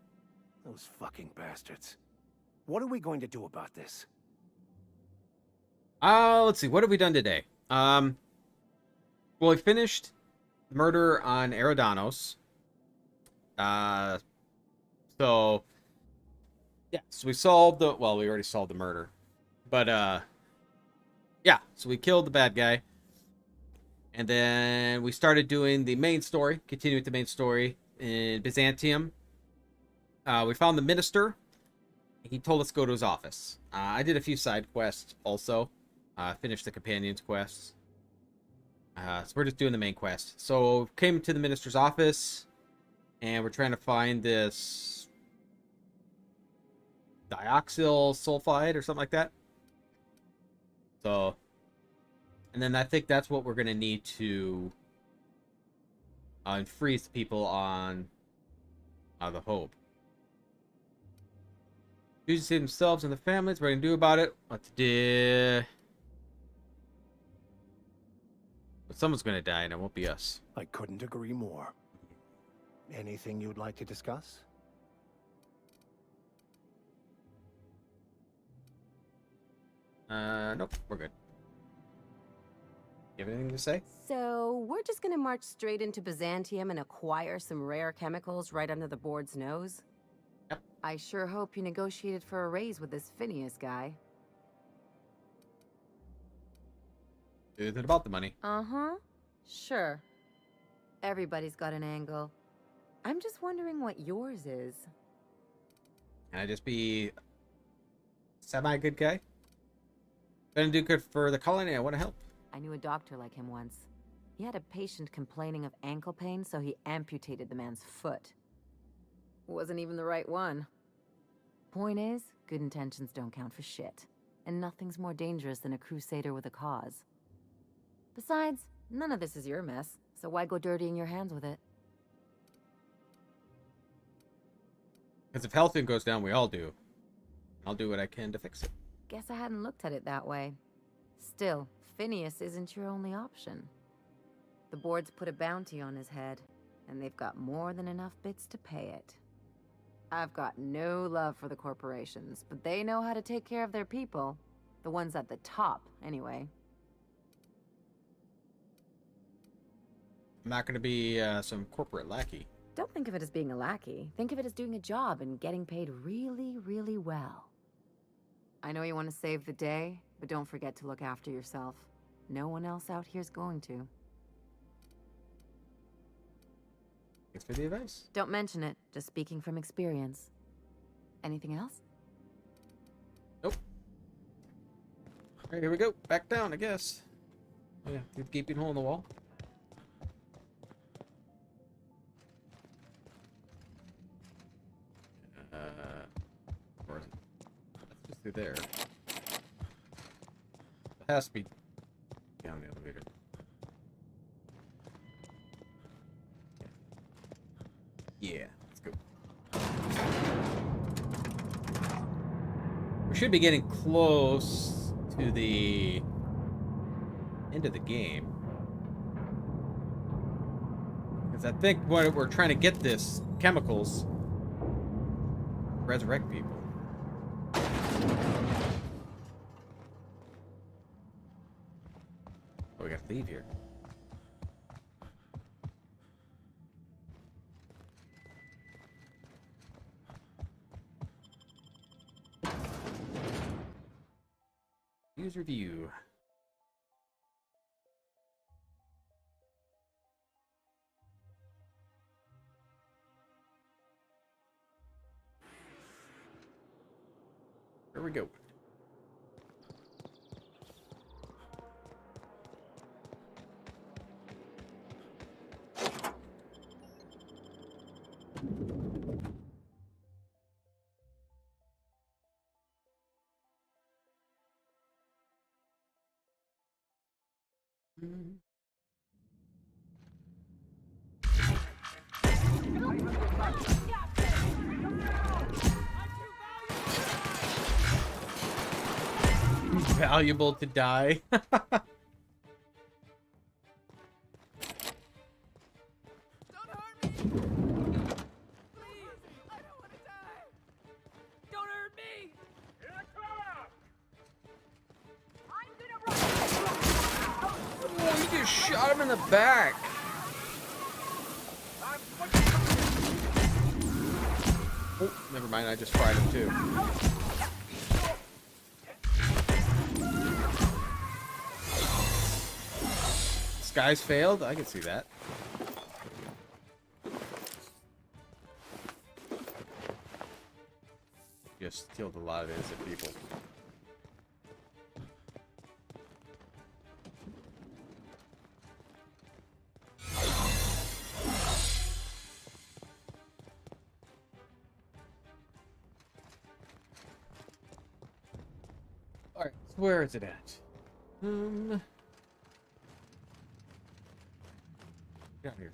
Those fucking bastards. What are we going to do about this? Let's see. What have we done today? Well, we finished murder on Eridanos. So yeah, so we solved the, well, we already solved the murder. But yeah, so we killed the bad guy. And then we started doing the main story, continuing with the main story in Byzantium. We found the minister. He told us to go to his office. I did a few side quests also. Finished the companions quests. So we're just doing the main quest. So came to the minister's office, and we're trying to find this dioxyl sulfide or something like that. So, and then I think that's what we're going to need to freeze the people on the Hope. Choose to save themselves and their families. What are going to do about it? What to do? But someone's going to die, and it won't be us. I couldn't agree more. Anything you'd like to discuss? Nope, we're good. You have anything to say? So, we're just gonna march straight into Byzantium and acquire some rare chemicals right under the board's nose? Yep. I sure hope you negotiated for a raise with this Phineas guy. Is it about the money? Uh-huh. Sure. Everybody's got an angle. I'm just wondering what yours is. Can I just be semi-good guy? Gonna do good for the colony. I want to help. I knew a doctor like him once. He had a patient complaining of ankle pain, so he amputated the man's foot. Wasn't even the right one. Point is, good intentions don't count for shit. And nothing's more dangerous than a crusader with a cause. Besides, none of this is your mess, so why go dirtying your hands with it? Because if health goes down, we all do. I'll do what I can to fix it. Guess I hadn't looked at it that way. Still, Phineas isn't your only option. The board's put a bounty on his head, and they've got more than enough bits to pay it. I've got no love for the corporations, but they know how to take care of their people. The ones at the top, anyway. I'm not going to be some corporate lackey. Don't think of it as being a lackey. Think of it as doing a job and getting paid really, really well. I know you want to save the day, but don't forget to look after yourself. No one else out here's going to. Thanks for the advice. Don't mention it, just speaking from experience. Anything else? Nope. Alright, here we go. Back down, I guess. Oh, yeah, through the gaping hole in the wall. Or is it? That's just through there. It has to be down the elevator. Yeah, let's go. We should be getting close to the end of the game. Because I think what we're trying to get this chemicals resurrect people. Oh, we gotta leave here. User view. There we go. Valuable to die. Don't hurt me! Please! I don't want to die! Don't hurt me! Here I come! I'm gonna run! Oh, you just shot him in the back. Oh, never mind. I just fried him too. Skies failed? I can see that. Just killed a lot of innocent people. Alright, so where is it at? Down here.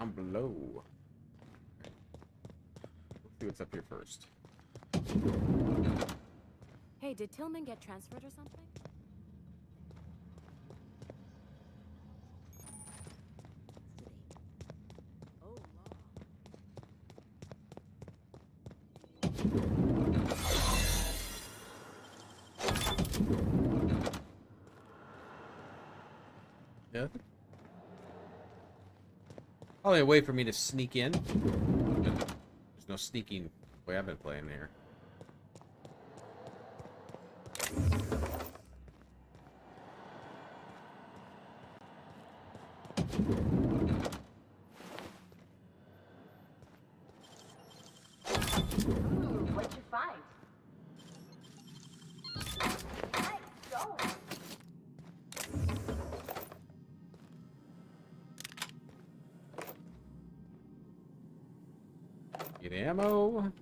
I'm below. Let's see what's up here first. Hey, did Tillman get transferred or something? Yeah. Probably a way for me to sneak in. But there's no sneaking way I've been playing here. Ooh, what'd you find? Hey, don't. Get ammo.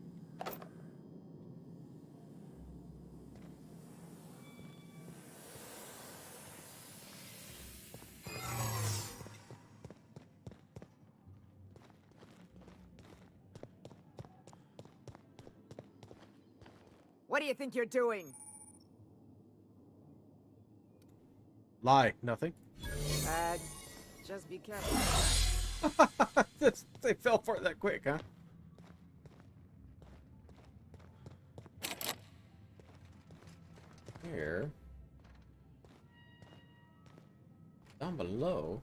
What do you think you're doing? Lie. Nothing. Just be careful. They fell for it that quick, huh? Here. Down below.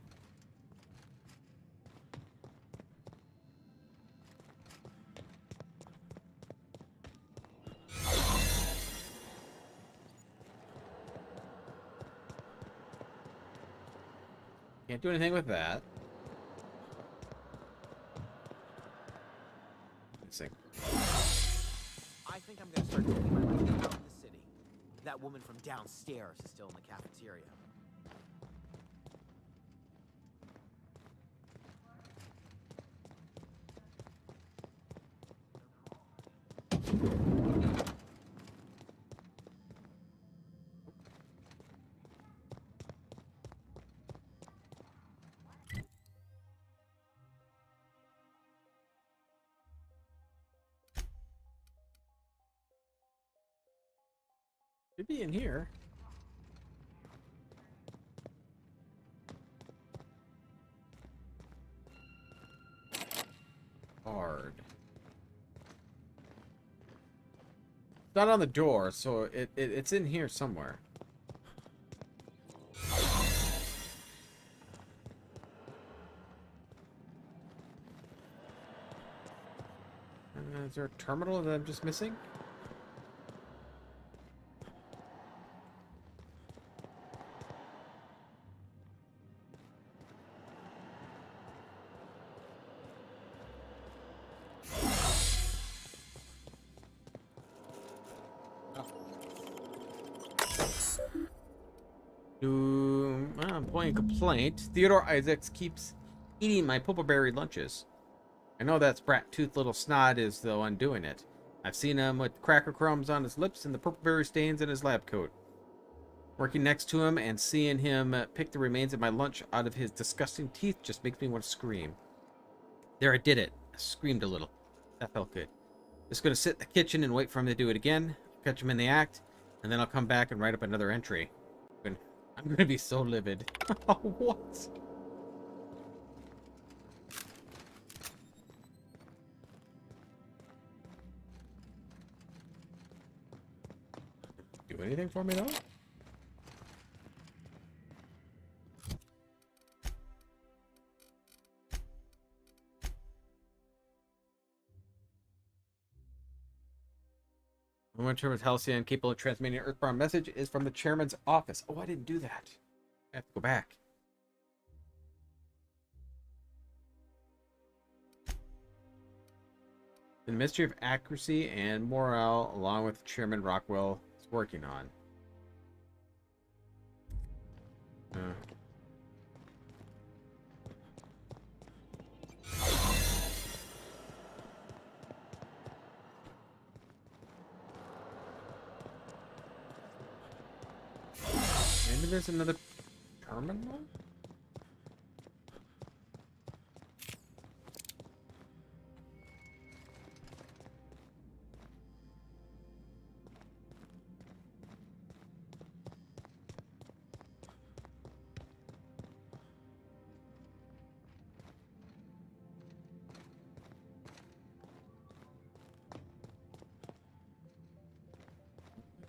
Can't do anything with that. Missing. I think I'm gonna start taking my lunches out in the city. That woman from downstairs is still in the cafeteria. Should be in here. Hard. It's not on the door, so it's in here somewhere. Is there a terminal that I'm just missing? I'm playing complaint. Theodore Isaacs keeps eating my purpleberry lunches. I know that sprat-toothed little snot is the one doing it. I've seen him with cracker crumbs on his lips and the purpleberry stains in his lab coat. Working next to him and seeing him pick the remains of my lunch out of his disgusting teeth just makes me want to scream. There, I did it. I screamed a little. That felt good. Just gonna sit in the kitchen and wait for him to do it again, catch him in the act, and then I'll come back and write up another entry. I'm gonna be so livid. What? Do anything for me though? The one term is Halcyon capable of transmitting an Earthbound message is from the chairman's office. Oh, I didn't do that. I have to go back. The mystery of accuracy and morale, along with Chairman Rockwell, is working on. Maybe there's another terminal?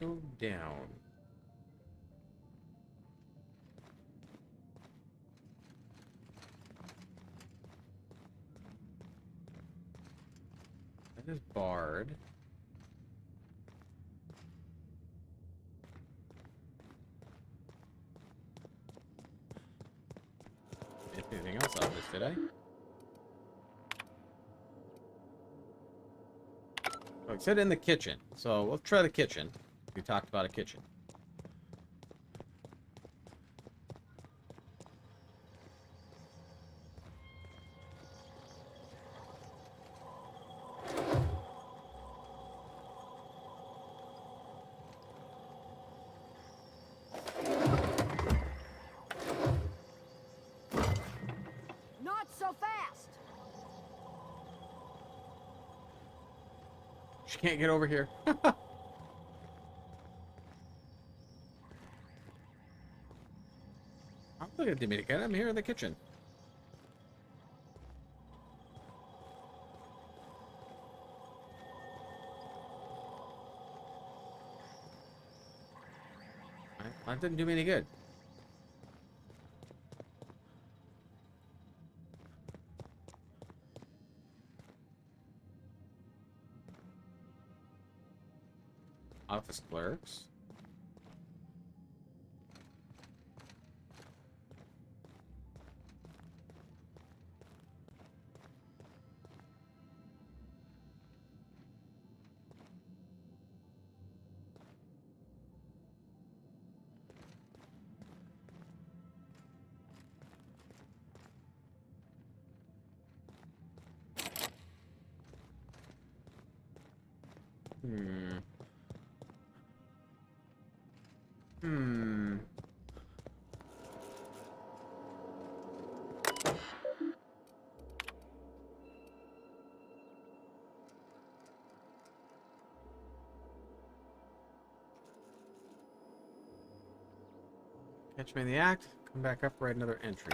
Go down. That is barred. Anything else on this, did I? Oh, it said in the kitchen, so let's try the kitchen. We talked about a kitchen. Not so fast! She can't get over here. I'm looking at Dominican. I'm here in the kitchen. That didn't do me any good. Office clerks. Catch me in the act. Come back up, write another entry.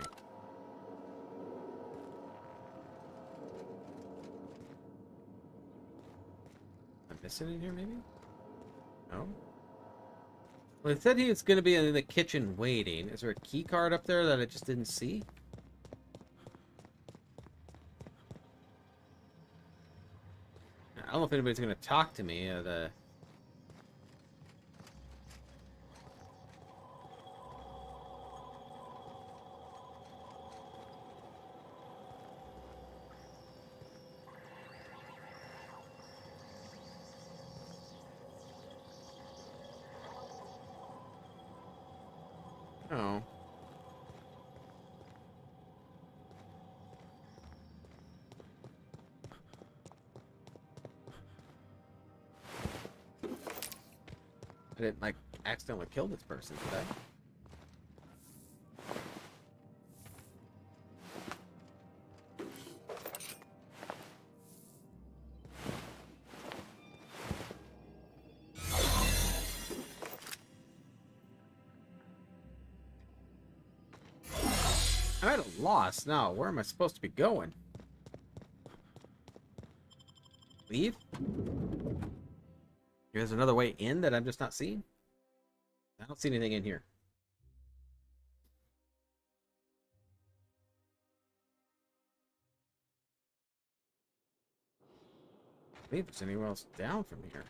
Am I missing in here, maybe? No? Well, it said he was going to be in the kitchen waiting. Is there a key card up there that I just didn't see? I don't know if anybody's going to talk to me. Oh. I didn't, like, accidentally kill this person, did I? I'm at a loss now. Where am I supposed to be going? Leave? There's another way in that I'm just not seeing? I don't see anything in here. I think there's anywhere else down from here.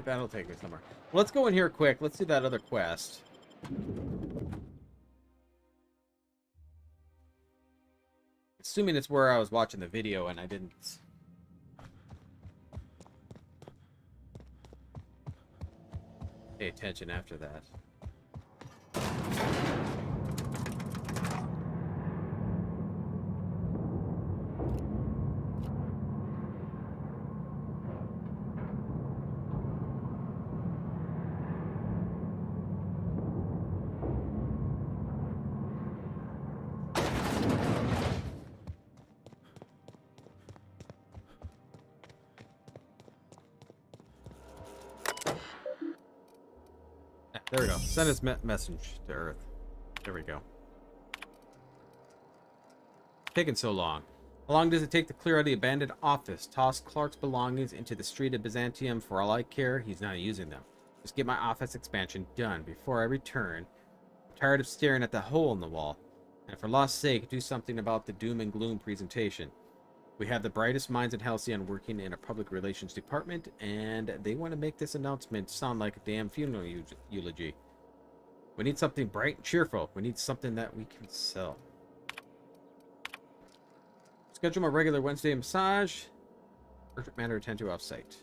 That'll take me somewhere. Let's go in here quick. Let's do that other quest. Assuming it's where I was watching the video and I didn't... pay attention after that. There we go. Send his message to Earth. There we go. Taking so long. How long does it take to clear out the abandoned office? Toss Clark's belongings into the street of Byzantium. For all I care, he's not using them. Just get my office expansion done before I return. I'm tired of staring at the hole in the wall. And for law's sake, do something about the doom and gloom presentation. We have the brightest minds in Halcyon working in a public relations department, and they want to make this announcement sound like a damn funeral eulogy. We need something bright and cheerful. We need something that we can sell. Schedule my regular Wednesday massage. Urgent matter attend to off-site.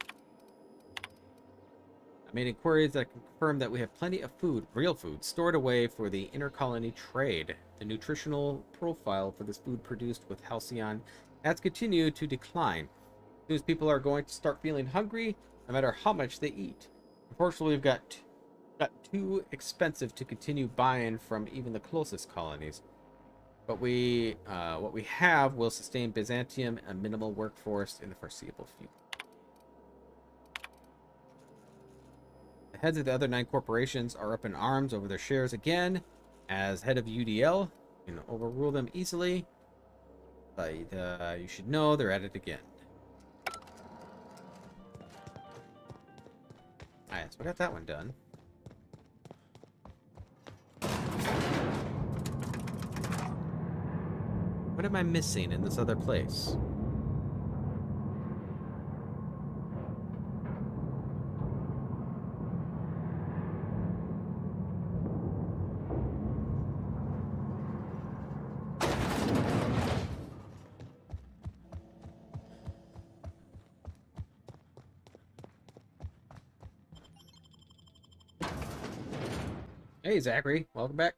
I made inquiries that confirm that we have plenty of food, real food, stored away for the inter-colony trade. The nutritional profile for this food produced with Halcyon has continued to decline. These people are going to start feeling hungry no matter how much they eat. Unfortunately, we've got too expensive to continue buying from even the closest colonies. But what we have will sustain Byzantium a minimal workforce in the foreseeable future. The heads of the other 9 corporations are up in arms over their shares again. As head of UDL, you can overrule them easily. But you should know they're at it again. Alright, so we got that one done. What am I missing in this other place? Hey, Zachary. Welcome back.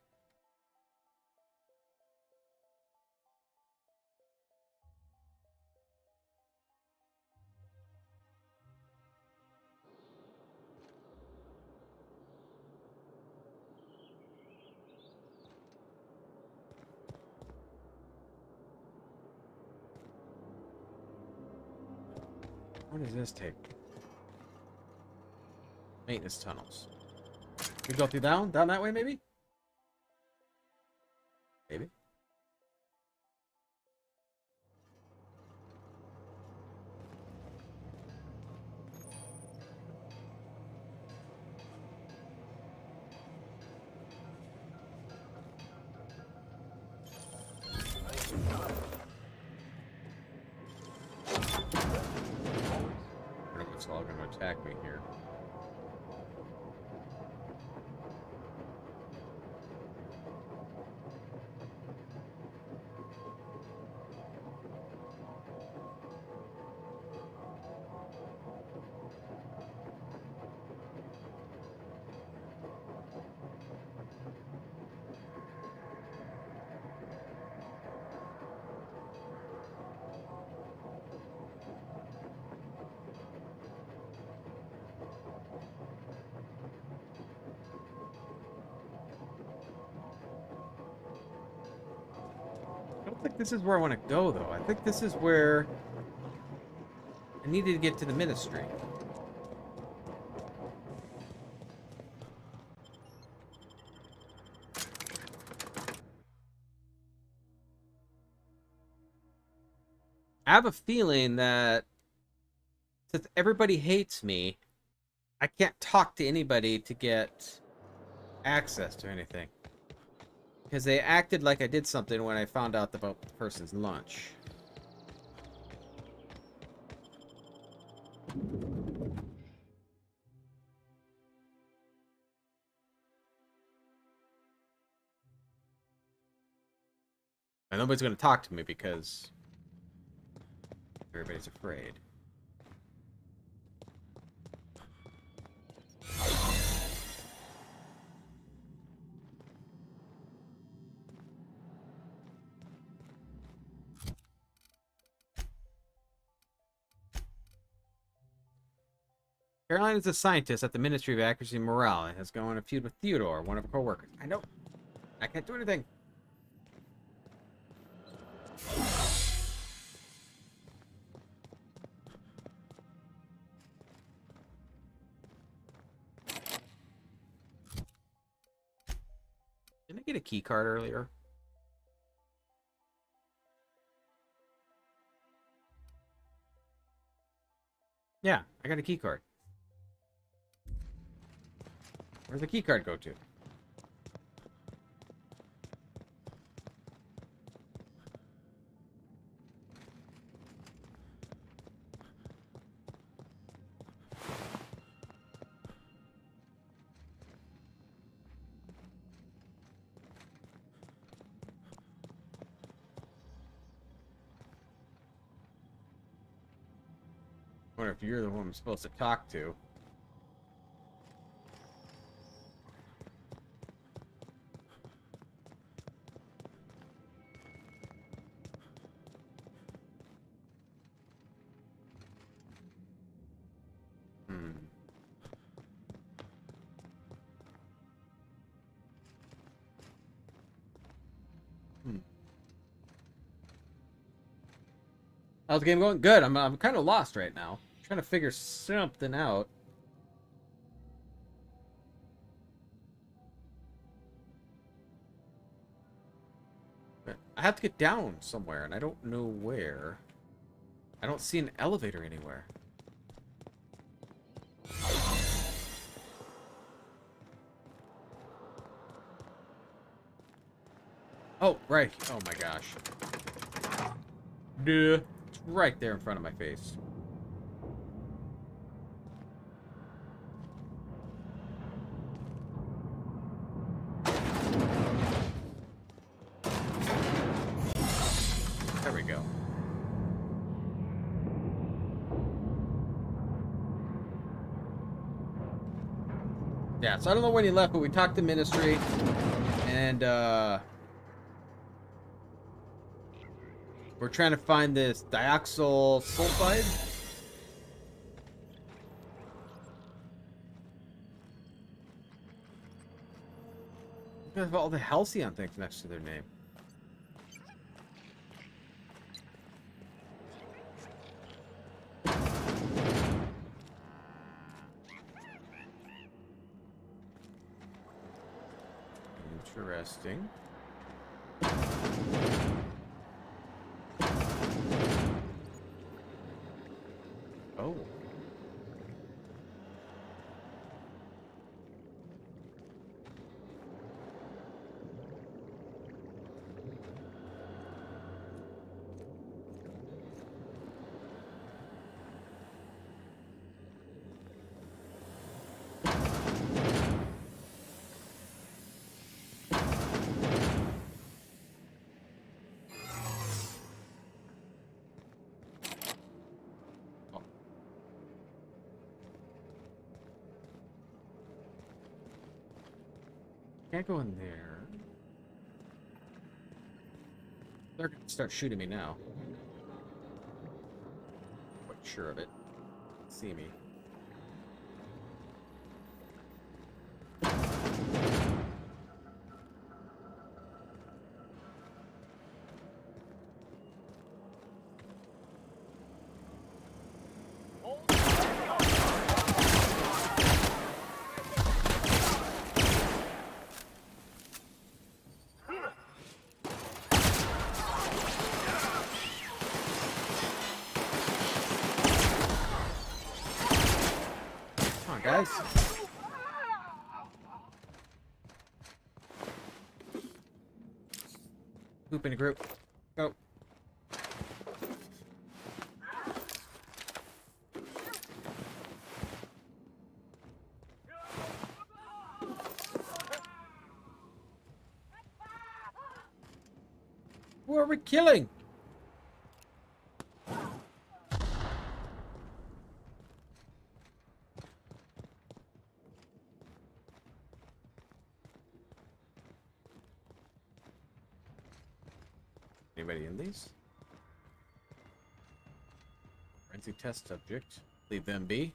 Where does this take me? Maintenance tunnels. We go through down that way, maybe? Maybe. I don't know what's all going to attack me here. I don't think this is where I want to go, though. I think this is where I needed to get to the ministry. I have a feeling that Since everybody hates me, I can't talk to anybody to get access to anything. Because they acted like I did something when I found out about the person's lunch. And nobody's going to talk to me because everybody's afraid. Caroline is a scientist at the Ministry of Accuracy and Morale and has gone on a feud with Theodore, one of her co-workers. I know. I can't do anything. Didn't I get a key card earlier? Yeah, I got a key card. Where's the key card go to? I wonder if you're the one I'm supposed to talk to. How's the game going? Good. I'm kind of lost right now. I'm trying to figure something out. But I have to get down somewhere, and I don't know where. I don't see an elevator anywhere. Oh, right. Oh my gosh. Duh. It's right there in front of my face. There we go. Yeah, so I don't know when he left, but we talked to Ministry, and we're trying to find this dioxyl sulfide. Look at all the halcyon things next to their name. Interesting. Oh. Can't go in there. They're gonna start shooting me now. Quite sure of it. See me. guys. Poop in a group. Go. Who are we killing? Anybody in these? Forensic test subject. Leave them be.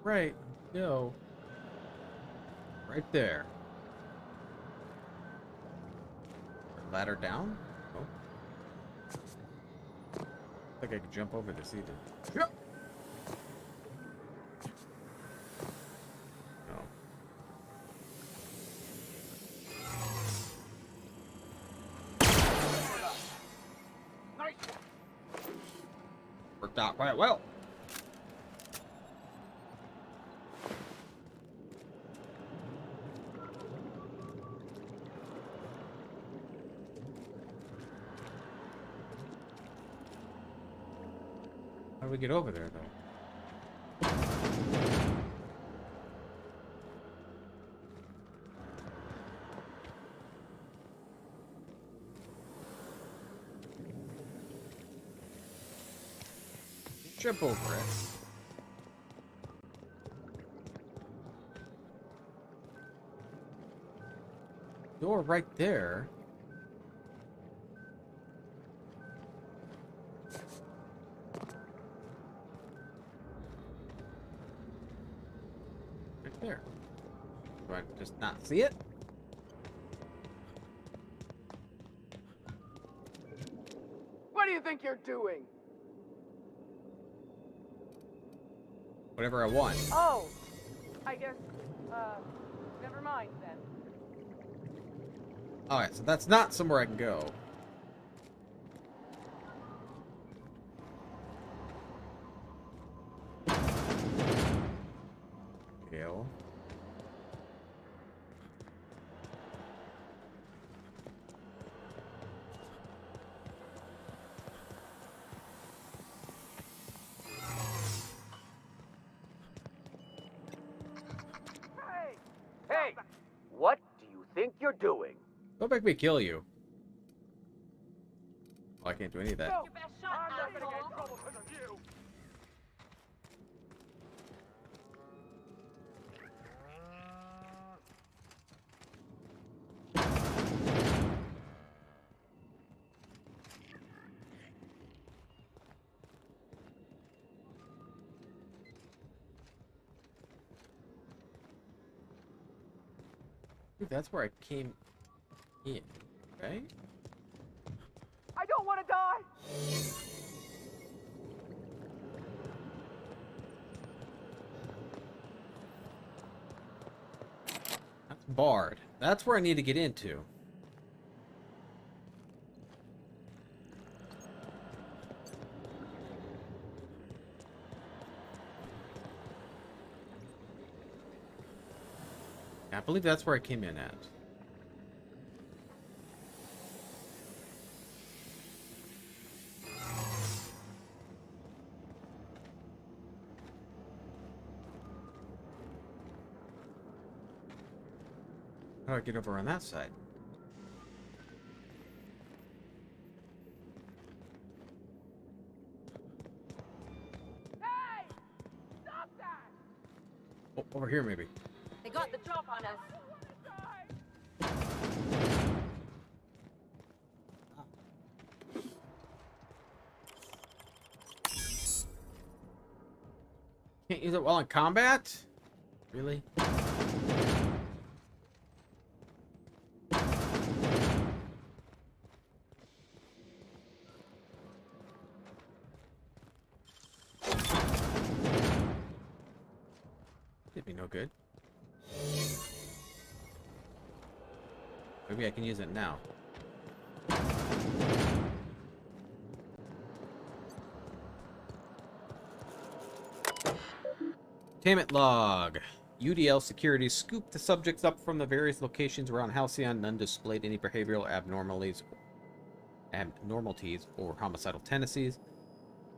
Right, go. Right there. Ladder down? Oh. I think I could jump over this either. Yep. No. Nice one. Worked out quite well. How do we get over there, though? Jump over it. Door right there. There. Do I just not see it? What do you think you're doing? Whatever I want. Oh, I guess, never mind then. Alright, so that's not somewhere I can go. Kill. Hey! What do you think you're doing? Don't make me kill you. Oh, I can't do any of that. I'm not gonna get in trouble because of you. Dude, that's where I came in, right? I don't want to die. That's barred. That's where I need to get into. I believe that's where I came in at. How do I get over on that side? Hey! Stop that! Oh, over here maybe. They got the drop on us. Can't use it while in combat? Really? be no good. Maybe I can use it now. Containment log. UDL security scooped the subjects up from the various locations around Halcyon. None displayed any behavioral abnormalities or homicidal tendencies.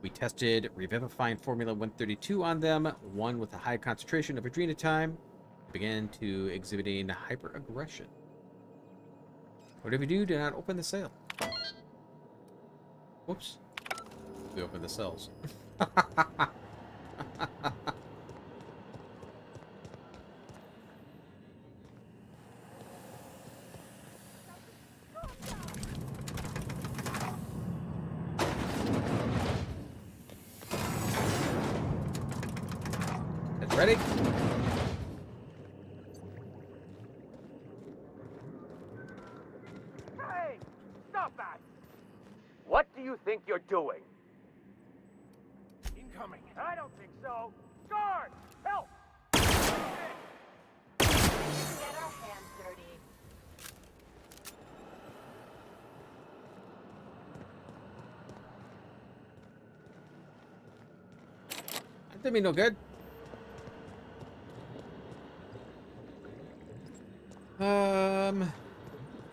We tested Revivifying Formula 132 on them, one with a high concentration of adrenotime. Began to exhibiting hyperaggression. Whatever you do not open the cell. Whoops. We opened the cells. Ready? Hey! Stop that! What do you think you're doing? Incoming. I don't think so. Guard! Help! Get our hands dirty. That did me no good.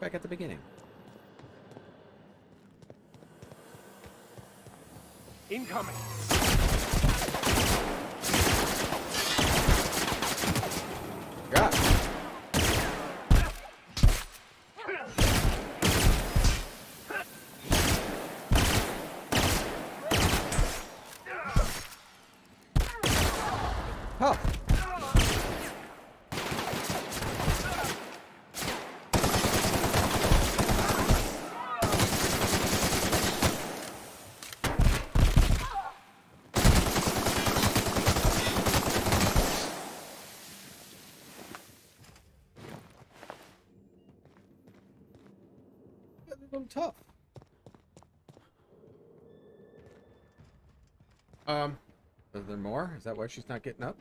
Back at the beginning. Incoming. God. Oh. Tough. Is there more? Is that why she's not getting up?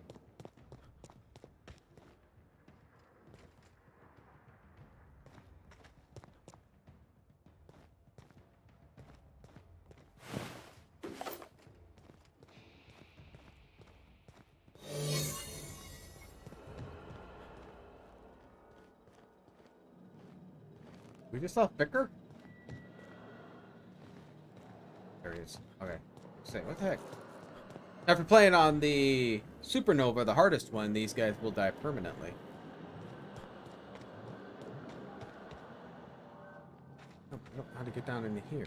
We just saw Bicker? There he is. Okay. Say, what the heck? After playing on the Supernova, the hardest one, these guys will die permanently. Oh, I don't know how to get down into here.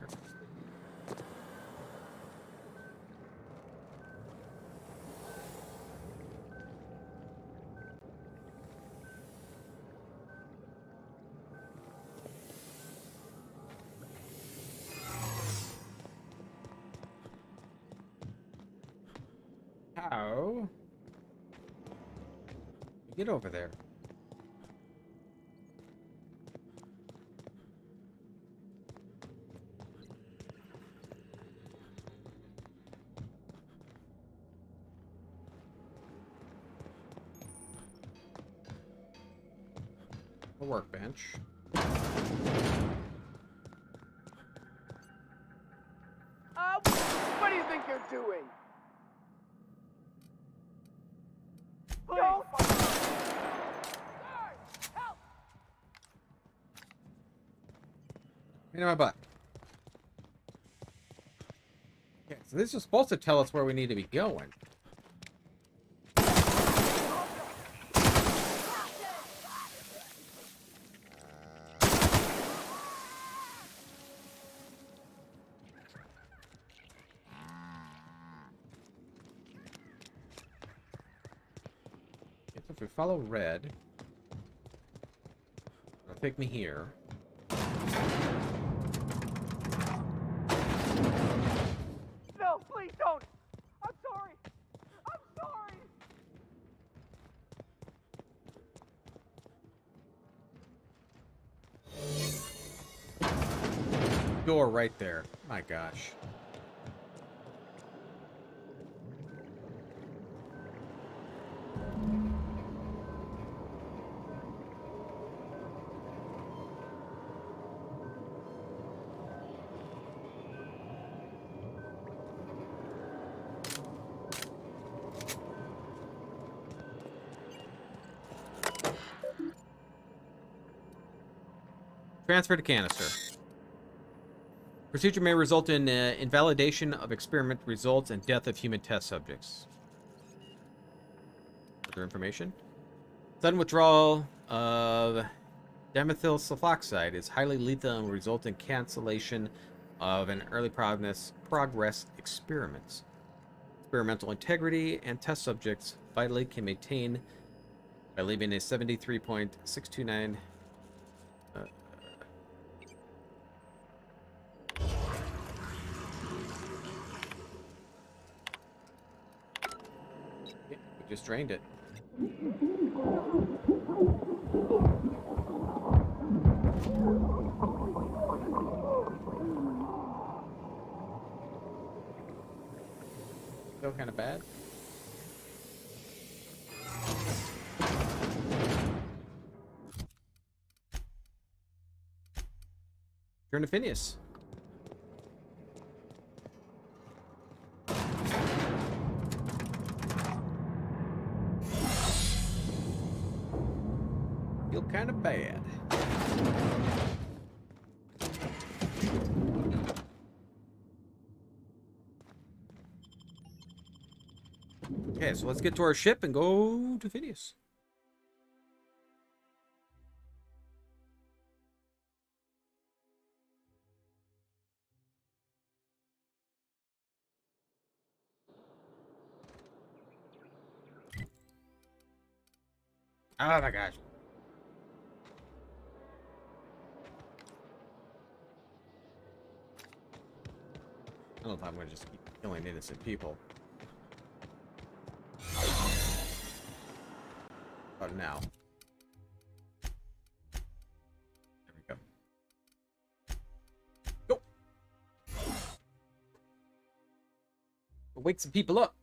How? Get over there. A workbench. What do you think you're doing? No! Help! Into my butt. Okay, so this is supposed to tell us where we need to be going. If we follow red, it'll take me here. No, please don't! I'm sorry! I'm sorry! Door right there. My gosh. Transfer to canister. Procedure may result in invalidation of experiment results and death of human test subjects. Further information. Sudden withdrawal of dimethyl sulfoxide is highly lethal and will result in cancellation of an early progress experiments. Experimental integrity and test subjects vitally can maintain by leaving a 73.629 we just drained it. Still kind of bad. Turn to Phineas. Feel kind of bad. Okay, so let's get to our ship and go to Phineas. Oh my gosh. I don't know if I'm going to just keep killing innocent people. But now. There we go. Go! We'll wake some people up.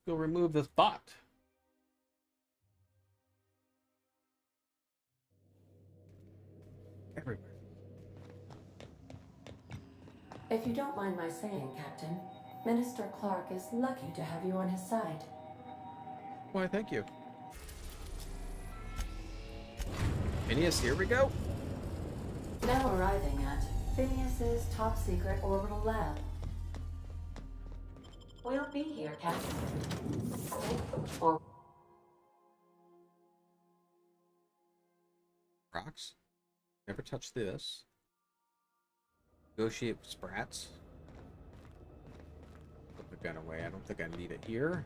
Go remove this bot. Everywhere. If you don't mind my saying, Captain, Minister Clark is lucky to have you on his side. Why, thank you. Phineas, here we go. Now arriving at Phineas's top secret orbital lab. We'll be here, Captain. Or Rocks. Never touch this. Negotiate with sprats. Put the gun away. I don't think I need it here.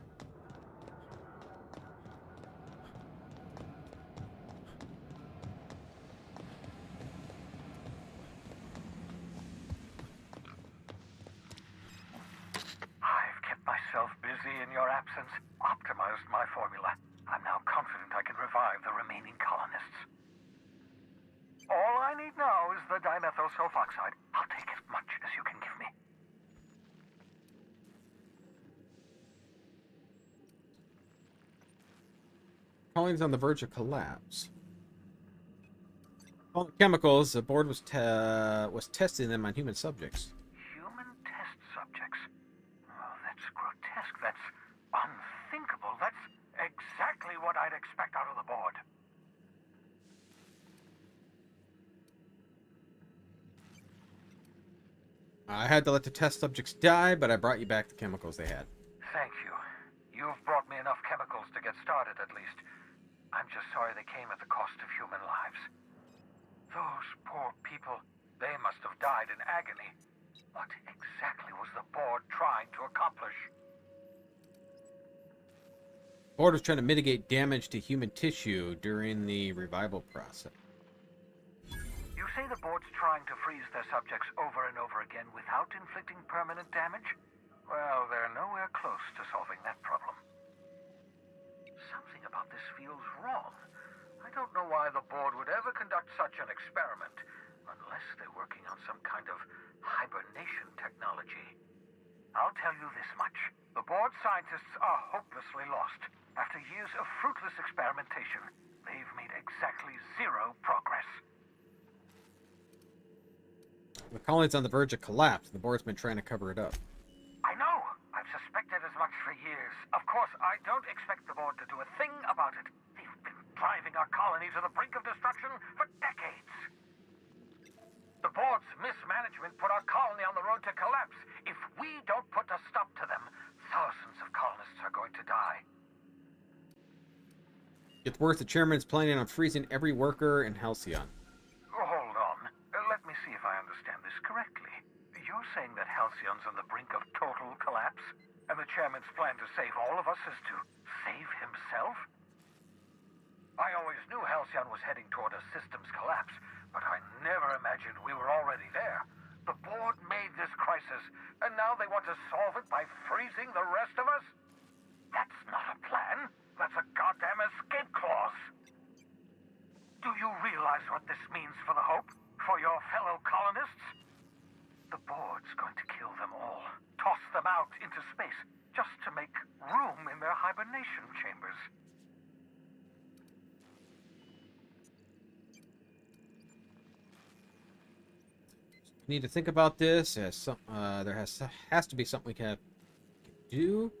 I've kept myself busy in your absence, optimized my formula. I'm now confident I can revive the remaining colonists. All I need now is the dimethyl sulfoxide. I'll take as much as you can give me. Colony's on the verge of collapse. All the chemicals, the board was testing them on human subjects. Human test subjects? Oh, that's grotesque. That's unthinkable. That's exactly what I'd expect out of the board. I had to let the test subjects die, but I brought you back the chemicals they had. Thank you. You've brought me enough chemicals to get started, at least. I'm just sorry they came at the cost of human lives. Those poor people, they must have died in agony. What exactly was the board trying to accomplish? The board was trying to mitigate damage to human tissue during the revival process. You say the board's trying to freeze their subjects over and over again without inflicting permanent damage? Well, they're nowhere close to solving that problem. Something about this feels wrong. I don't know why the board would ever conduct such an experiment, unless they're working on some kind of hibernation technology. I'll tell you this much. The board scientists are hopelessly lost. After years of fruitless experimentation, they've made exactly zero progress. The colony's on the verge of collapse. The board's been trying to cover it up. I know. I've suspected as much for years. Of course, I don't expect the board to do a thing about it. They've been driving our colony to the brink of destruction for decades. It's worse, the chairman's planning on freezing every worker in Halcyon. Hold on. Let me see if I understand this correctly. You're saying that Halcyon's on the brink of total collapse? And the chairman's plan to save all of us is to save himself? I always knew Halcyon was heading toward a systems collapse, but I never imagined we were already there. The board made this crisis, and now they want to solve it by freezing the rest of us? That's not a plan. That's a goddamn escape clause. Do you realize what this means for the Hope? For your fellow colonists? The board's going to kill them all. Toss them out into space, just to make room in their hibernation chambers. We need to think about this. There has to be something we can do.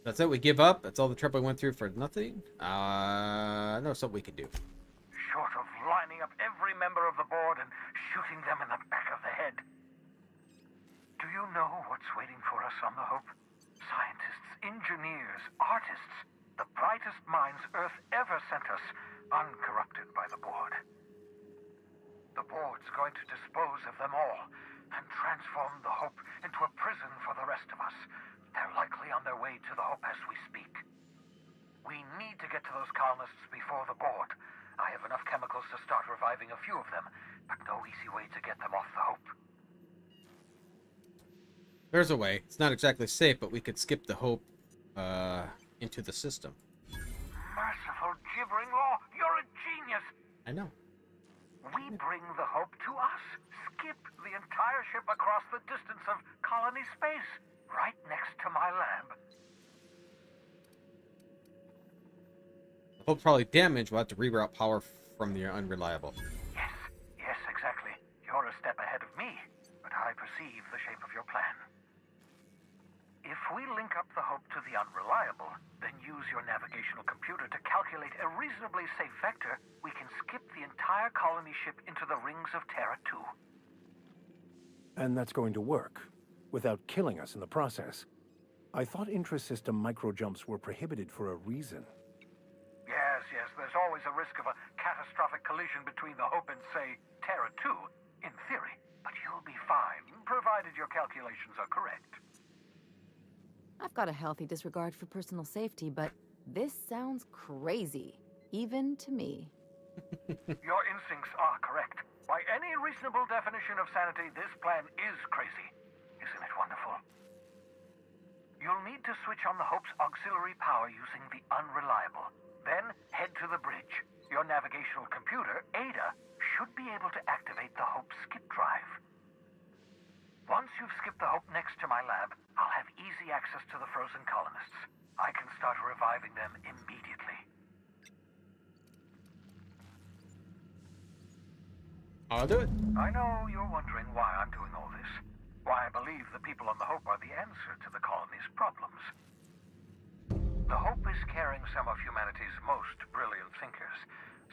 That's it. We give up. That's all the trouble we went through for nothing. No, something we can do. Short of lining up every member of the board and shooting them in the back of the head. Do you know what's waiting for us on the Hope? Scientists, engineers, artists, the brightest minds Earth ever sent us, uncorrupted by the board. The board's going to dispose of them all and transform the Hope into a prison for the rest of us. They're likely on their way to the Hope as we speak. We need to get to those colonists before the board. I have enough chemicals to start reviving a few of them, but no easy way to get them off the Hope. There's a way. It's not exactly safe, but we could skip the Hope into the system. Merciful gibbering law, you're a genius! I know. We bring the Hope to us. Skip the entire ship across the distance of colony space, right next to my lab. The Hope's probably damaged. We'll have to reroute power from the unreliable. Yes, exactly. You're a step ahead of me, but I perceive the shape of your plan. If we link up the Hope to the unreliable, then use your navigational computer to calculate a reasonably safe vector, we can skip the entire colony ship into the rings of Terra 2. And that's going to work, without killing us in the process. I thought intra-system micro-jumps were prohibited for a reason. Yes, there's always a risk of a catastrophic collision between the Hope and, say, Terra 2, in theory. But you'll be fine, provided your calculations are correct. I've got a healthy disregard for personal safety, but this sounds crazy, even to me. Your instincts are correct. By any reasonable definition of sanity, this plan is crazy. Isn't it wonderful? You'll need to switch on the Hope's auxiliary power using the unreliable. Then head to the bridge. Your navigational computer, Ada, should be able to activate the Hope skip drive. Once you've skipped the Hope next to my lab, I'll have easy access to the frozen colonists. I can start reviving them immediately. I'll do it. I know you're wondering why I'm doing all this. Why I believe the people on the Hope are the answer to the colony's problems. The Hope is carrying some of humanity's most brilliant thinkers.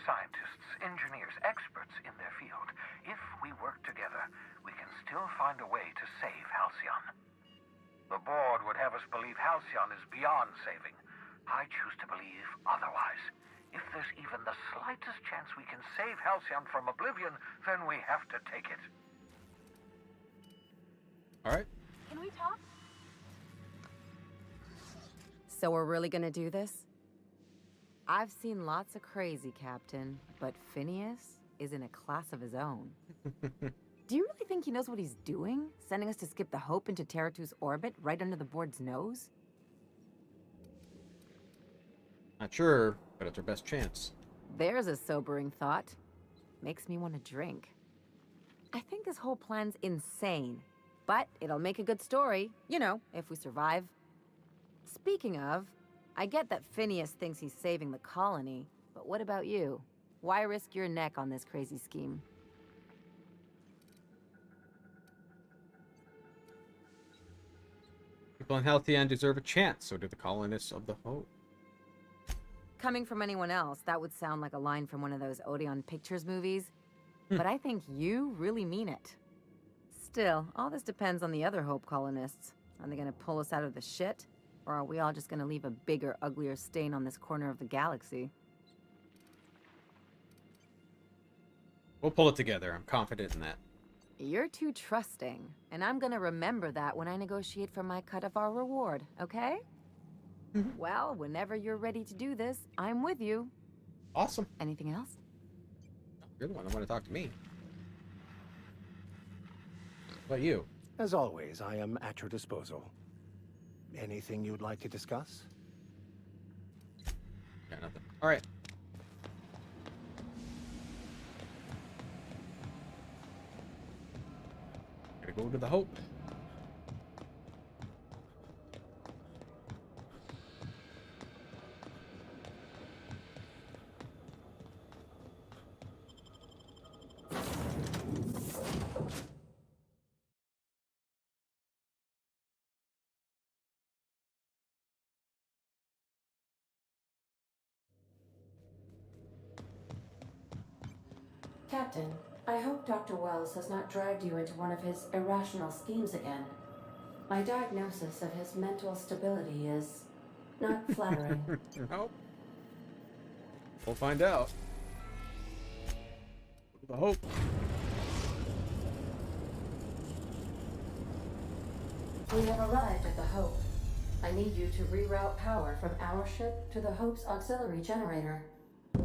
Scientists, engineers, experts in their field. If we work together, we can still find a way to save Halcyon. The board would have us believe Halcyon is beyond saving. I choose to believe otherwise. If there's even the slightest chance we can save Halcyon from oblivion, then we have to take it. All right. Can we talk? So we're really gonna do this? I've seen lots of crazy, Captain, but Phineas is in a class of his own. Do you really think he knows what he's doing? Sending us to skip the Hope into Terra 2's orbit right under the board's nose? Not sure, but it's our best chance. There's a sobering thought. Makes me want to drink. I think this whole plan's insane, but it'll make a good story, you know, if we survive. Speaking of, I get that Phineas thinks he's saving the colony, but what about you? Why risk your neck on this crazy scheme? People in Halcyon deserve a chance, so do the colonists of the Hope. Coming from anyone else, that would sound like a line from one of those Odeon Pictures movies, but I think you really mean it. Still, all this depends on the other Hope colonists. Are they gonna pull us out of the shit? Or are we all just gonna leave a bigger, uglier stain on this corner of the galaxy? We'll pull it together. I'm confident in that. You're too trusting, and I'm gonna remember that when I negotiate for my cut of our reward, okay? Well, whenever you're ready to do this, I'm with you. Awesome. Anything else? You're the one that want to talk to me. What about you? As always, I am at your disposal. Anything you'd like to discuss? Got nothing. All right. Gotta go to the Hope. Captain, I hope Dr. Wells has not dragged you into one of his irrational schemes again. My diagnosis of his mental stability is not flattering. Nope. We'll find out. The Hope. We have arrived at the Hope. I need you to reroute power from our ship to the Hope's auxiliary generator.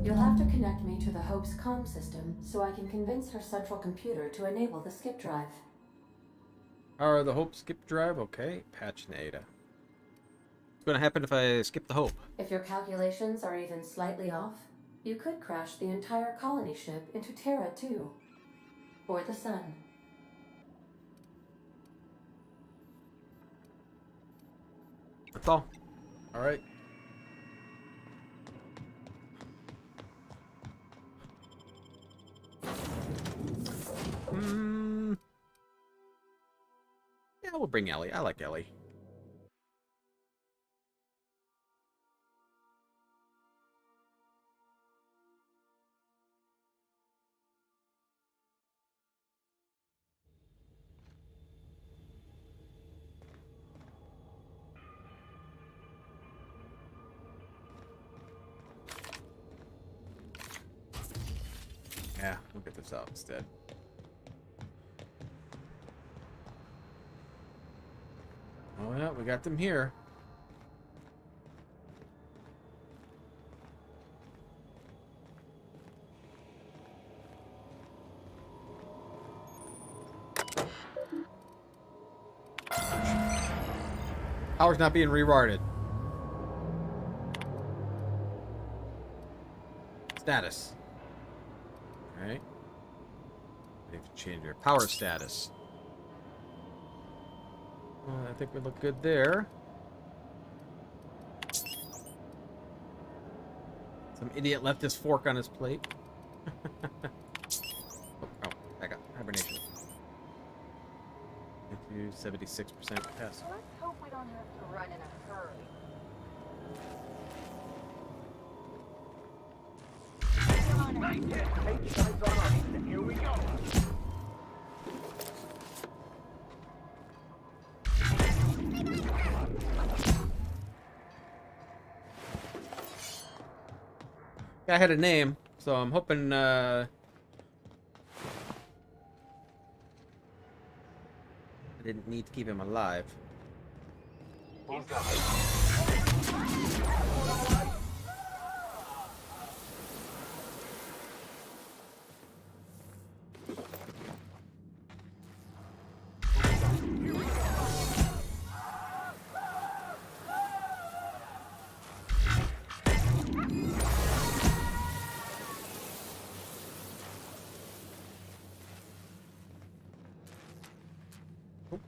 You'll have to connect me to the Hope's comm system so I can convince her central computer to enable the skip drive. Power the Hope skip drive. Okay. Patch Nada. What's going to happen if I skip the Hope? If your calculations are even slightly off, you could crash the entire colony ship into Terra too. Or the sun. That's all. All right. Yeah, we'll bring Ellie. I like Ellie. Yeah, we'll get this out instead. Oh yeah, we got them here. Power's not being rewarded. Status. Alright. We have to change your power status. I think we look good there. Some idiot left his fork on his plate. oh, I got hibernation. 76% capacity. Let's hope we don't have to run in a hurry. Here we go. Guy had a name, so I'm hoping I didn't need to keep him alive. Oh,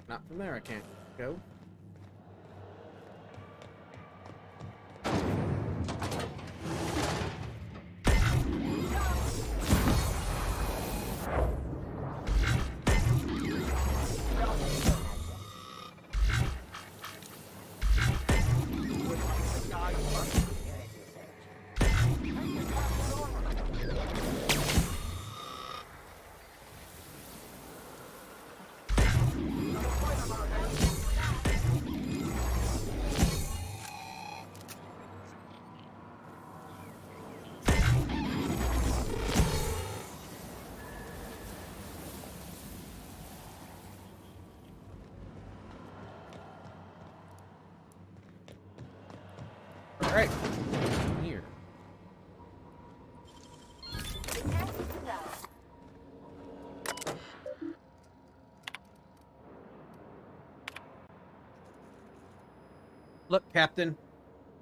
not from there, I can't go. Right. Here. Look, Captain.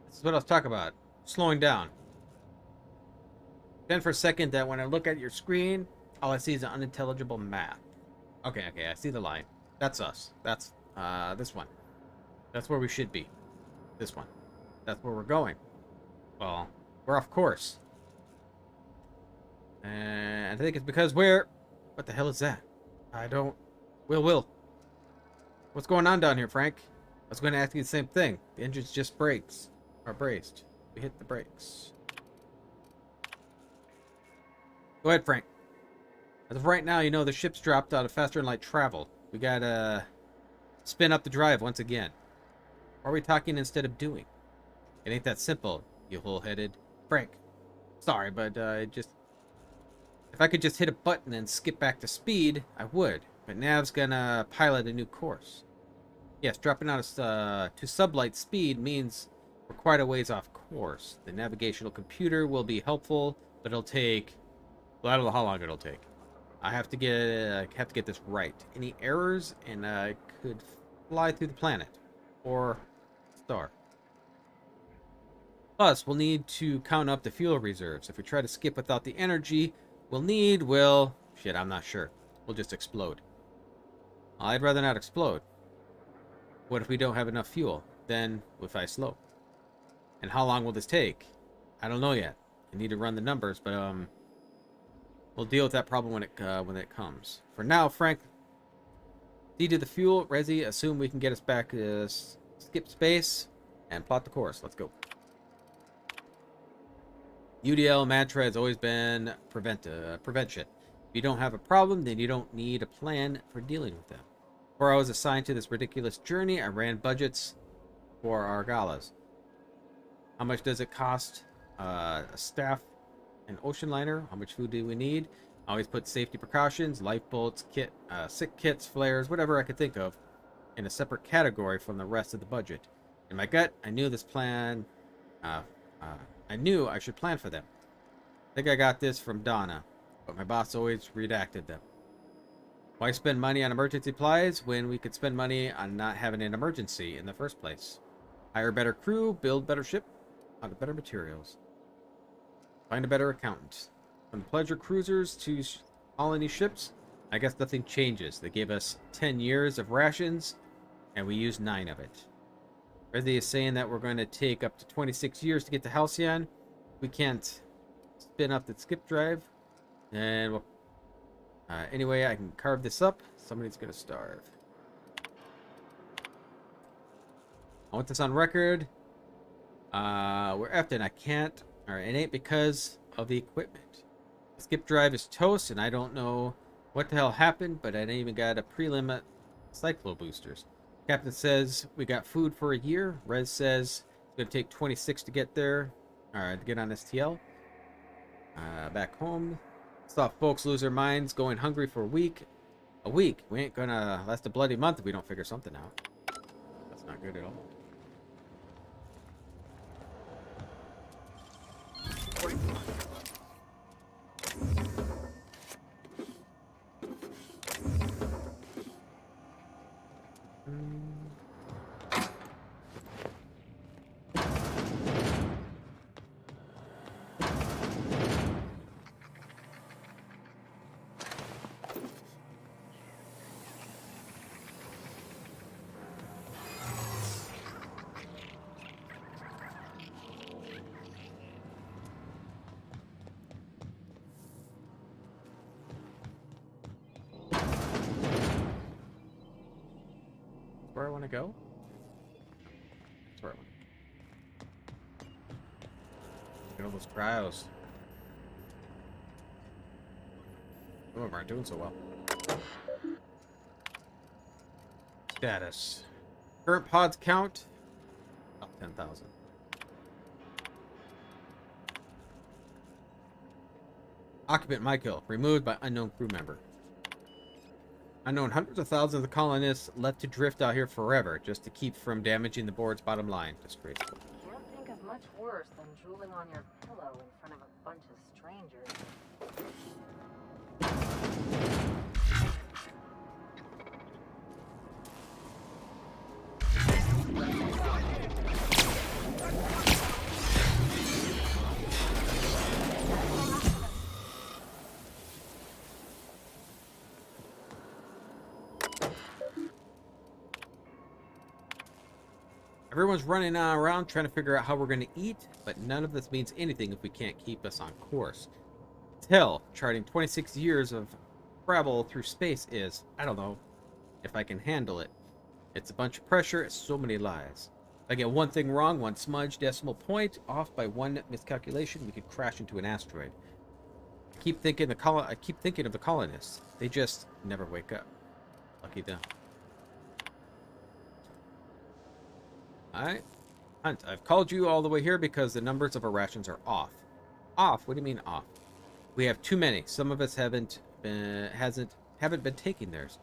This is what I was talking about. Slowing down. Then for a second that when I look at your screen, all I see is an unintelligible math. Okay, I see the line. That's us. That's this one. That's where we should be. This one. That's where we're going. Well, we're off course. And I think it's because we're... What the hell is that? I don't... Will. What's going on down here, Frank? I was going to ask you the same thing. The engine's just brakes. Or braced. We hit the brakes. Go ahead, Frank. As of right now, you know the ship's dropped out of faster than light travel. We gotta spin up the drive once again. What are we talking instead of doing? It ain't that simple, you whole-headed Frank. Sorry, but just... If I could just hit a button and skip back to speed, I would. But Nav's gonna pilot a new course. Yes, dropping out to sublight speed means we're quite a ways off course. The navigational computer will be helpful, but it'll take... Well, I don't know how long it'll take. I have to get this right. Any errors, and I could fly through the planet or star. Plus, we'll need to count up the fuel reserves. If we try to skip without the energy we'll need, well, shit, I'm not sure. We'll just explode. I'd rather not explode. What if we don't have enough fuel? Then we'll fly slow. And how long will this take? I don't know yet. I need to run the numbers, but we'll deal with that problem when it comes. For now, Frank, see to the fuel. Resi, assume we can get us back to skip space and plot the course. Let's go. UDL mantra has always been prevention. If you don't have a problem, then you don't need a plan for dealing with them. Before I was assigned to this ridiculous journey, I ran budgets for our galas. How much does it cost a staff an ocean liner? How much food do we need? I always put safety precautions, lifeboats, sick kits, flares, whatever I could think of, in a separate category from the rest of the budget. In my gut, I knew this plan. I knew I should plan for them. I think I got this from Donna, but my boss always redacted them. Why spend money on emergency supplies when we could spend money on not having an emergency in the first place? Hire better crew, build better ship, out of better materials. Find a better accountant. From pleasure cruisers to colony ships, I guess nothing changes. They gave us 10 years of rations, and we used 9 of it. Resi is saying that we're going to take up to 26 years to get to Halcyon. We can't spin up the skip drive. And we'll... anyway, I can carve this up. Somebody's going to starve. I want this on record. We're effed and I can't. Alright, it ain't because of the equipment. The skip drive is toast, and I don't know what the hell happened, but I didn't even got a prelim cyclo boosters. Captain says we got food for a year. Rez says it's going to take 26 to get there. Alright, to get on STL. Back home. Saw folks lose their minds going hungry for a week. A week? We ain't gonna last a bloody month if we don't figure something out. That's not good at all. Where I want to go? That's where I want to go. Look at all those cryos. Some of them aren't doing so well. Status. Current pods count? About 10,000. Occupant Michael, removed by unknown crew member. Unknown hundreds of thousands of colonists left to drift out here forever just to keep from damaging the board's bottom line. Disgraceful. Can't think of much worse than drooling on your pillow in front of a bunch of strangers. Everyone's running around trying to figure out how we're going to eat, but none of this means anything if we can't keep us on course. Hell, charting 26 years of travel through space is, I don't know if I can handle it. It's a bunch of pressure, it's so many lies. If I get one thing wrong, one smudge decimal point off by one miscalculation, we could crash into an asteroid. I keep thinking of the colonists. They just never wake up. Lucky them. Alright. Hunt, I've called you all the way here because the numbers of our rations are off. Off? What do you mean off? We have too many. Some of us haven't been taking theirs.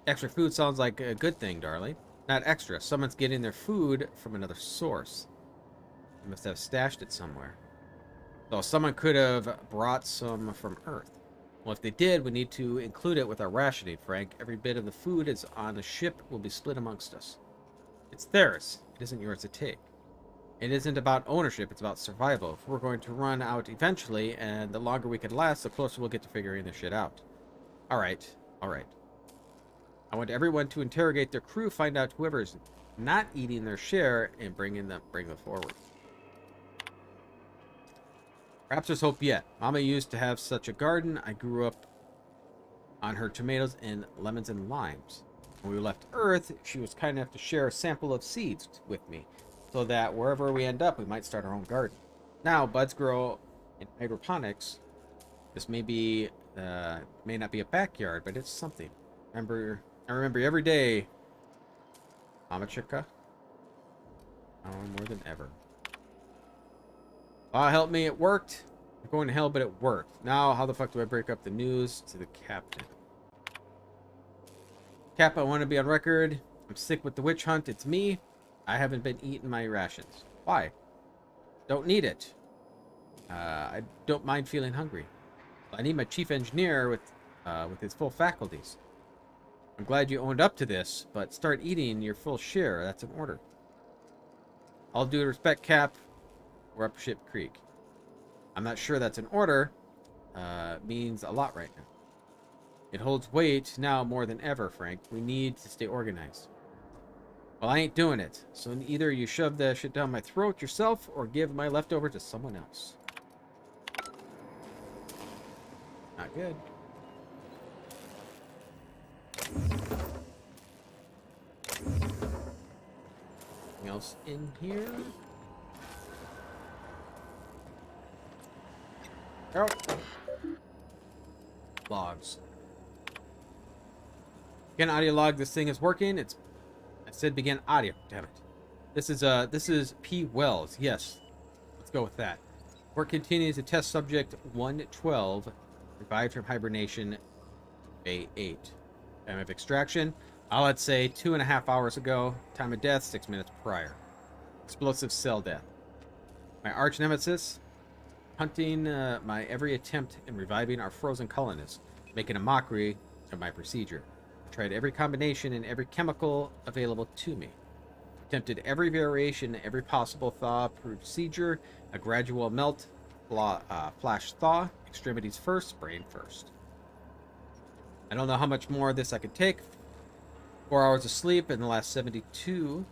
Extra food sounds like a good thing, darling. Not extra. Someone's getting their food from another source. They must have stashed it somewhere. So someone could have brought some from Earth. Well, if they did, we need to include it with our rationing, Frank. Every bit of the food is on the ship will be split amongst us. It's theirs. It isn't yours to take. It isn't about ownership, it's about survival. If we're going to run out eventually, and the longer we can last, the closer we'll get to figuring this shit out. Alright, alright. I want everyone to interrogate their crew, find out whoever's not eating their share, and bring them forward. Perhaps there's hope yet. Mama used to have such a garden. I grew up on her tomatoes and lemons and limes. When we left Earth, she was kind enough to share a sample of seeds with me, so that wherever we end up, we might start our own garden. Now, buds grow in hydroponics. This may not be a backyard, but it's something. I remember every day, Mama Chica. Oh, more than ever. Ah, help me, it worked. I'm going to hell, but it worked. Now, how the fuck do I break up the news to the captain? Cap, I want to be on record. I'm sick with the witch hunt. It's me. I haven't been eating my rations. Why? Don't need it. I don't mind feeling hungry. I need my chief engineer with his full faculties. I'm glad you owned up to this, but start eating your full share. That's an order. All due respect, Cap. We're up Ship Creek. I'm not sure that's an order. Means a lot right now. It holds weight now more than ever, Frank. We need to stay organized. Well, I ain't doing it. So either you shove that shit down my throat yourself or give my leftover to someone else. Not good. Anything else in here? Oh. Logs. Begin audio log. This thing is working. I said begin audio. Damn it. This is P. Wells. Yes. Let's go with that. Work continues to test subject 112. Revived from hibernation. Bay 8. Time of extraction. Let's say 2.5 hours ago. Time of death 6 minutes prior. Explosive cell death. My arch nemesis. Hunting my every attempt in reviving our frozen colonists. Making a mockery of my procedure. Tried every combination and every chemical available to me. Attempted every variation, every possible thaw procedure, a gradual melt, flash thaw, extremities first, brain first. I don't know how much more of this I could take. 4 hours of sleep in the last 72.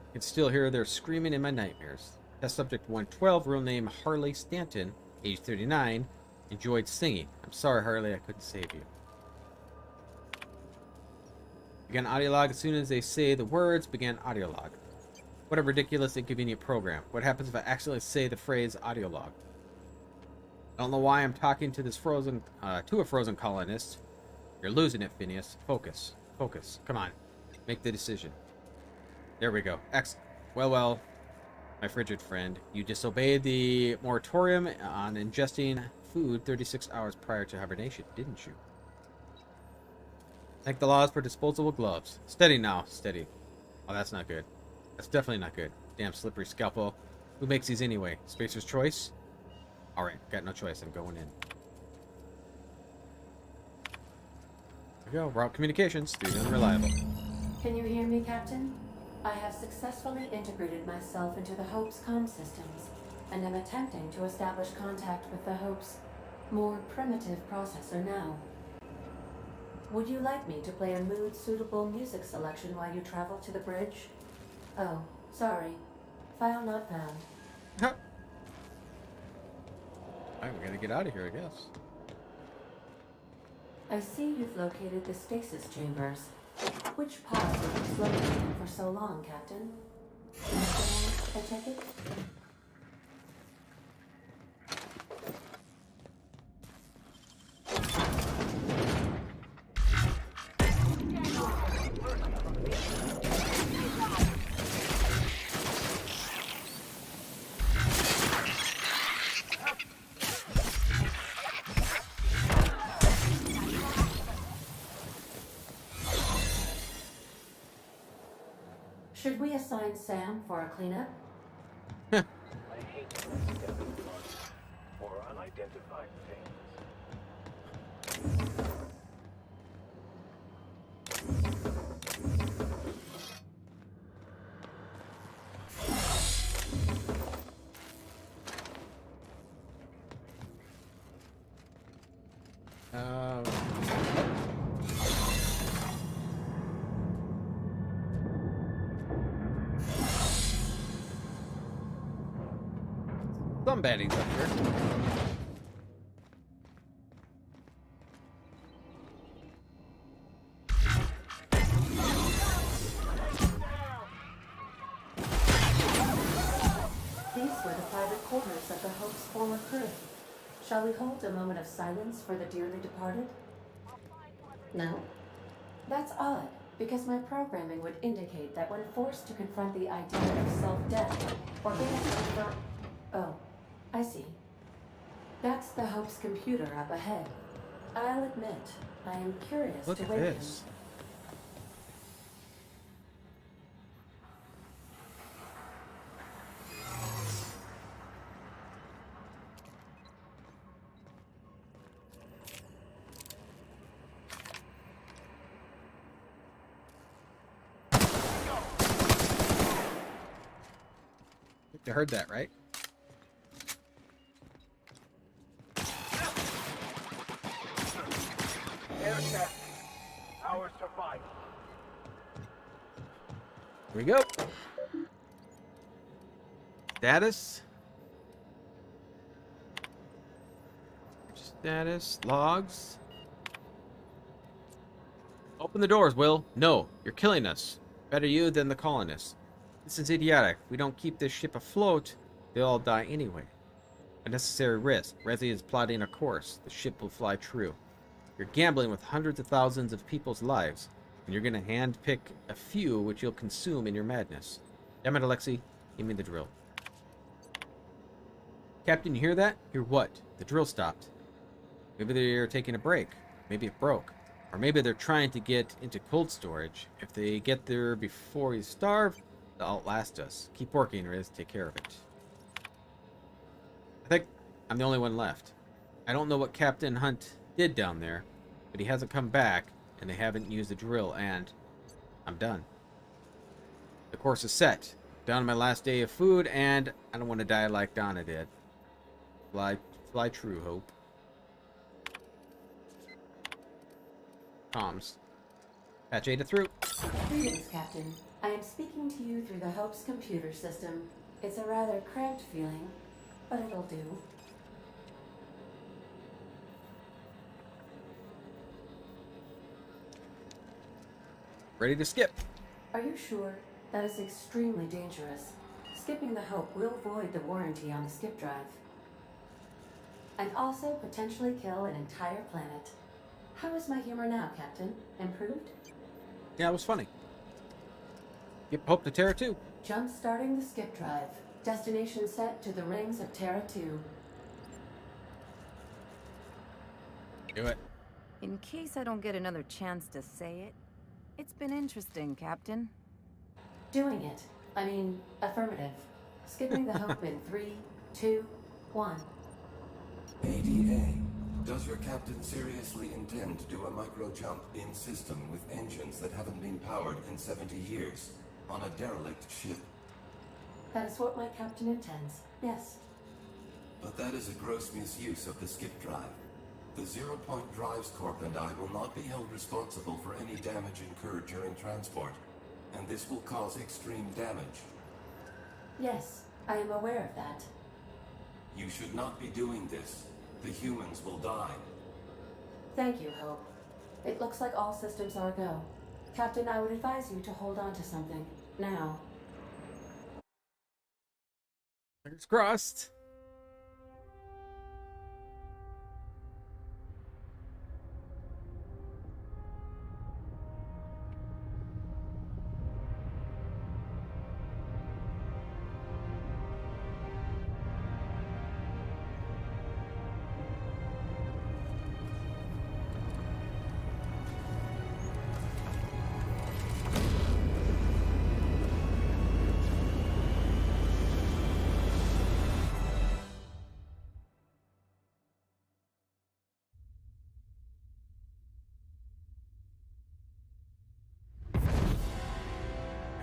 I can still hear their screaming in my nightmares. Test subject 112, real name Harley Stanton, age 39, enjoyed singing. I'm sorry, Harley, I couldn't save you. Began audio log as soon as they say the words. Began audio log. What a ridiculous, inconvenient program. What happens if I accidentally say the phrase audio log? I don't know why I'm talking to this a frozen colonist. You're losing it, Phineas. Focus. Focus. Come on. Make the decision. There we go. Excellent. Well, my frigid friend. You disobeyed the moratorium on ingesting food 36 hours prior to hibernation, didn't you? Thank the laws for disposable gloves. Steady now. Steady. Oh, that's not good. That's definitely not good. Damn slippery scalpel. Who makes these anyway? Spacer's choice? Alright, got no choice. I'm going in. There we go. Route communications. These are unreliable. Can you hear me, Captain? I have successfully integrated myself into the Hope's comm systems, and am attempting to establish contact with the Hope's more primitive processor now. Would you like me to play a mood-suitable music selection while you travel to the bridge? Oh, sorry. File not found. Alright, we gotta get out of here, I guess. I see you've located the stasis chambers. Which pod were you floating in for so long, Captain? I take it? Should we assign Sam for a cleanup? I hate to step in blood or unidentified things. Some baddies up here. These were the private quarters of the Hope's former crew. Shall we hold a moment of silence for the dearly departed? No? That's odd, because my programming would indicate that when forced to confront the idea of self-death, organic... Oh, I see. That's the Hope's computer up ahead. I'll admit, I am curious Look to at wake him. this. You heard that, right? Air check. Ours survived. Here we go. Status. Status. Logs. Open the doors, Will. No, you're killing us. Better you than the colonists. This is idiotic. If we don't keep this ship afloat, they'll all die anyway. Unnecessary risk. Resi is plotting a course. The ship will fly true. You're gambling with hundreds of thousands of people's lives, and you're gonna handpick a few which you'll consume in your madness. Damn it, Alexei. Give me the drill. Captain, you hear that? Hear what? The drill stopped. Maybe they're taking a break. Maybe it broke. Or maybe they're trying to get into cold storage. If they get there before we starve, they'll outlast us. Keep working, Riz. Take care of it. I think I'm the only one left. I don't know what Captain Hunt did down there, but he hasn't come back, and they haven't used the drill, and I'm done. The course is set. Down to my last day of food, and I don't want to die like Donna did. Fly true, Hope. Comms. Patch Ada through. Greetings, Captain. I am speaking to you through the Hope's computer system. It's a rather cramped feeling, but it'll do. Ready to skip. Are you sure? That is extremely dangerous. Skipping the Hope will void the warranty on the skip drive. And also potentially kill an entire planet. How is my humor now, Captain? Improved? Yeah, it was funny. Get Hope to Terra 2. Jump-starting the skip drive. Destination set to the rings of Terra 2. Do it. In case I don't get another chance to say it, it's been interesting, Captain. Doing it. I mean, affirmative. Skipping the hope in 3, 2, 1. ADA, does your captain seriously intend to do a micro jump in system with engines that haven't been powered in 70 years on a derelict ship? That is what my captain intends, yes. But that is a gross misuse of the skip drive. The Zero Point Drives Corp and I will not be held responsible for any damage incurred during transport, and this will cause extreme damage. Yes, I am aware of that. You should not be doing this. The humans will die. Thank you, Hope. It looks like all systems are go. Captain, I would advise you to hold on to something. Now. Fingers crossed.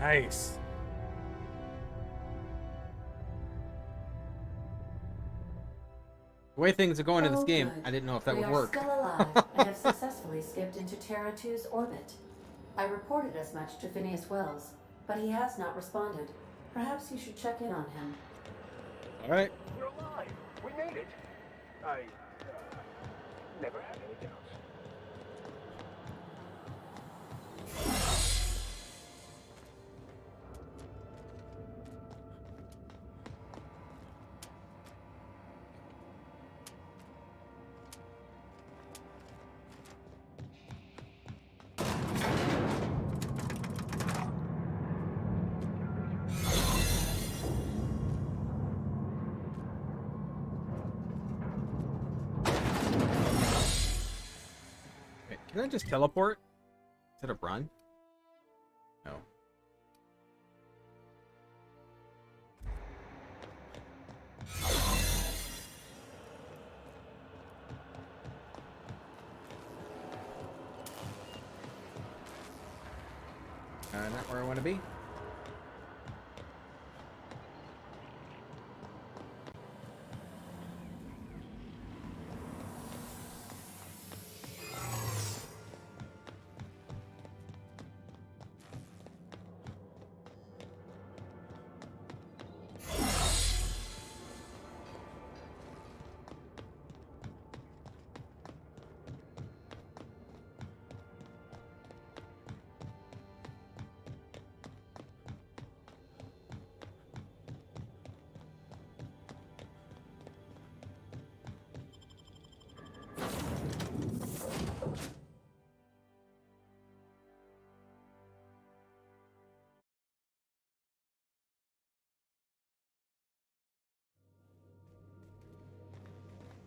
Nice. The way things are going in this game, Good. I didn't know if that we would work. We are still alive and have successfully skipped into Terra 2's orbit. I reported as much to Phineas Wells, but he has not responded. Perhaps you should check in on him. All right. We're alive. We made it. I never had any doubts. Wait, can I just teleport instead of run? No. Not where I want to be.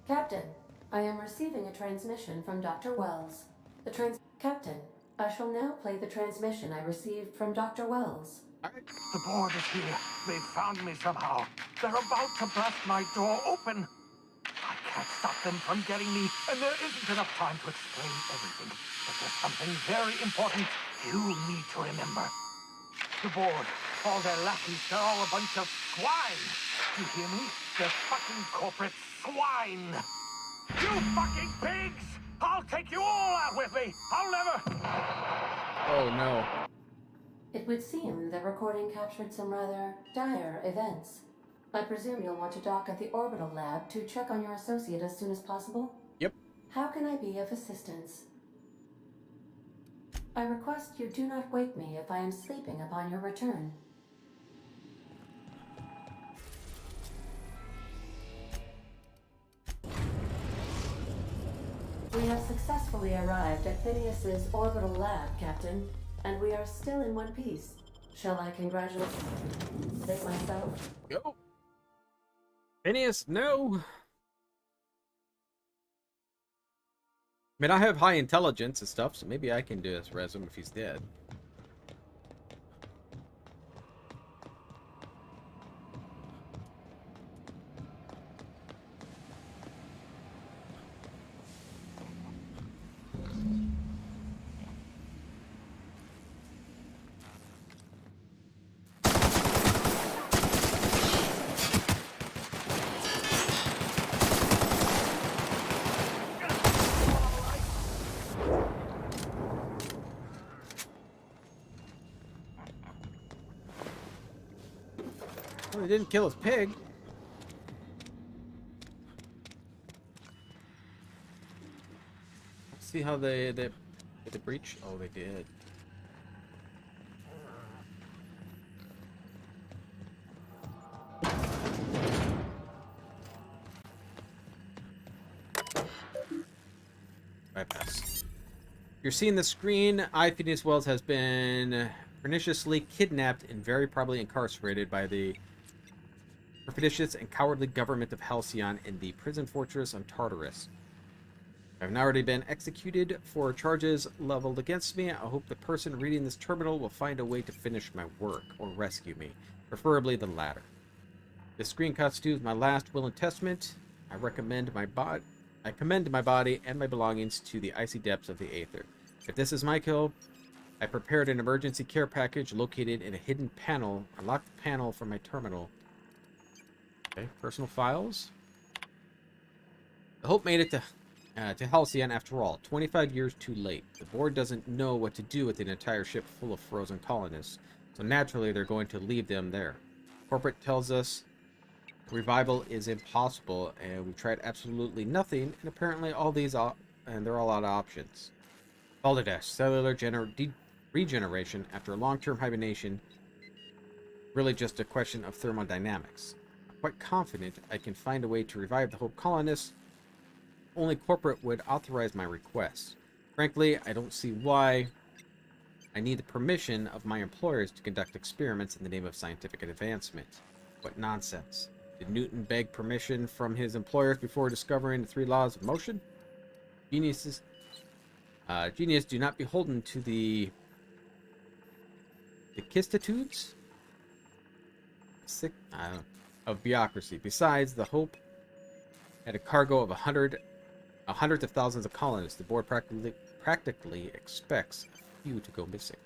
Captain, I am receiving a transmission from Dr. Wells. Captain, I shall now play the transmission I received from Dr. Wells. The board is here. They've found me somehow. They're about to blast my door open. I can't stop them from getting me, and there isn't enough time to explain everything. But there's something very important you need to remember. The board, all their lackeys, they're all a bunch of swine. You hear me? They're fucking corporate swine. You fucking pigs! I'll take you all out with me. I'll never... Oh no. It would seem the recording captured some rather dire events. I presume you'll want to dock at the orbital lab to check on your associate as soon as possible? Yep. How can I be of assistance? I request you do not wake me if I am sleeping upon your return. We have successfully arrived at Phineas's orbital lab, Captain, and we are still in one piece. Shall I congratulate myself? Go. Phineas, no. I mean, I have high intelligence and stuff, so maybe I can do this res him if he's dead. Well, they didn't kill his pig. Let's see how they did they breach? Oh, they did. Bypass. You're seeing the screen. I, Phineas Wells, has been perniciously kidnapped and very probably incarcerated by the pernicious and cowardly government of Halcyon in the prison fortress on Tartarus. I've now already been executed for charges leveled against me. I hope the person reading this terminal will find a way to finish my work or rescue me, preferably the latter. This screen constitutes my last will and testament. I commend my body and my belongings to the icy depths of the Aether. If this is my kill, I prepared an emergency care package located in a hidden panel. Unlock the panel from my terminal. Okay, personal files. The Hope made it to Halcyon after all. 25 years too late. The board doesn't know what to do with an entire ship full of frozen colonists, so naturally they're going to leave them there. Corporate tells us revival is impossible, and we've tried absolutely nothing, and apparently they're all out of options. Balderdash, cellular regeneration after a long-term hibernation, really just a question of thermodynamics. I'm quite confident I can find a way to revive the Hope colonists. Only corporate would authorize my request. Frankly, I don't see why I need the permission of my employers to conduct experiments in the name of scientific advancement. What nonsense. Did Newton beg permission from his employers before discovering the 3 laws of motion? Geniuses do not beholden to the vicissitudes of bureaucracy. Besides, the Hope had a cargo of hundreds of thousands of colonists. The board practically expects a few to go missing.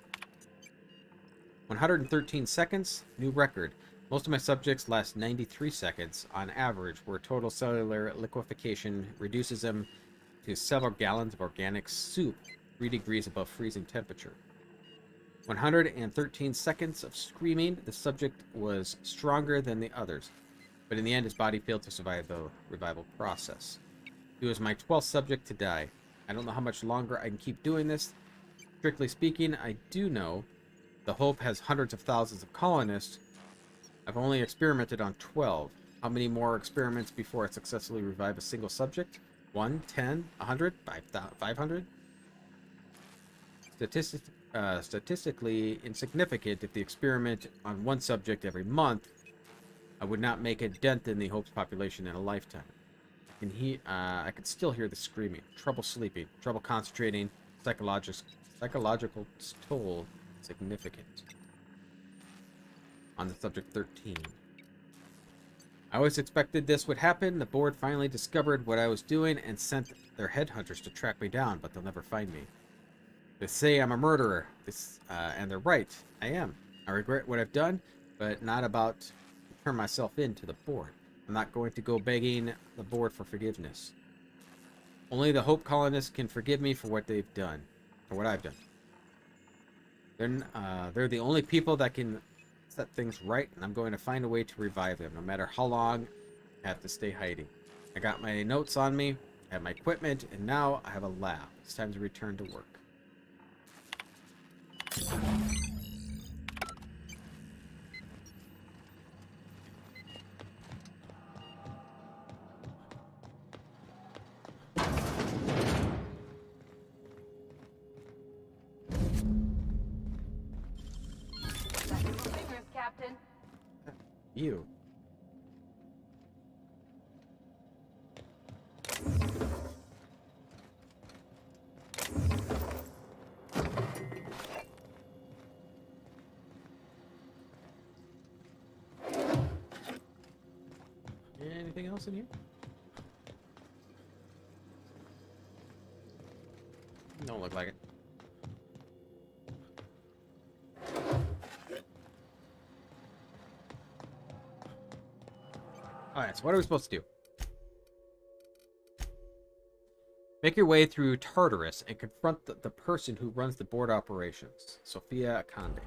113 seconds, new record. Most of my subjects last 93 seconds on average, where total cellular liquefaction reduces them to several gallons of organic soup, 3 degrees above freezing temperature. 113 seconds of screaming. The subject was stronger than the others, but in the end his body failed to survive the revival process. He was my 12th subject to die. I don't know how much longer I can keep doing this. Strictly speaking, I do know the Hope has hundreds of thousands of colonists. I've only experimented on 12. How many more experiments before I successfully revive a single subject? 1, 10, 100, 500? Statistically insignificant if the experiment on one subject every month. I would not make a dent in the Hope's population in a lifetime. I could still hear the screaming. Trouble sleeping, trouble concentrating, psychological toll significant. On the subject 13. I always expected this would happen. The board finally discovered what I was doing and sent their headhunters to track me down, but they'll never find me. They say I'm a murderer, and they're right. I am. I regret what I've done, but not about to turn myself in to the board. I'm not going to go begging the board for forgiveness. Only the Hope colonists can forgive me for what they've done, for what I've done. They're the only people that can set things right, and I'm going to find a way to revive them, no matter how long I have to stay hiding. I got my notes on me, I have my equipment, and now I have a lab. It's time to return to work. Captain. You. Anything else in here? Don't look like it. Alright, so what are we supposed to do? Make your way through Tartarus and confront the person who runs the board operations, Sophia Akande.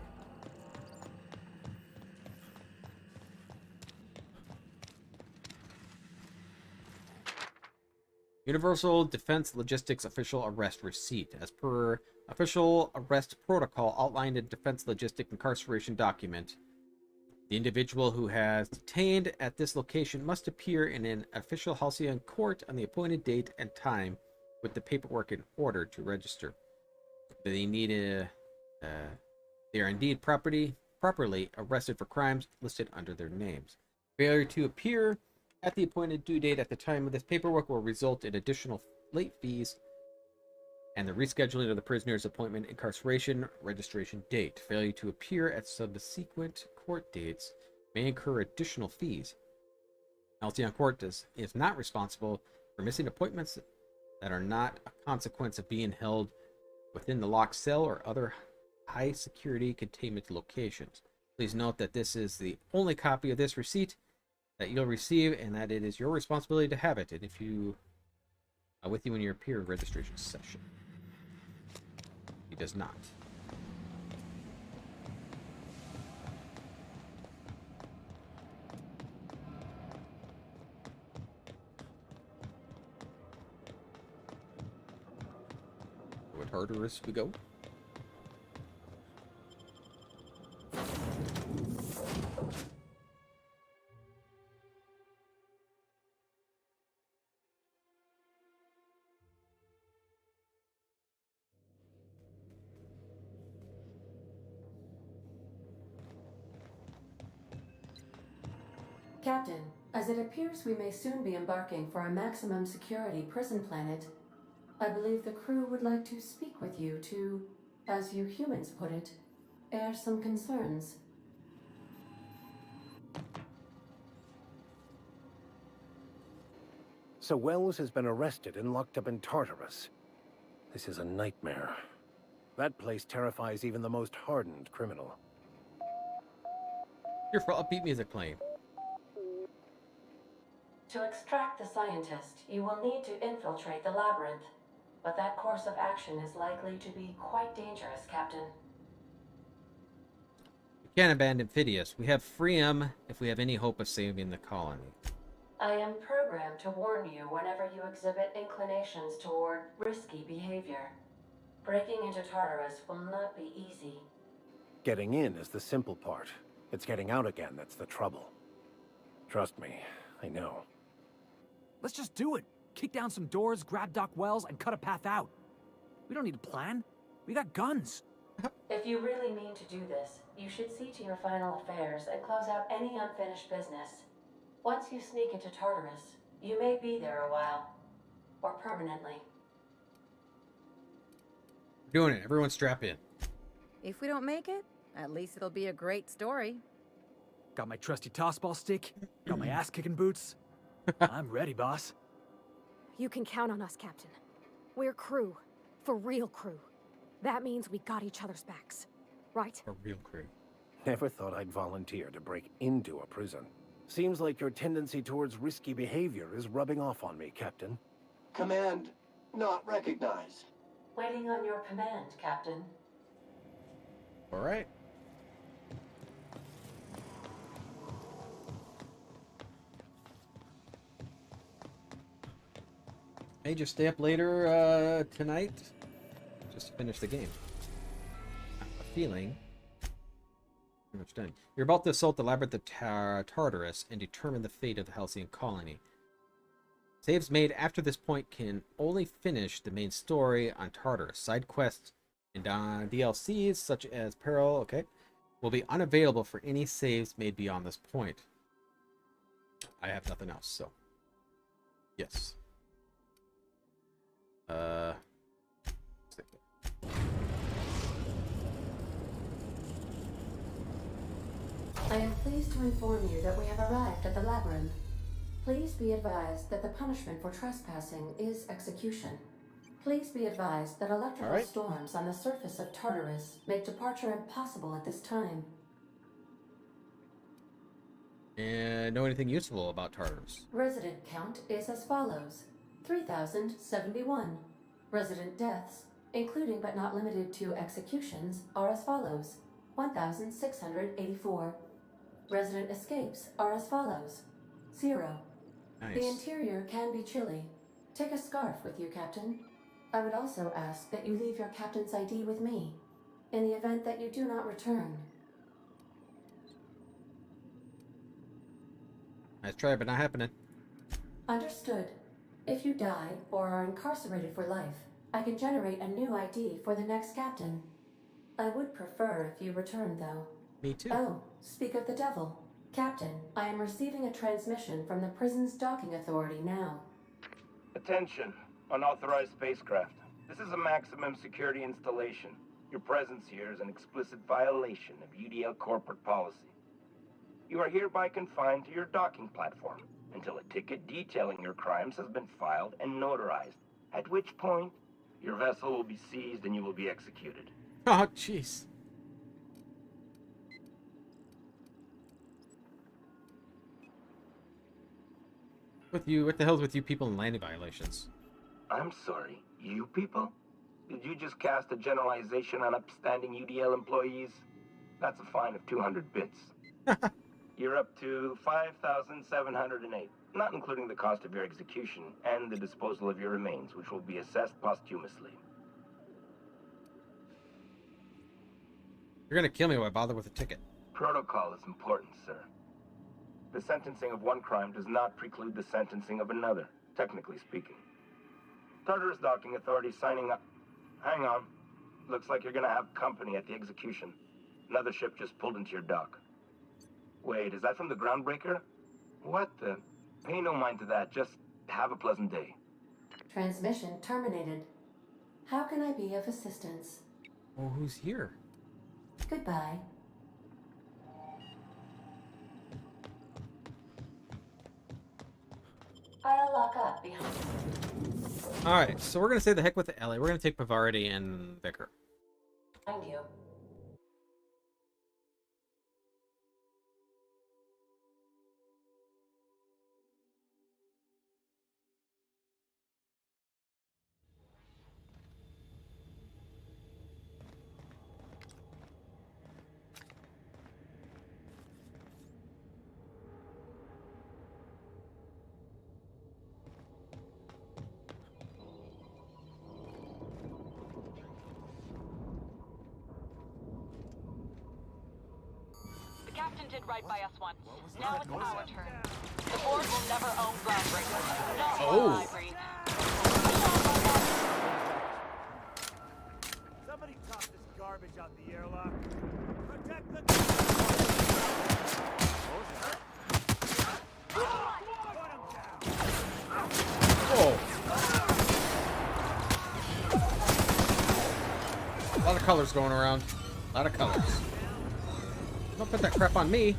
Universal Defense Logistics Official Arrest Receipt. As per official arrest protocol outlined in Defense Logistic Incarceration document, the individual who has detained at this location must appear in an official Halcyon court on the appointed date and time with the paperwork in order to register. They are indeed properly arrested for crimes listed under their names. Failure to appear at the appointed due date at the time of this paperwork will result in additional late fees and the rescheduling of the prisoner's appointment incarceration registration date. Failure to appear at subsequent court dates may incur additional fees. Halcyon Court is not responsible for missing appointments that are not a consequence of being held within the locked cell or other high security containment locations. Please note that this is the only copy of this receipt that you'll receive, and that it is your responsibility to have it, and if you with you in your peer registration session. He does not. What Tartarus we go? Captain, as it appears we may soon be embarking for a maximum security prison planet, I believe the crew would like to speak with you to, as you humans put it, air some concerns. So Wells has been arrested and locked up in Tartarus. This is a nightmare. That place terrifies even the most hardened criminal. Here for upbeat music playing. To extract the scientist, you will need to infiltrate the labyrinth. But that course of action is likely to be quite dangerous, Captain. We can't abandon Phidias. We have to free him if we have any hope of saving the colony. I am programmed to warn you whenever you exhibit inclinations toward risky behavior. Breaking into Tartarus will not be easy. Getting in is the simple part. It's getting out again that's the trouble. Trust me, I know. Let's just do it. Kick down some doors, grab Doc Wells, and cut a path out. We don't need a plan. We got guns. If you really mean to do this, you should see to your final affairs and close out any unfinished business. Once you sneak into Tartarus, you may be there a while. Or permanently. We're doing it. Everyone strap in. If we don't make it, at least it'll be a great story. Got my trusty tossball stick. Got my ass-kicking boots. I'm ready, boss. You can count on us, Captain. We're crew. For real crew. That means we got each other's backs. Right? A real crew. Never thought I'd volunteer to break into a prison. Seems like your tendency towards risky behavior is rubbing off on me, Captain. Command not recognized. Waiting on your command, Captain. All right. May just stay up later tonight. Just to finish the game. I have a feeling. Pretty much done. You're about to assault the labyrinth of Tartarus and determine the fate of the Halcyon colony. Saves made after this point can only finish the main story on Tartarus. Side quests and DLCs such as Peril, will be unavailable for any saves made beyond this point. I have nothing else, so yes. I am pleased to inform you that we have arrived at the labyrinth. Please be advised that the punishment for trespassing is execution. Please be advised that electrical storms on the surface of Tartarus make departure impossible at this time. And know anything useful about Tartarus? Resident count is as follows: 3,071. Resident deaths, including but not limited to executions, are as follows: 1,684. Resident escapes are as follows: 0. Nice. The interior can be chilly. Take a scarf with you, Captain. I would also ask that you leave your captain's ID with me, in the event that you do not return. Nice try, but not happening. Understood. If you die or are incarcerated for life, I can generate a new ID for the next captain. I would prefer if you returned, though. Me too. Oh, speak of the devil. Captain, I am receiving a transmission from the prison's docking authority now. Attention, unauthorized spacecraft. This is a maximum security installation. Your presence here is an explicit violation of UDL corporate policy. You are hereby confined to your docking platform until a ticket detailing your crimes has been filed and notarized, at which point your vessel will be seized and you will be executed. Oh, jeez. With you, what the hell's with you people in landing violations? I'm sorry, you people? Did you just cast a generalization on upstanding UDL employees? That's a fine of 200 bits. You're up to 5,708, not including the cost of your execution and the disposal of your remains, which will be assessed posthumously. You're gonna kill me. Why bother with a ticket? Protocol is important, sir. The sentencing of one crime does not preclude the sentencing of another, technically speaking. Tartarus Docking Authority signing up. Hang on. Looks like you're gonna have company at the execution. Another ship just pulled into your dock. Wait, is that from the groundbreaker? What the? Pay no mind to that. Just have a pleasant day. Transmission terminated. How can I be of assistance? Oh, who's here? Goodbye. I'll lock up behind you. Alright, so we're gonna say the heck with Ellie. We're gonna take Bavardi and Vicar. Behind you. The captain did right by us once. Now it's our turn. The board will never own groundbreakers. Not while I breathe. Somebody toss this garbage out the airlock. Protect the... Whoa. A lot of colors going around. A lot of colors. Don't put that crap on me.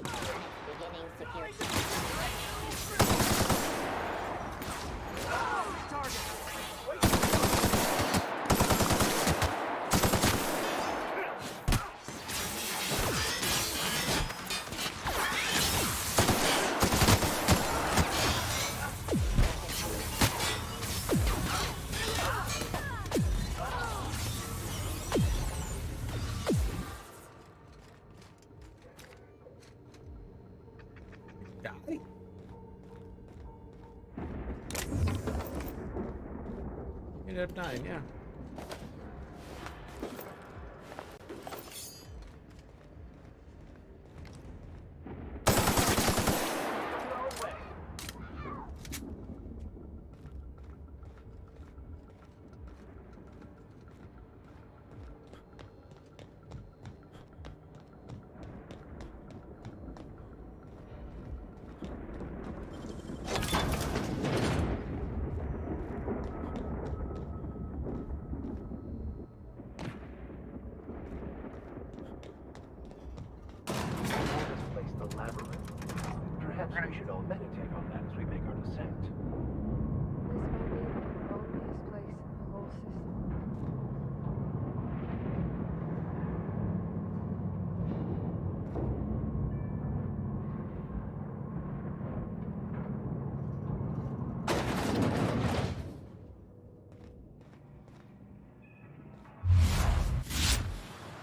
Beginning security. Die. Ended up dying, yeah. The labyrinth. Perhaps we should all meditate on that as we make our descent. This might be the loneliest place in the whole system.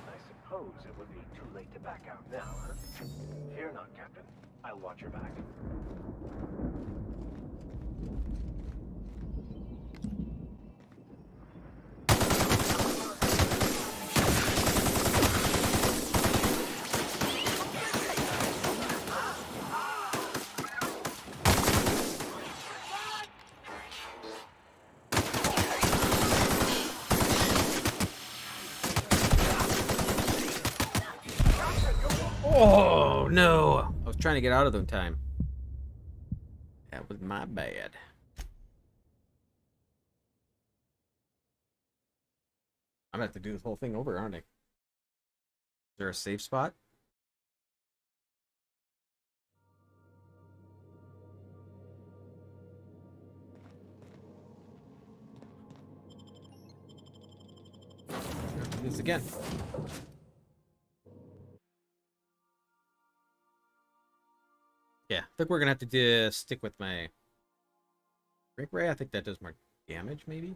I suppose suppose it would be too late to back out now, huh? Fear not, Captain. I'll watch your back. Oh, no. I was trying to get out of them in time. That was my bad. I'm gonna have to do this whole thing over, aren't I? Is there a safe spot? Do this again. Yeah, I think we're gonna have to stick with my break ray. I think that does more damage, maybe.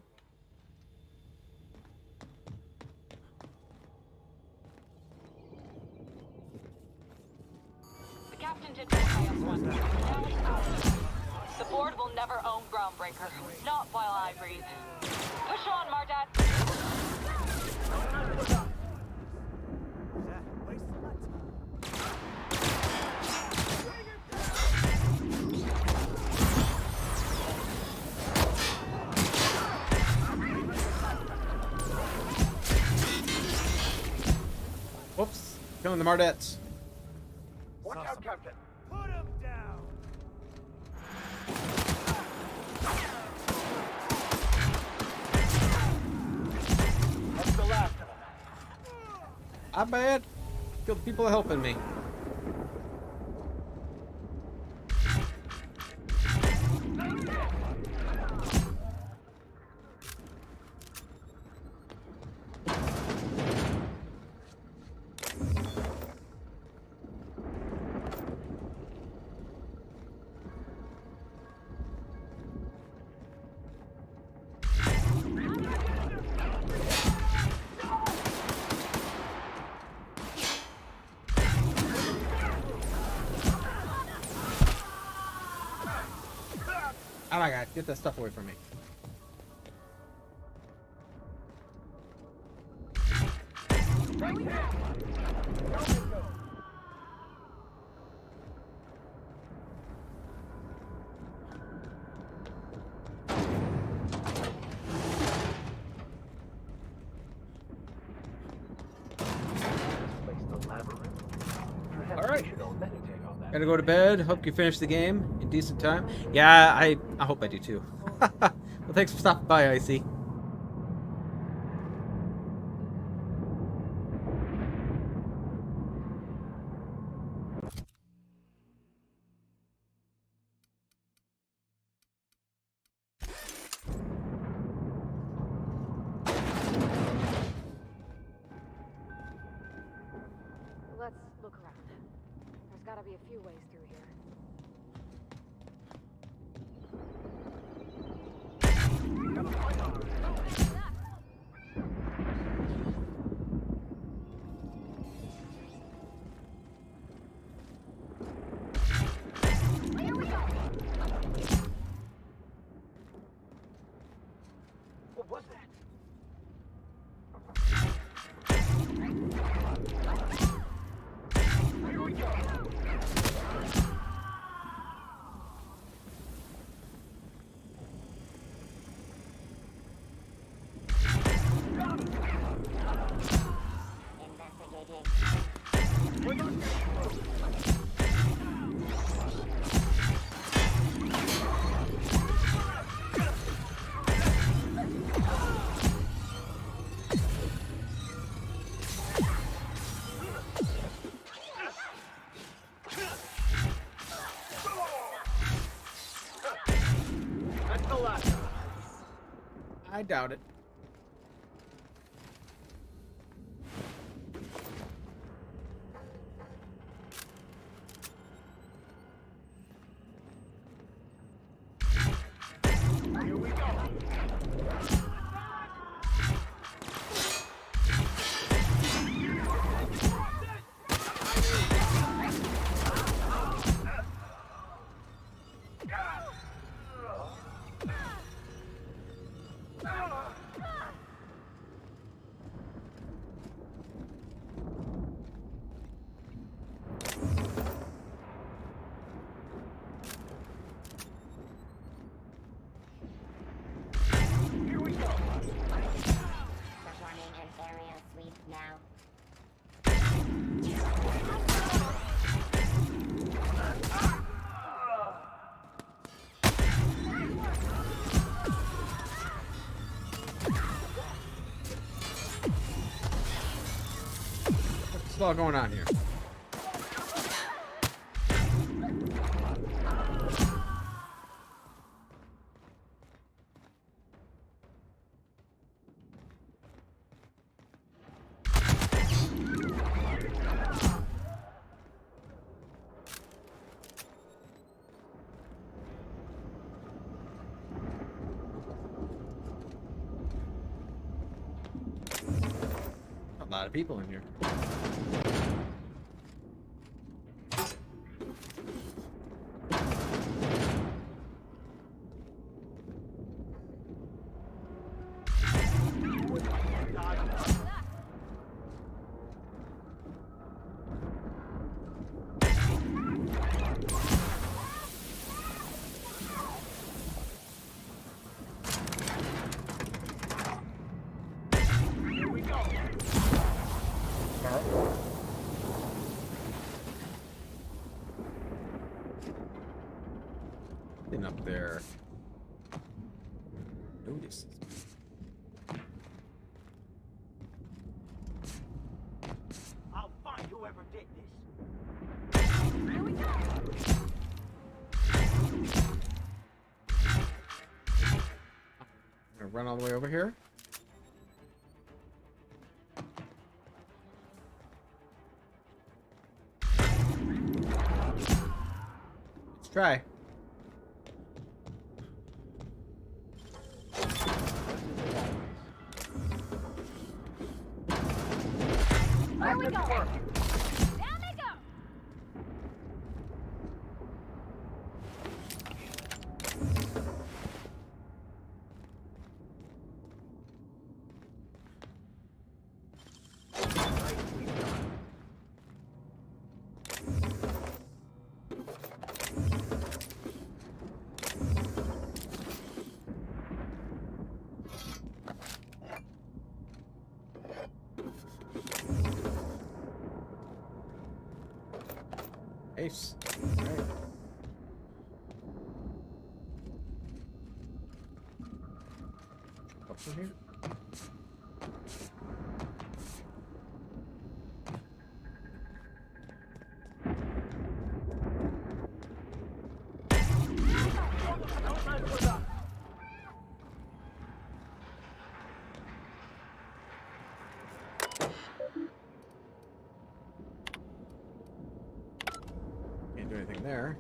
The captain did what I asked once. Now it's ours. The board will never own Groundbreaker. Not while I breathe. Push on, Mardat. Whoops. Killing the Mardets. Watch out, Captain. Put him down. That's the last of them. I'm bad. Kill the people helping me. Oh my god, get that stuff away from me. Alright. Gotta go to bed. Hope you finish the game in decent time. Yeah, I hope I do too. Well, thanks for stopping by, Icy. Let's look around. There's gotta be a few ways through here. What was that? I doubt it. Here we go. an area sweep now. What's all going on here? A lot of people in here. Up there. Notice. I'll find whoever did this. Here we go. I'm gonna run all the way over here. Let's try. Here we go. Down they go. Ace. All right. Up from here. Can't do anything there.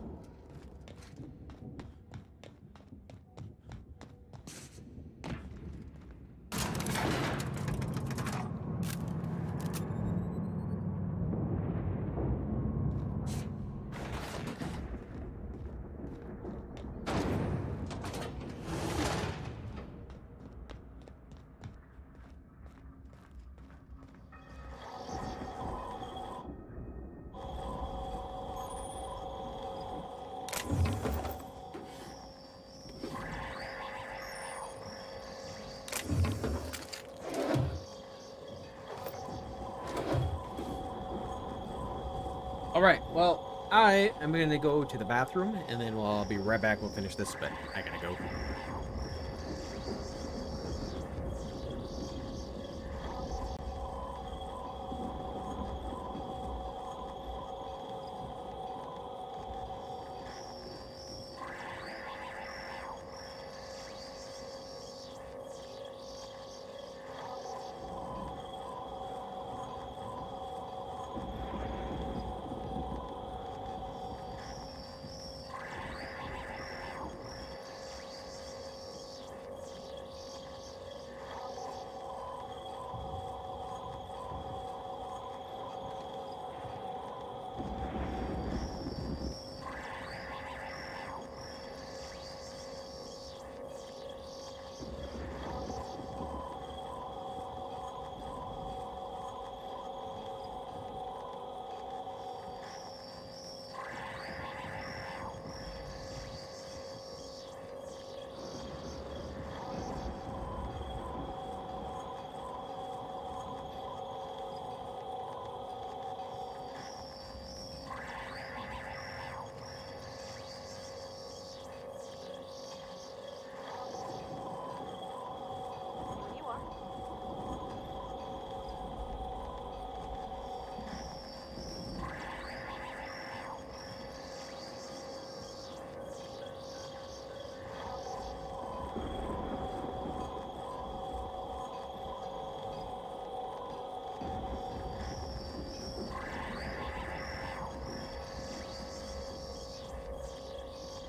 All right, well, I am going to go to the bathroom, and then I'll be right back. We'll finish this, but I gotta go.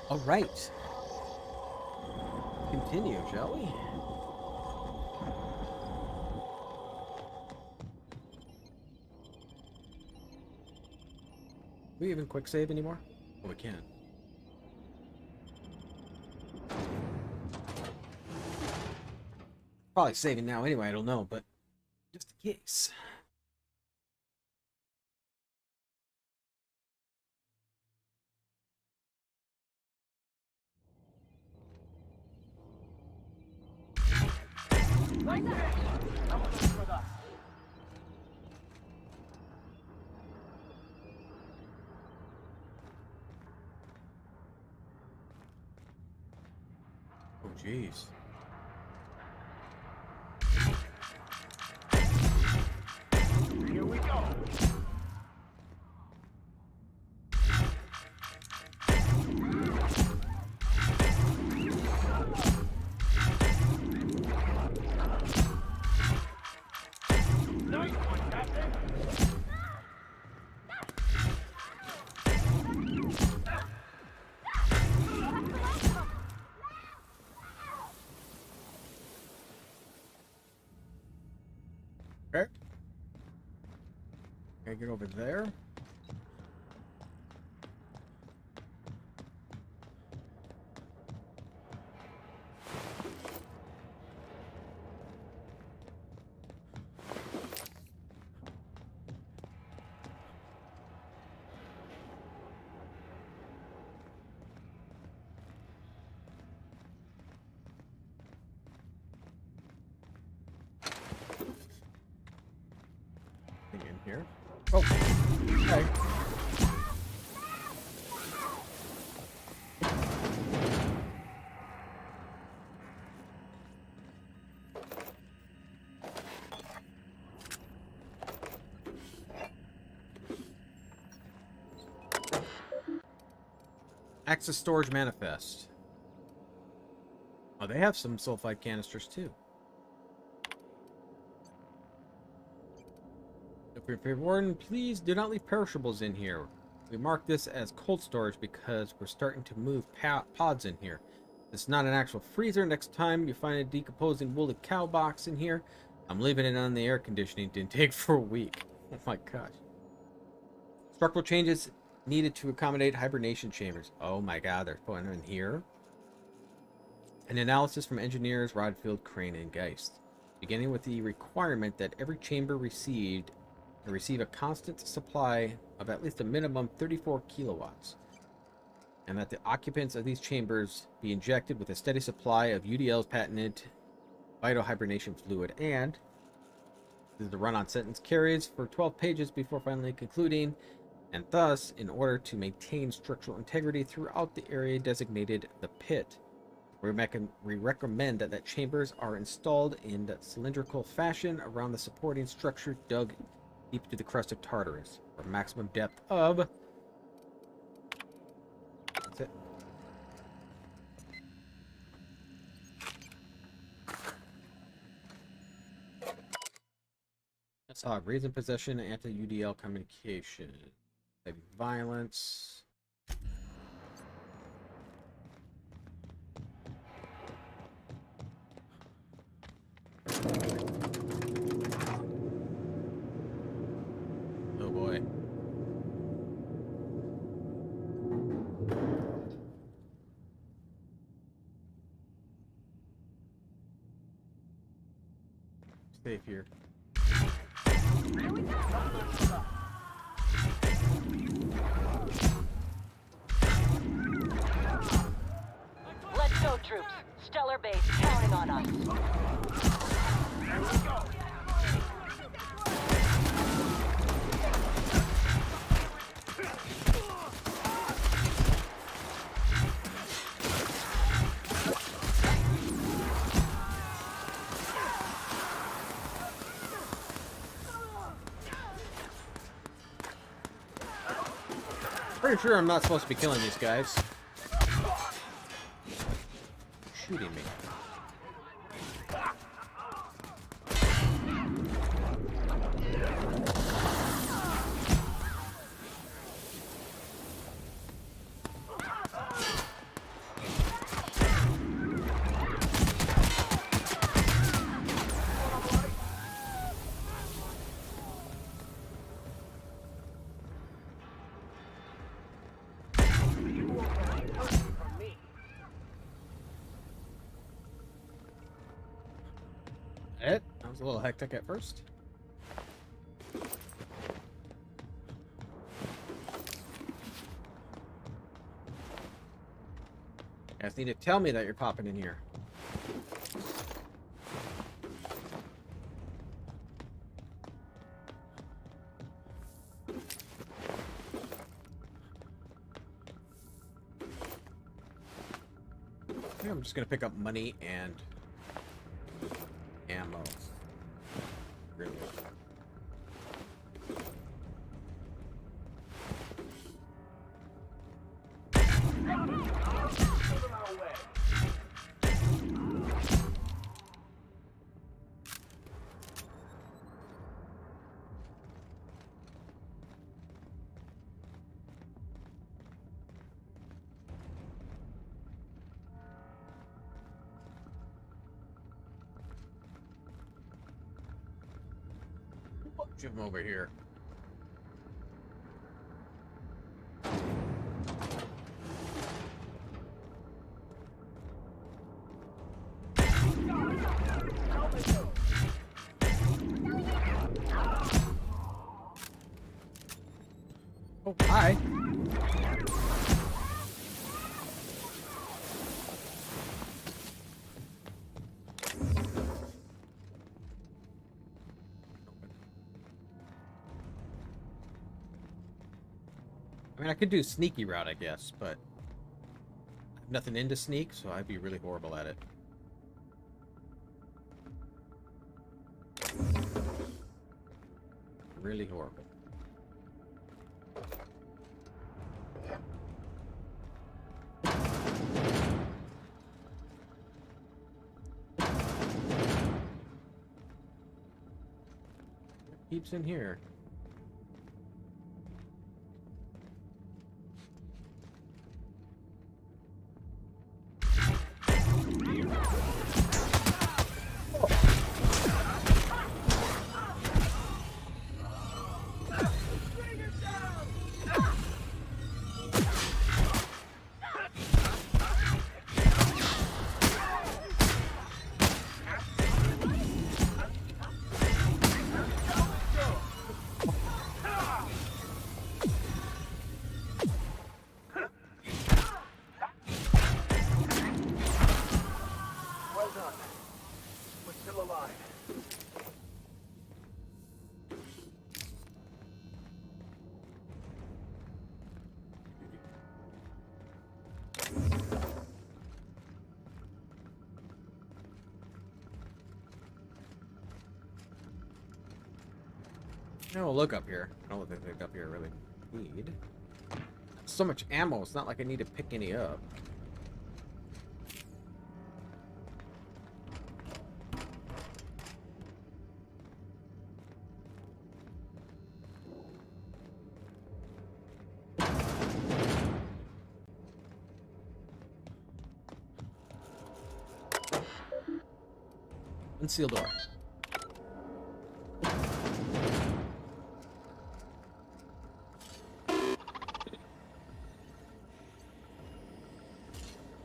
All right. Continue, shall we? We even quick save anymore? Oh, we can. Probably saving now anyway, I don't know, but just in case. Oh, jeez. Here we go. Nice one, Captain. Okay. Okay, get over there. In here. Oh, okay. Access storage manifest. Oh, they have some sulfide canisters too. If you're warden, please do not leave perishables in here. We mark this as cold storage because we're starting to move pods in here. It's not an actual freezer. Next time you find a decomposing woolly cow box in here, I'm leaving it on the air conditioning intake for a week. Oh my gosh. Structural changes needed to accommodate hibernation chambers. Oh my god, they're putting them in here. An analysis from engineers Rodfield, Crane, and Geist. Beginning with the requirement that every chamber receive a constant supply of at least a minimum 34 kilowatts, and that the occupants of these chambers be injected with a steady supply of UDL's patented vital hibernation fluid, and this is the run-on sentence carries for 12 pages before finally concluding, and thus, in order to maintain structural integrity throughout the area designated the pit, we recommend that chambers are installed in the cylindrical fashion around the supporting structure dug deep to the crust of Tartarus, for a maximum depth of... That's it. That's how reason possession, anti-UDL communication, violence. Oh boy. Safe here. Let's go, troops. Stellar base counting on us. Here we go. Pretty sure I'm not supposed to be killing these guys. Shooting me. was a little hectic at first. You guys need to tell me that you're popping in here. I think I'm just gonna pick up money and ammo. Really. Bunch of them over here. Oh, hi. I mean, I could do sneaky route, I guess, but I have nothing into sneak, so I'd be really horrible at it. Really horrible. What keeps in here? No, look up here. I don't think up here really need. So much ammo, it's not like I need to pick any up. Unsealed door.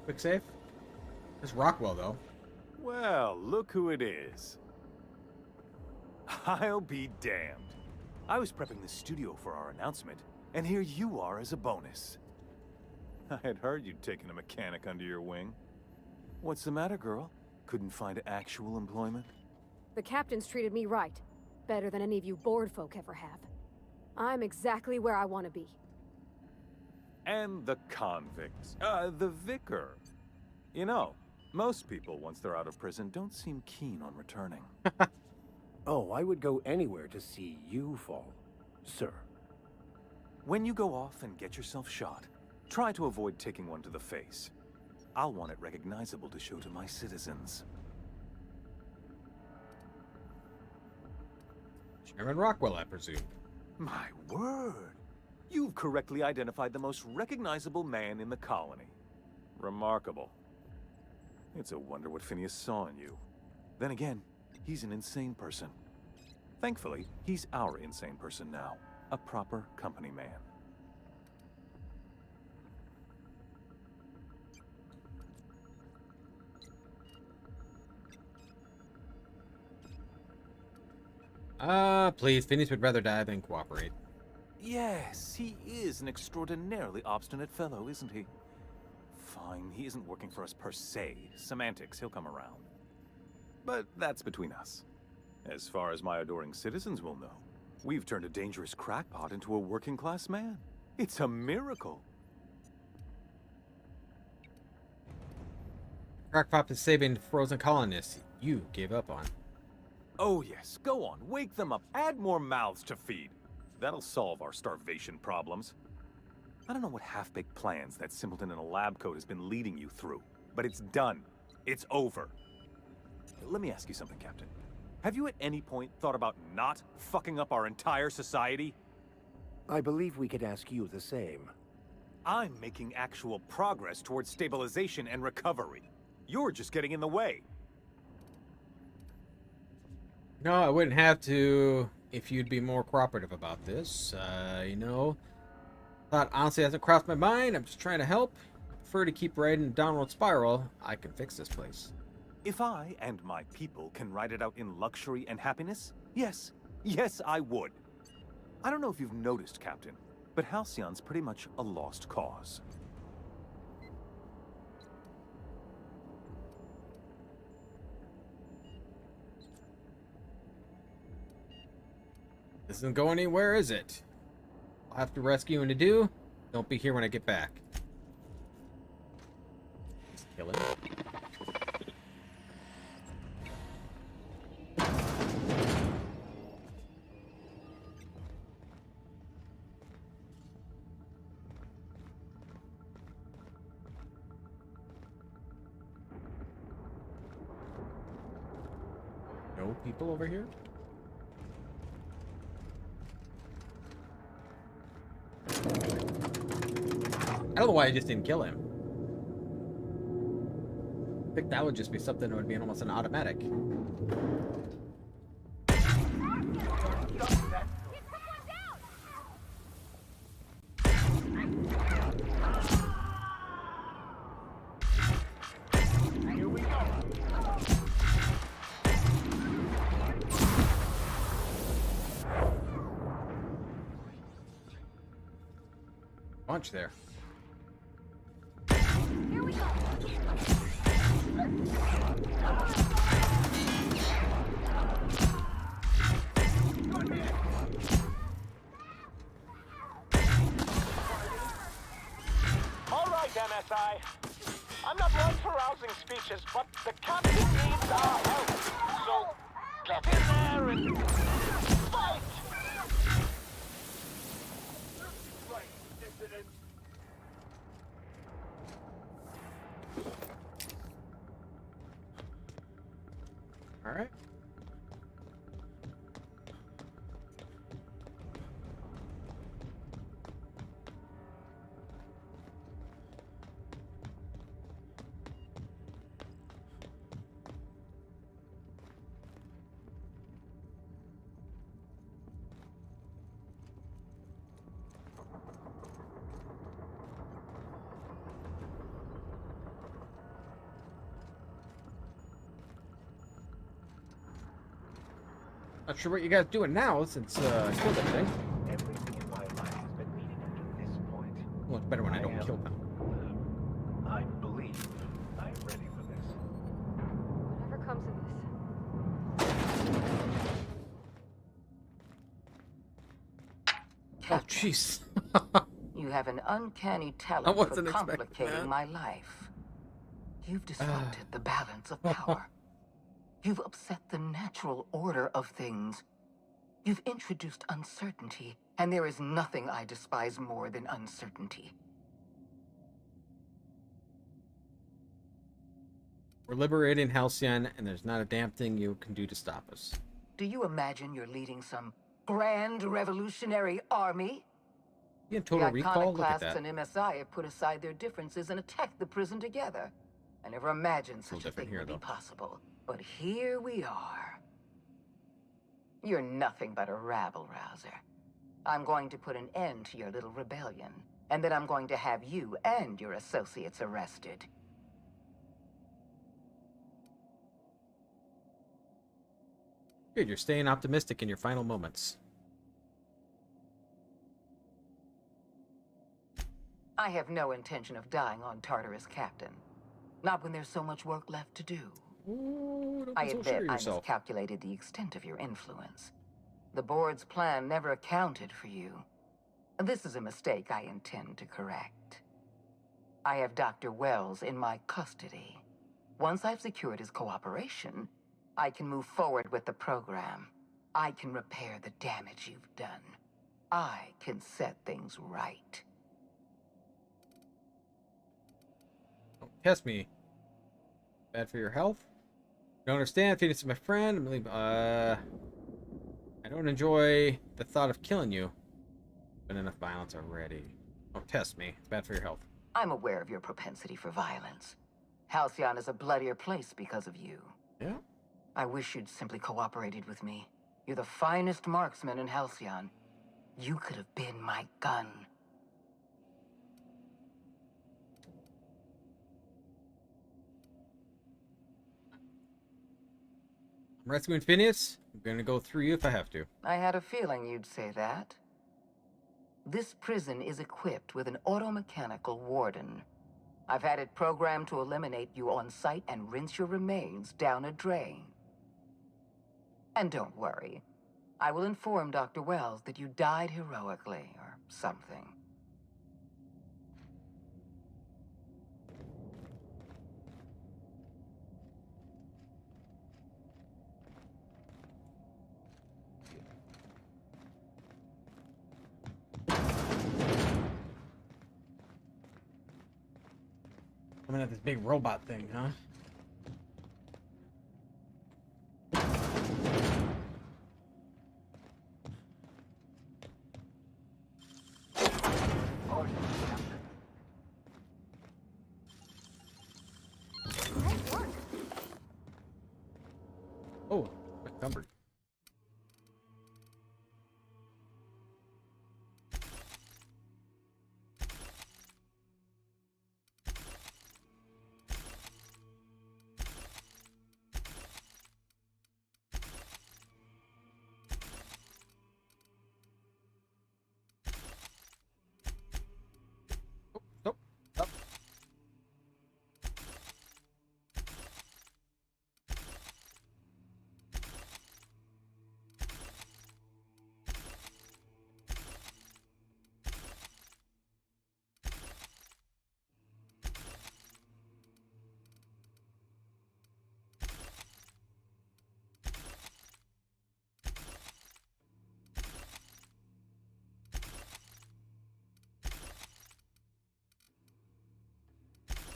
Quick save. It's Rockwell, though. Well, look who it is. I'll be damned. I was prepping the studio for our announcement, and here you are as a bonus. I had heard you'd taken a mechanic under your wing. What's the matter, girl? Couldn't find actual employment? The captain's treated me right. Better than any of you bored folk ever have. I'm exactly where I want to be. And the convicts. The vicar. You know, most people, once they're out of prison, don't seem keen on returning. Oh, I would go anywhere to see you fall, sir. When you go off and get yourself shot, try to avoid taking one to the face. I'll want it recognizable to show to my citizens. Chairman Rockwell, I presume. My word! You've correctly identified the most recognizable man in the colony. Remarkable. It's a wonder what Phineas saw in you. Then again, he's an insane person. Thankfully, he's our insane person now. A proper company man. Please, Phineas would rather die than cooperate. Yes, he is an extraordinarily obstinate fellow, isn't he? Fine, he isn't working for us per se. Semantics, he'll come around. But that's between us. As far as my adoring citizens will know, we've turned a dangerous crackpot into a working-class man. It's a miracle. Crackpot is saving frozen colonists you gave up on. Oh yes, go on, wake them up, add more mouths to feed. That'll solve our starvation problems. I don't know what half-baked plans that simpleton in a lab coat has been leading you through, but it's done. It's over. Let me ask you something, Captain. Have you at any point thought about not fucking up our entire society? I believe we could ask you the same. I'm making actual progress towards stabilization and recovery. You're just getting in the way. No, I wouldn't have to if you'd be more cooperative about this. You know, thought honestly hasn't crossed my mind. I'm just trying to help. I prefer to keep riding a downward spiral. I can fix this place. If I and my people can ride it out in luxury and happiness, yes, I would. I don't know if you've noticed, Captain, but Halcyon's pretty much a lost cause. This isn't going anywhere, is it? I'll have to rescue and to do. Don't be here when I get back. Just kill him. No people over here? I don't know why I just didn't kill him. I think that would just be something that would be almost an automatic. Bunch there. Here we go. All right, MSI. I'm not one for rousing speeches, but the captain needs our help. So get in there and fight! All right. Not sure what you guys doing now since I killed everything. Everything in my life has been leading up to this point. Well, it's better when I don't kill them. I believe I'm ready for this. Whatever comes of this. Oh, jeez. You have an uncanny I talent wasn't for expecting complicating that. my life. You've disrupted the balance of power. You've upset the natural order of things. You've introduced uncertainty, and there is nothing I despise more than uncertainty. We're liberating Halcyon, and there's not a damn thing you can do to stop us. Do you imagine you're leading some grand revolutionary army? You in Total The Recall? Look at iconoclasts that. and MSI have put aside their differences and attacked the prison together. I never imagined such a different thing here, would be though. possible. But here we are. You're nothing but a rabble-rouser. I'm going to put an end to your little rebellion, and then I'm going to have you and your associates arrested. Good, you're staying optimistic in your final moments. I have no intention of dying on Tartarus, Captain. Not when there's so much work left to do. Ooh, don't I be so admit sure of I yourself. miscalculated the extent of your influence. The board's plan never accounted for you. This is a mistake I intend to correct. I have Dr. Wells in my custody. Once I've secured his cooperation, I can move forward with the program. I can repair the damage you've done. I can set things right. Don't test me. Bad for your health? Don't understand. Phoenix is my friend. I'm really, I don't enjoy the thought of killing you. Been enough violence already. Don't test me. It's bad for your health. I'm aware of your propensity for violence. Halcyon is a bloodier place because of you. Yeah? I wish you'd simply cooperated with me. You're the finest marksman in Halcyon. You could have been my gun. I'm rescuing Phineas. I'm gonna go through you if I have to. I had a feeling you'd say that. This prison is equipped with an automechanical warden. I've had it programmed to eliminate you on sight and rinse your remains down a drain. And don't worry. I will inform Dr. Wells that you died heroically, or something. Coming at this big robot thing, huh? Oh, encumbered. Nope. Up.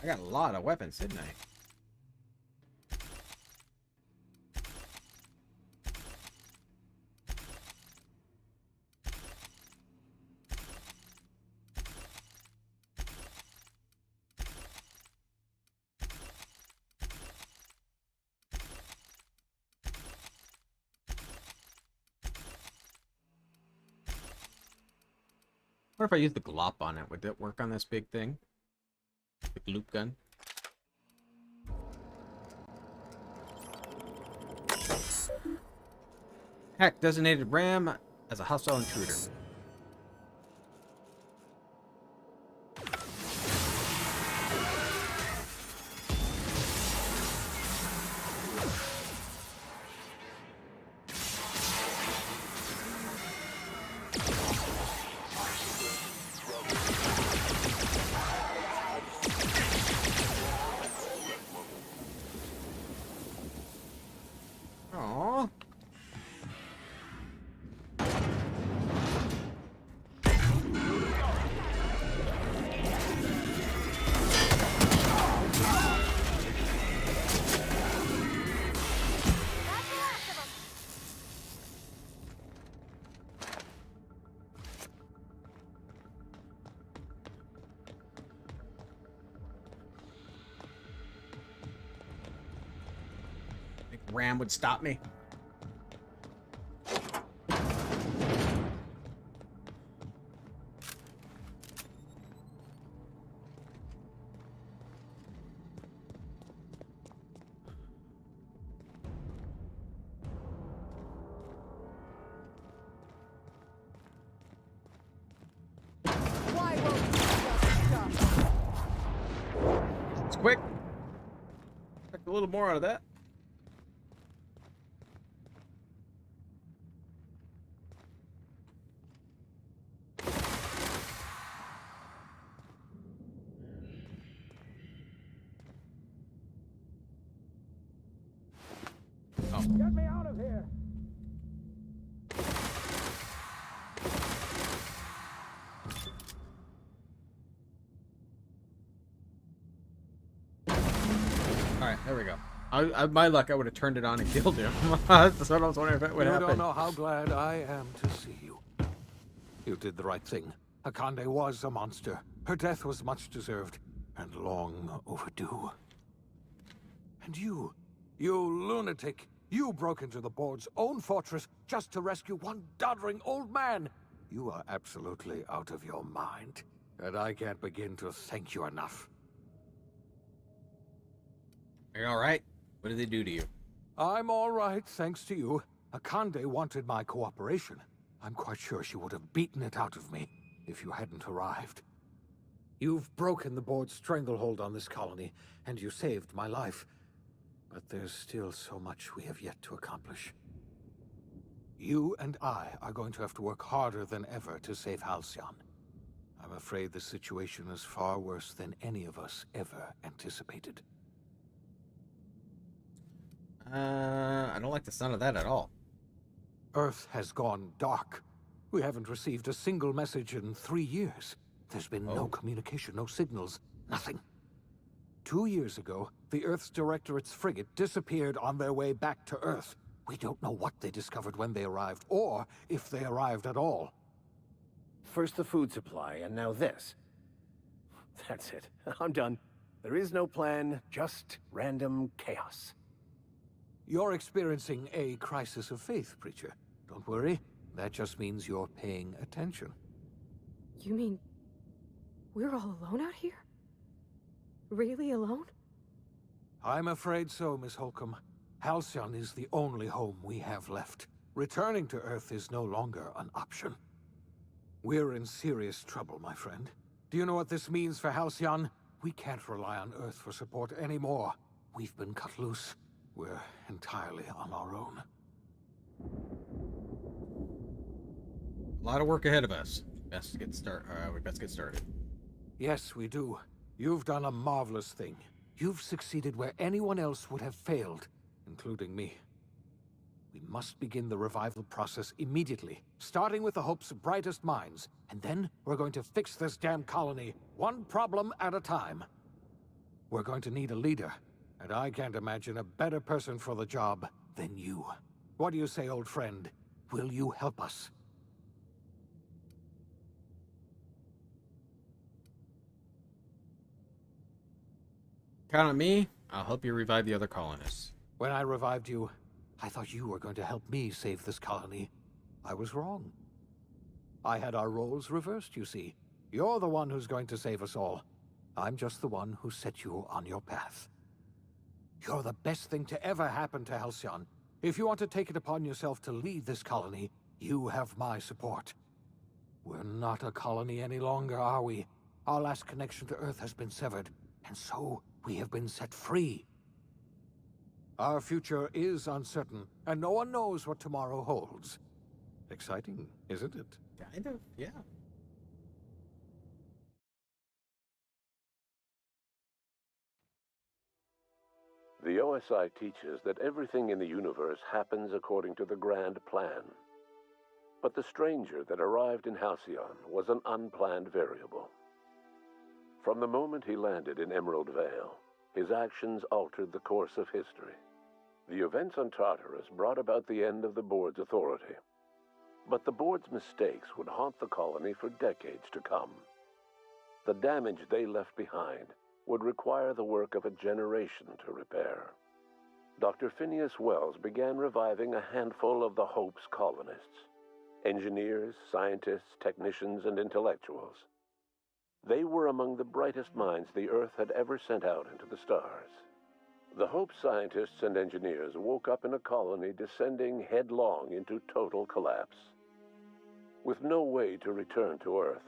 I got a lot of weapons, didn't I? What if I use the glop on it? Would that work on this big thing? The loop gun? Hack designated Ram as a hostile intruder. Aww. Think Ram would stop me? quick. Expect a little more out of that. Get me out of here! Alright, there we go. My luck, I would have turned it on and killed him. That's what I was wondering if it would happen. You don't know how glad I am to see you. You did the right thing. Akande was a monster. Her death was much deserved, and long overdue. And you lunatic, you broke into the board's own fortress just to rescue one doddering old man. You are absolutely out of your mind, and I can't begin to thank you enough. Are you alright? What did they do to you? I'm all right, thanks to you. Akande wanted my cooperation. I'm quite sure she would have beaten it out of me if you hadn't arrived. You've broken the board's stranglehold on this colony, and you saved my life. But there's still so much we have yet to accomplish. You and I are going to have to work harder than ever to save Halcyon. I'm afraid the situation is far worse than any of us ever anticipated. I don't like the sound of that at all. Earth has gone dark. We haven't received a single message in 3 years. There's been no communication, no signals, nothing. 2 years ago, the Earth's Directorate's frigate disappeared on their way back to Earth. We don't know what they discovered when they arrived, or if they arrived at all. First the food supply, and now this. That's it. I'm done. There is no plan, just random chaos. You're experiencing a crisis of faith, Preacher. Don't worry. That just means you're paying attention. You mean we're all alone out here? Really alone? I'm afraid so, Miss Holcomb. Halcyon is the only home we have left. Returning to Earth is no longer an option. We're in serious trouble, my friend. Do you know what this means for Halcyon? We can't rely on Earth for support anymore. We've been cut loose. We're entirely on our own. A lot of work ahead of us. We best get started. Yes, we do. You've done a marvelous thing. You've succeeded where anyone else would have failed, including me. We must begin the revival process immediately, starting with the Hope's brightest minds, and then we're going to fix this damn colony, one problem at a time. We're going to need a leader, and I can't imagine a better person for the job than you. What do you say, old friend? Will you help us? Count on me. I'll help you revive the other colonists. When I revived you, I thought you were going to help me save this colony. I was wrong. I had our roles reversed, you see. You're the one who's going to save us all. I'm just the one who set you on your path. You're the best thing to ever happen to Halcyon. If you want to take it upon yourself to lead this colony, you have my support. We're not a colony any longer, are we? Our last connection to Earth has been severed, and so we have been set free. Our future is uncertain, and no one knows what tomorrow holds. Exciting, isn't it? Kind of, yeah. The OSI teaches that everything in the universe happens according to the grand plan. But the stranger that arrived in Halcyon was an unplanned variable. From the moment he landed in Emerald Vale, his actions altered the course of history. The events on Tartarus brought about the end of the board's authority. But the board's mistakes would haunt the colony for decades to come. The damage they left behind would require the work of a generation to repair. Dr. Phineas Wells began reviving a handful of the Hope's colonists. Engineers, scientists, technicians, and intellectuals. They were among the brightest minds the Earth had ever sent out into the stars. The Hope scientists and engineers woke up in a colony descending headlong into total collapse. With no way to return to Earth,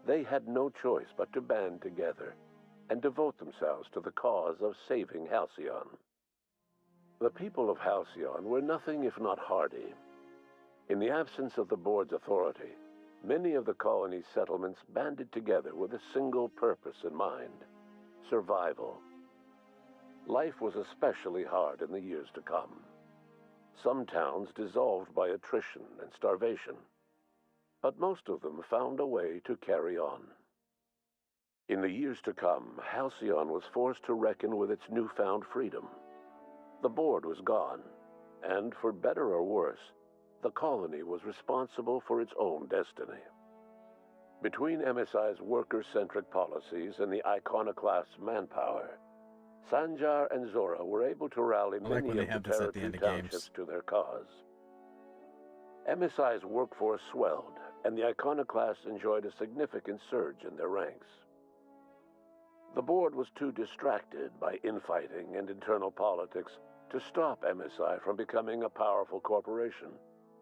they had no choice but to band together and devote themselves to the cause of saving Halcyon. The people of Halcyon were nothing if not hardy. In the absence of the board's authority, many of the colony's settlements banded together with a single purpose in mind: survival. Life was especially hard in the years to come. Some towns dissolved by attrition and starvation, but most of them found a way to carry on. In the years to come, Halcyon was forced to reckon with its newfound freedom. The board was gone, and for better or worse, the colony was responsible for its own destiny. Between MSI's worker-centric policies and the iconoclast's manpower, Sanjar and Zora were able to rally many of the territory townships to their cause. MSI's workforce swelled, and the iconoclasts enjoyed a significant surge in their ranks. The board was too distracted by infighting and internal politics to stop MSI from becoming a powerful corporation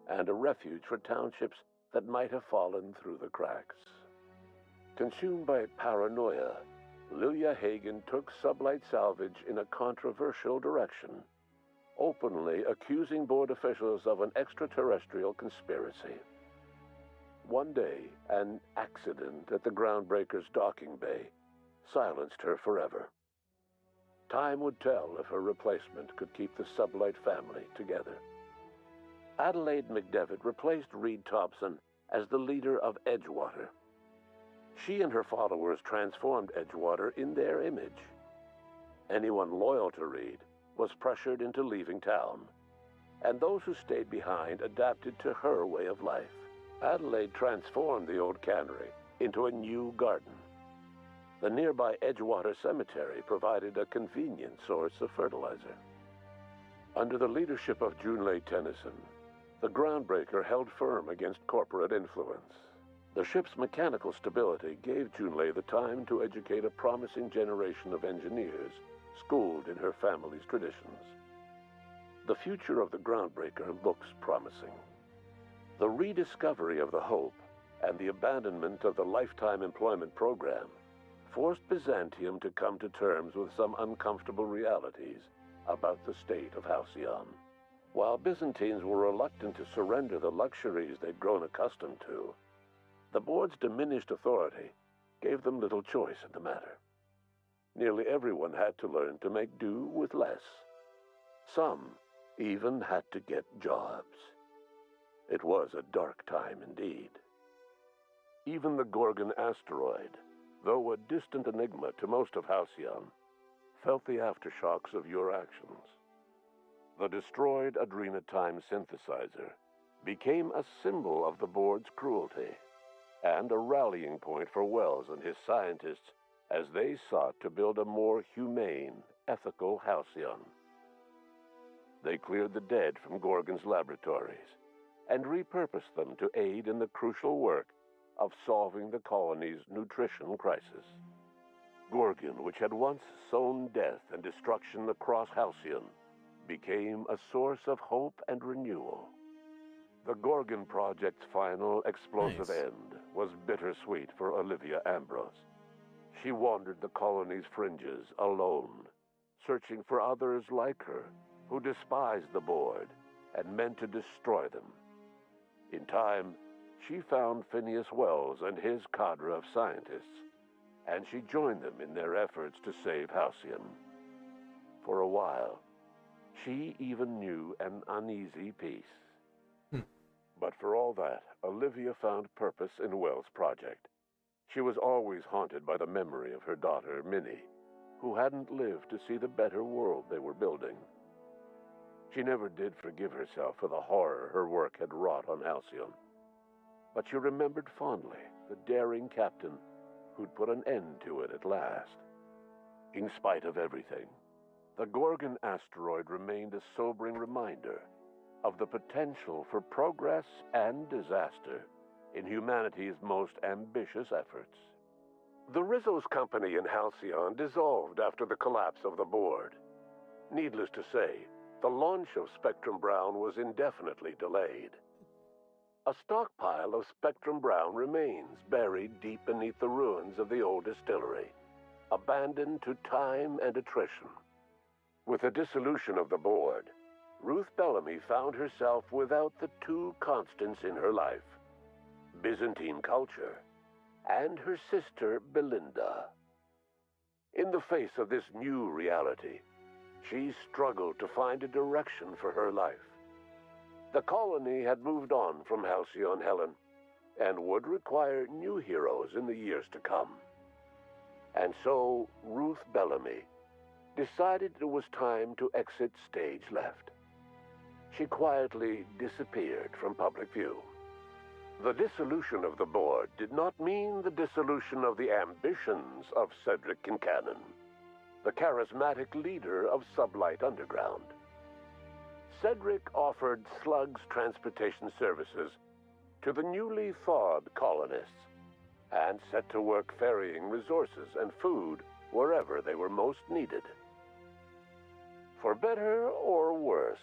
and a refuge for townships that might have fallen through the cracks. Consumed by paranoia, Lilia Hagen took Sublight Salvage in a controversial direction, openly accusing board officials of an extraterrestrial conspiracy. One day, an accident at the Groundbreaker's docking bay silenced her forever. Time would tell if her replacement could keep the Sublight family together. Adelaide McDevitt replaced Reed Thompson as the leader of Edgewater. She and her followers transformed Edgewater in their image. Anyone loyal to Reed was pressured into leaving town, and those who stayed behind adapted to her way of life. Adelaide transformed the old cannery into a new garden. The nearby Edgewater Cemetery provided a convenient source of fertilizer. Under the leadership of Junlei Tennyson, the Groundbreaker held firm against corporate influence. The ship's mechanical stability gave Junlei the time to educate a promising generation of engineers schooled in her family's traditions. The future of the Groundbreaker looks promising. The rediscovery of the Hope and the abandonment of the lifetime employment program forced Byzantium to come to terms with some uncomfortable realities about the state of Halcyon. While Byzantines were reluctant to surrender the luxuries they'd grown accustomed to, the board's diminished authority gave them little choice in the matter. Nearly everyone had to learn to make do with less. Some even had to get jobs. It was a dark time indeed. Even the Gorgon asteroid, though a distant enigma to most of Halcyon, felt the aftershocks of your actions. The destroyed Adrenatime synthesizer became a symbol of the board's cruelty, and a rallying point for Wells and his scientists as they sought to build a more humane, ethical Halcyon. They cleared the dead from Gorgon's laboratories and repurposed them to aid in the crucial work of solving the colony's nutrition crisis. Gorgon, which had once sown death and destruction across Halcyon, became a source of hope and renewal. The Gorgon Project's final explosive end was bittersweet for Olivia Ambrose. She wandered the colony's fringes alone, searching for others like her who despised the board and meant to destroy them. In time, she found Phineas Wells and his cadre of scientists, and she joined them in their efforts to save Halcyon. For a while, she even knew an uneasy peace. But for all that, Olivia found purpose in Wells' project. She was always haunted by the memory of her daughter, Minnie, who hadn't lived to see the better world they were building. She never did forgive herself for the horror her work had wrought on Halcyon. But she remembered fondly the daring captain who'd put an end to it at last. In spite of everything, the Gorgon asteroid remained a sobering reminder of the potential for progress and disaster in humanity's most ambitious efforts. The Rizzo's company in Halcyon dissolved after the collapse of the board. Needless to say, the launch of Spectrum Brown was indefinitely delayed. A stockpile of Spectrum Brown remains buried deep beneath the ruins of the old distillery, abandoned to time and attrition. With the dissolution of the board, Ruth Bellamy found herself without the two constants in her life: Byzantine culture and her sister Belinda. In the face of this new reality, she struggled to find a direction for her life. The colony had moved on from Halcyon Helen and would require new heroes in the years to come. And so Ruth Bellamy decided it was time to exit stage left. She quietly disappeared from public view. The dissolution of the board did not mean the dissolution of the ambitions of Cedric Kincannon, the charismatic leader of Sublight Underground. Cedric offered slugs transportation services to the newly thawed colonists and set to work ferrying resources and food wherever they were most needed. For better or worse,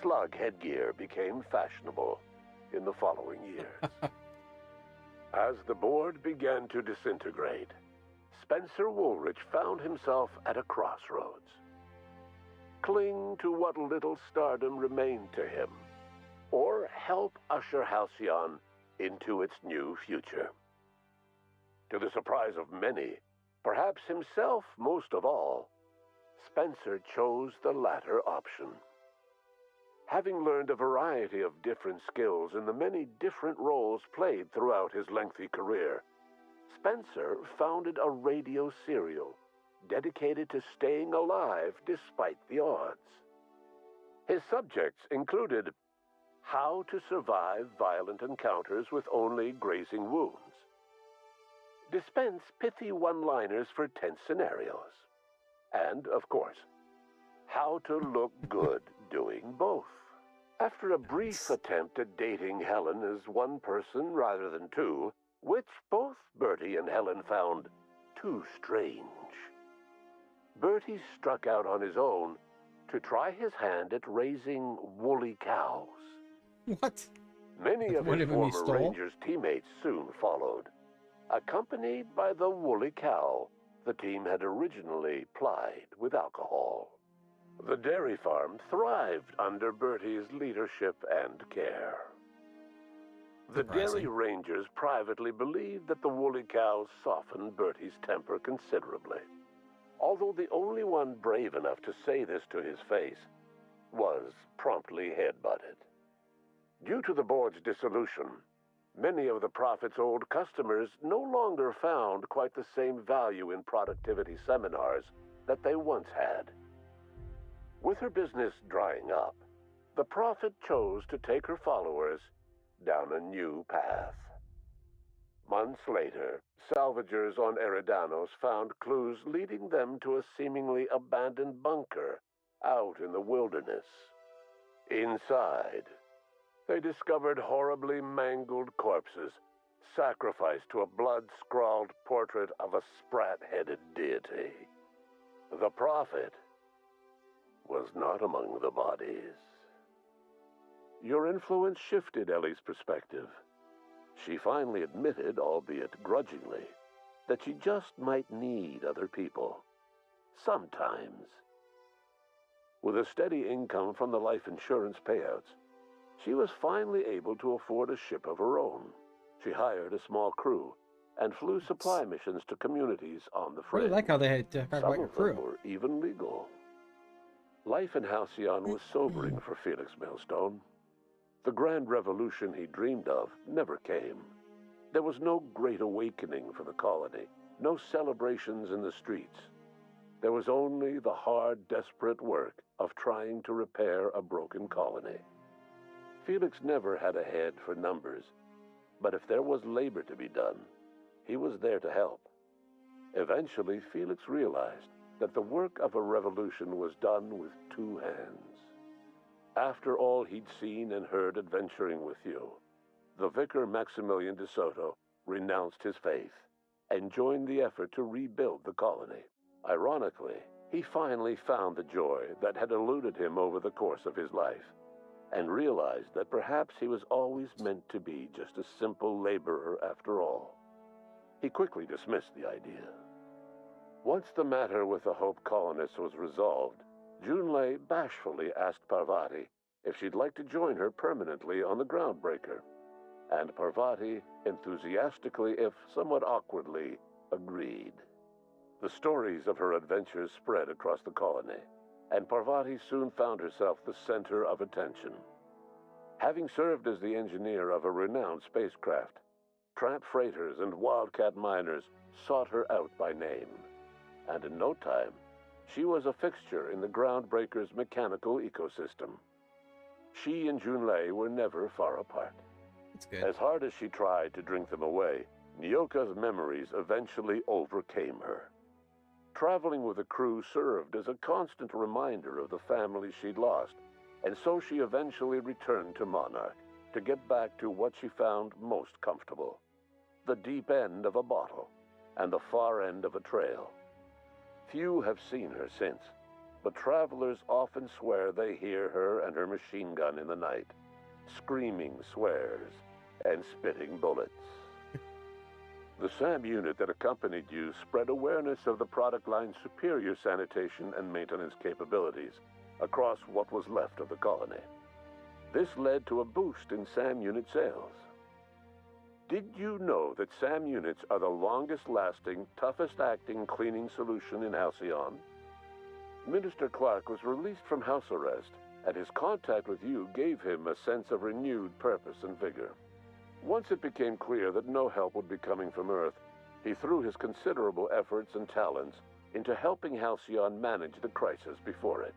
slug headgear became fashionable in the following years. As the board began to disintegrate, Spencer Woolrich found himself at a crossroads. Cling to what little stardom remained to him, or help usher Halcyon into its new future. To the surprise of many, perhaps himself most of all, Spencer chose the latter option. Having learned a variety of different skills in the many different roles played throughout his lengthy career, Spencer founded a radio serial dedicated to staying alive despite the odds. His subjects included how to survive violent encounters with only grazing wounds, dispense pithy one-liners for tense scenarios, and, of course, how to look good doing both. After a brief attempt at dating Helen as one person rather than two, which both Bertie and Helen found too strange, Bertie struck out on his own to try his hand at raising woolly cows. What? Many of his former Rangers teammates soon followed, accompanied by the woolly cow the team had originally plied with alcohol. The dairy farm thrived under Bertie's leadership and care. The Dairy Rangers privately believed that the woolly cows softened Bertie's temper considerably, although the only one brave enough to say this to his face was promptly headbutted. Due to the board's dissolution, many of the Prophet's old customers no longer found quite the same value in productivity seminars that they once had. With her business drying up, the Prophet chose to take her followers down a new path. Months later, salvagers on Eridanos found clues leading them to a seemingly abandoned bunker out in the wilderness. Inside, they discovered horribly mangled corpses, sacrificed to a blood-scrawled portrait of a sprat-headed deity. The Prophet was not among the bodies. Your influence shifted Ellie's perspective. She finally admitted, albeit grudgingly, that she just might need other people. Sometimes. With a steady income from the life insurance payouts, she was finally able to afford a ship of her own. She hired a small crew and flew supply missions to communities on the I fringe. really like how they had talked Some about your of them crew. were even legal. Life in Halcyon was sobering for Felix Millstone. The grand revolution he dreamed of never came. There was no great awakening for the colony, no celebrations in the streets. There was only the hard, desperate work of trying to repair a broken colony. Felix never had a head for numbers, but if there was labor to be done, he was there to help. Eventually, Felix realized that the work of a revolution was done with two hands. After all he'd seen and heard adventuring with you, the vicar Maximilian de Soto renounced his faith and joined the effort to rebuild the colony. Ironically, he finally found the joy that had eluded him over the course of his life, and realized that perhaps he was always meant to be just a simple laborer after all. He quickly dismissed the idea. Once the matter with the Hope colonists was resolved, Junlei bashfully asked Parvati if she'd like to join her permanently on the Groundbreaker. And Parvati enthusiastically, if somewhat awkwardly, agreed. The stories of her adventures spread across the colony, and Parvati soon found herself the center of attention. Having served as the engineer of a renowned spacecraft, tramp freighters and wildcat miners sought her out by name. And in no time, she was a fixture in the Groundbreaker's mechanical ecosystem. She and Junlei were never far apart. That's good. As hard as she tried to drink them away, Nyoka's memories eventually overcame her. Traveling with the crew served as a constant reminder of the family she'd lost, and so she eventually returned to Monarch to get back to what she found most comfortable: the deep end of a bottle and the far end of a trail. Few have seen her since, but travelers often swear they hear her and her machine gun in the night, screaming swears and spitting bullets. The SAM unit that accompanied you spread awareness of the product line's superior sanitation and maintenance capabilities across what was left of the colony. This led to a boost in SAM unit sales. Did you know that SAM units are the longest-lasting, toughest-acting cleaning solution in Halcyon? Minister Clark was released from house arrest, and his contact with you gave him a sense of renewed purpose and vigor. Once it became clear that no help would be coming from Earth, he threw his considerable efforts and talents into helping Halcyon manage the crisis before it.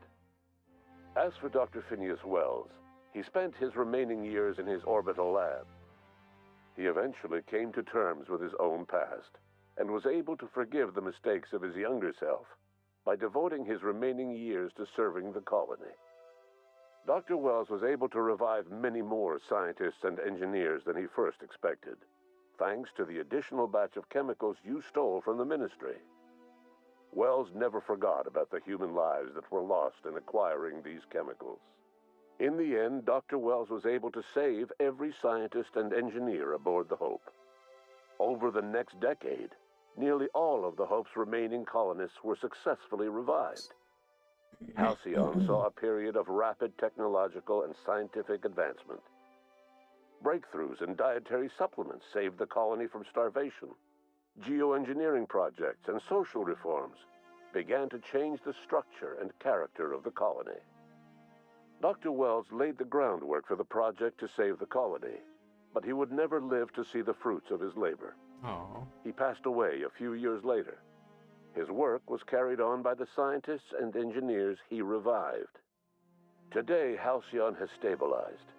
As for Dr. Phineas Wells, he spent his remaining years in his orbital lab. He eventually came to terms with his own past, and was able to forgive the mistakes of his younger self by devoting his remaining years to serving the colony. Dr. Wells was able to revive many more scientists and engineers than he first expected, thanks to the additional batch of chemicals you stole from the Ministry. Wells never forgot about the human lives that were lost in acquiring these chemicals. In the end, Dr. Wells was able to save every scientist and engineer aboard the Hope. Over the next decade, nearly all of the Hope's remaining colonists were successfully revived. Halcyon saw a period of rapid technological and scientific advancement. Breakthroughs in dietary supplements saved the colony from starvation. Geoengineering projects and social reforms began to change the structure and character of the colony. Dr. Wells laid the groundwork for the project to save the colony, but he would never live to see the fruits of his labor. Oh. He passed away a few years later. His work was carried on by the scientists and engineers he revived. Today, Halcyon has stabilized.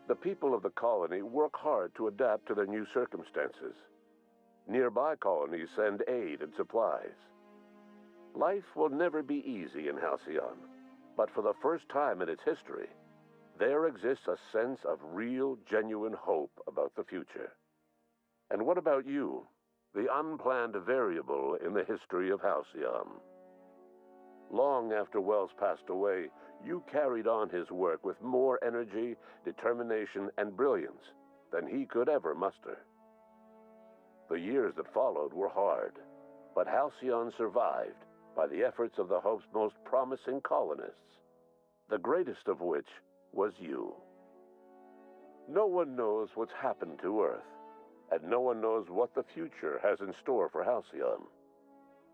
The people of the colony work hard to adapt to their new circumstances. Nearby colonies send aid and supplies. Life will never be easy in Halcyon, but for the first time in its history, there exists a sense of real, genuine hope about the future. And what about you? The unplanned variable in the history of Halcyon. Long after Wells passed away, you carried on his work with more energy, determination, and brilliance than he could ever muster. The years that followed were hard, but Halcyon survived by the efforts of the Hope's most promising colonists, the greatest of which was you. No one knows what's happened to Earth, and no one knows what the future has in store for Halcyon.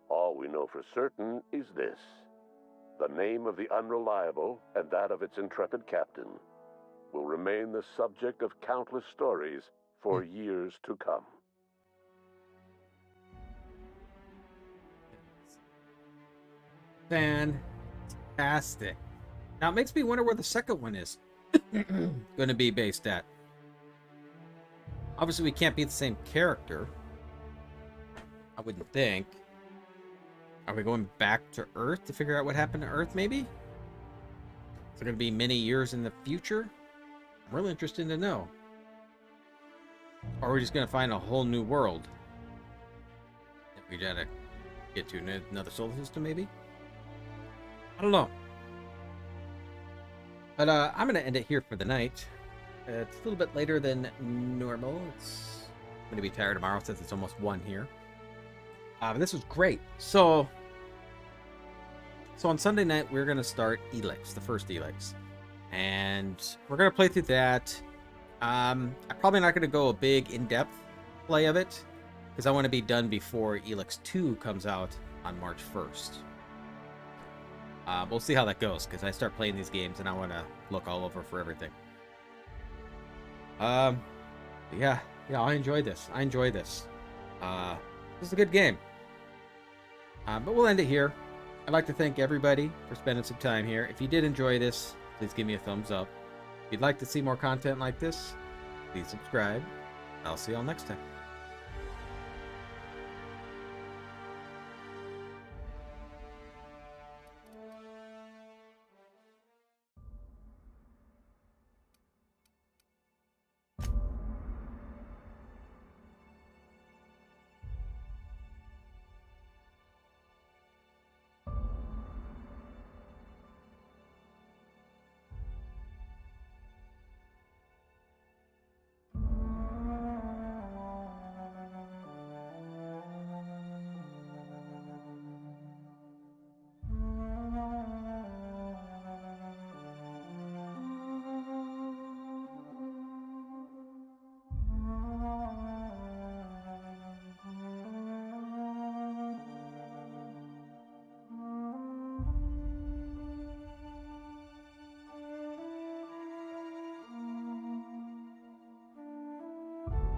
All we know for certain is this: the name of the Unreliable and that of its intrepid captain will remain the subject of countless stories for years to come. Fantastic. Now it makes me wonder where the second one is going to be based at. Obviously, we can't be the same character. I wouldn't think. Are we going back to Earth to figure out what happened to Earth, maybe? Is it going to be many years in the future? I'm really interested to know. Or are we just going to find a whole new world that we gotta get to another solar system, maybe? I don't know. But I'm going to end it here for the night. It's a little bit later than normal. I'm going to be tired tomorrow since it's almost 1 here. This was great. So on Sunday night, we're going to start Helix, the first Helix. And we're going to play through that. I'm probably not going to go a big in-depth play of it, because I want to be done before Helix 2 comes out on March 1st. We'll see how that goes, because I start playing these games and I want to look all over for everything. Yeah, I enjoyed this. This is a good game. But we'll end it here. I'd like to thank everybody for spending some time here. If you did enjoy this, please give me a thumbs up. If you'd like to see more content like this, please subscribe. I'll see y'all next time.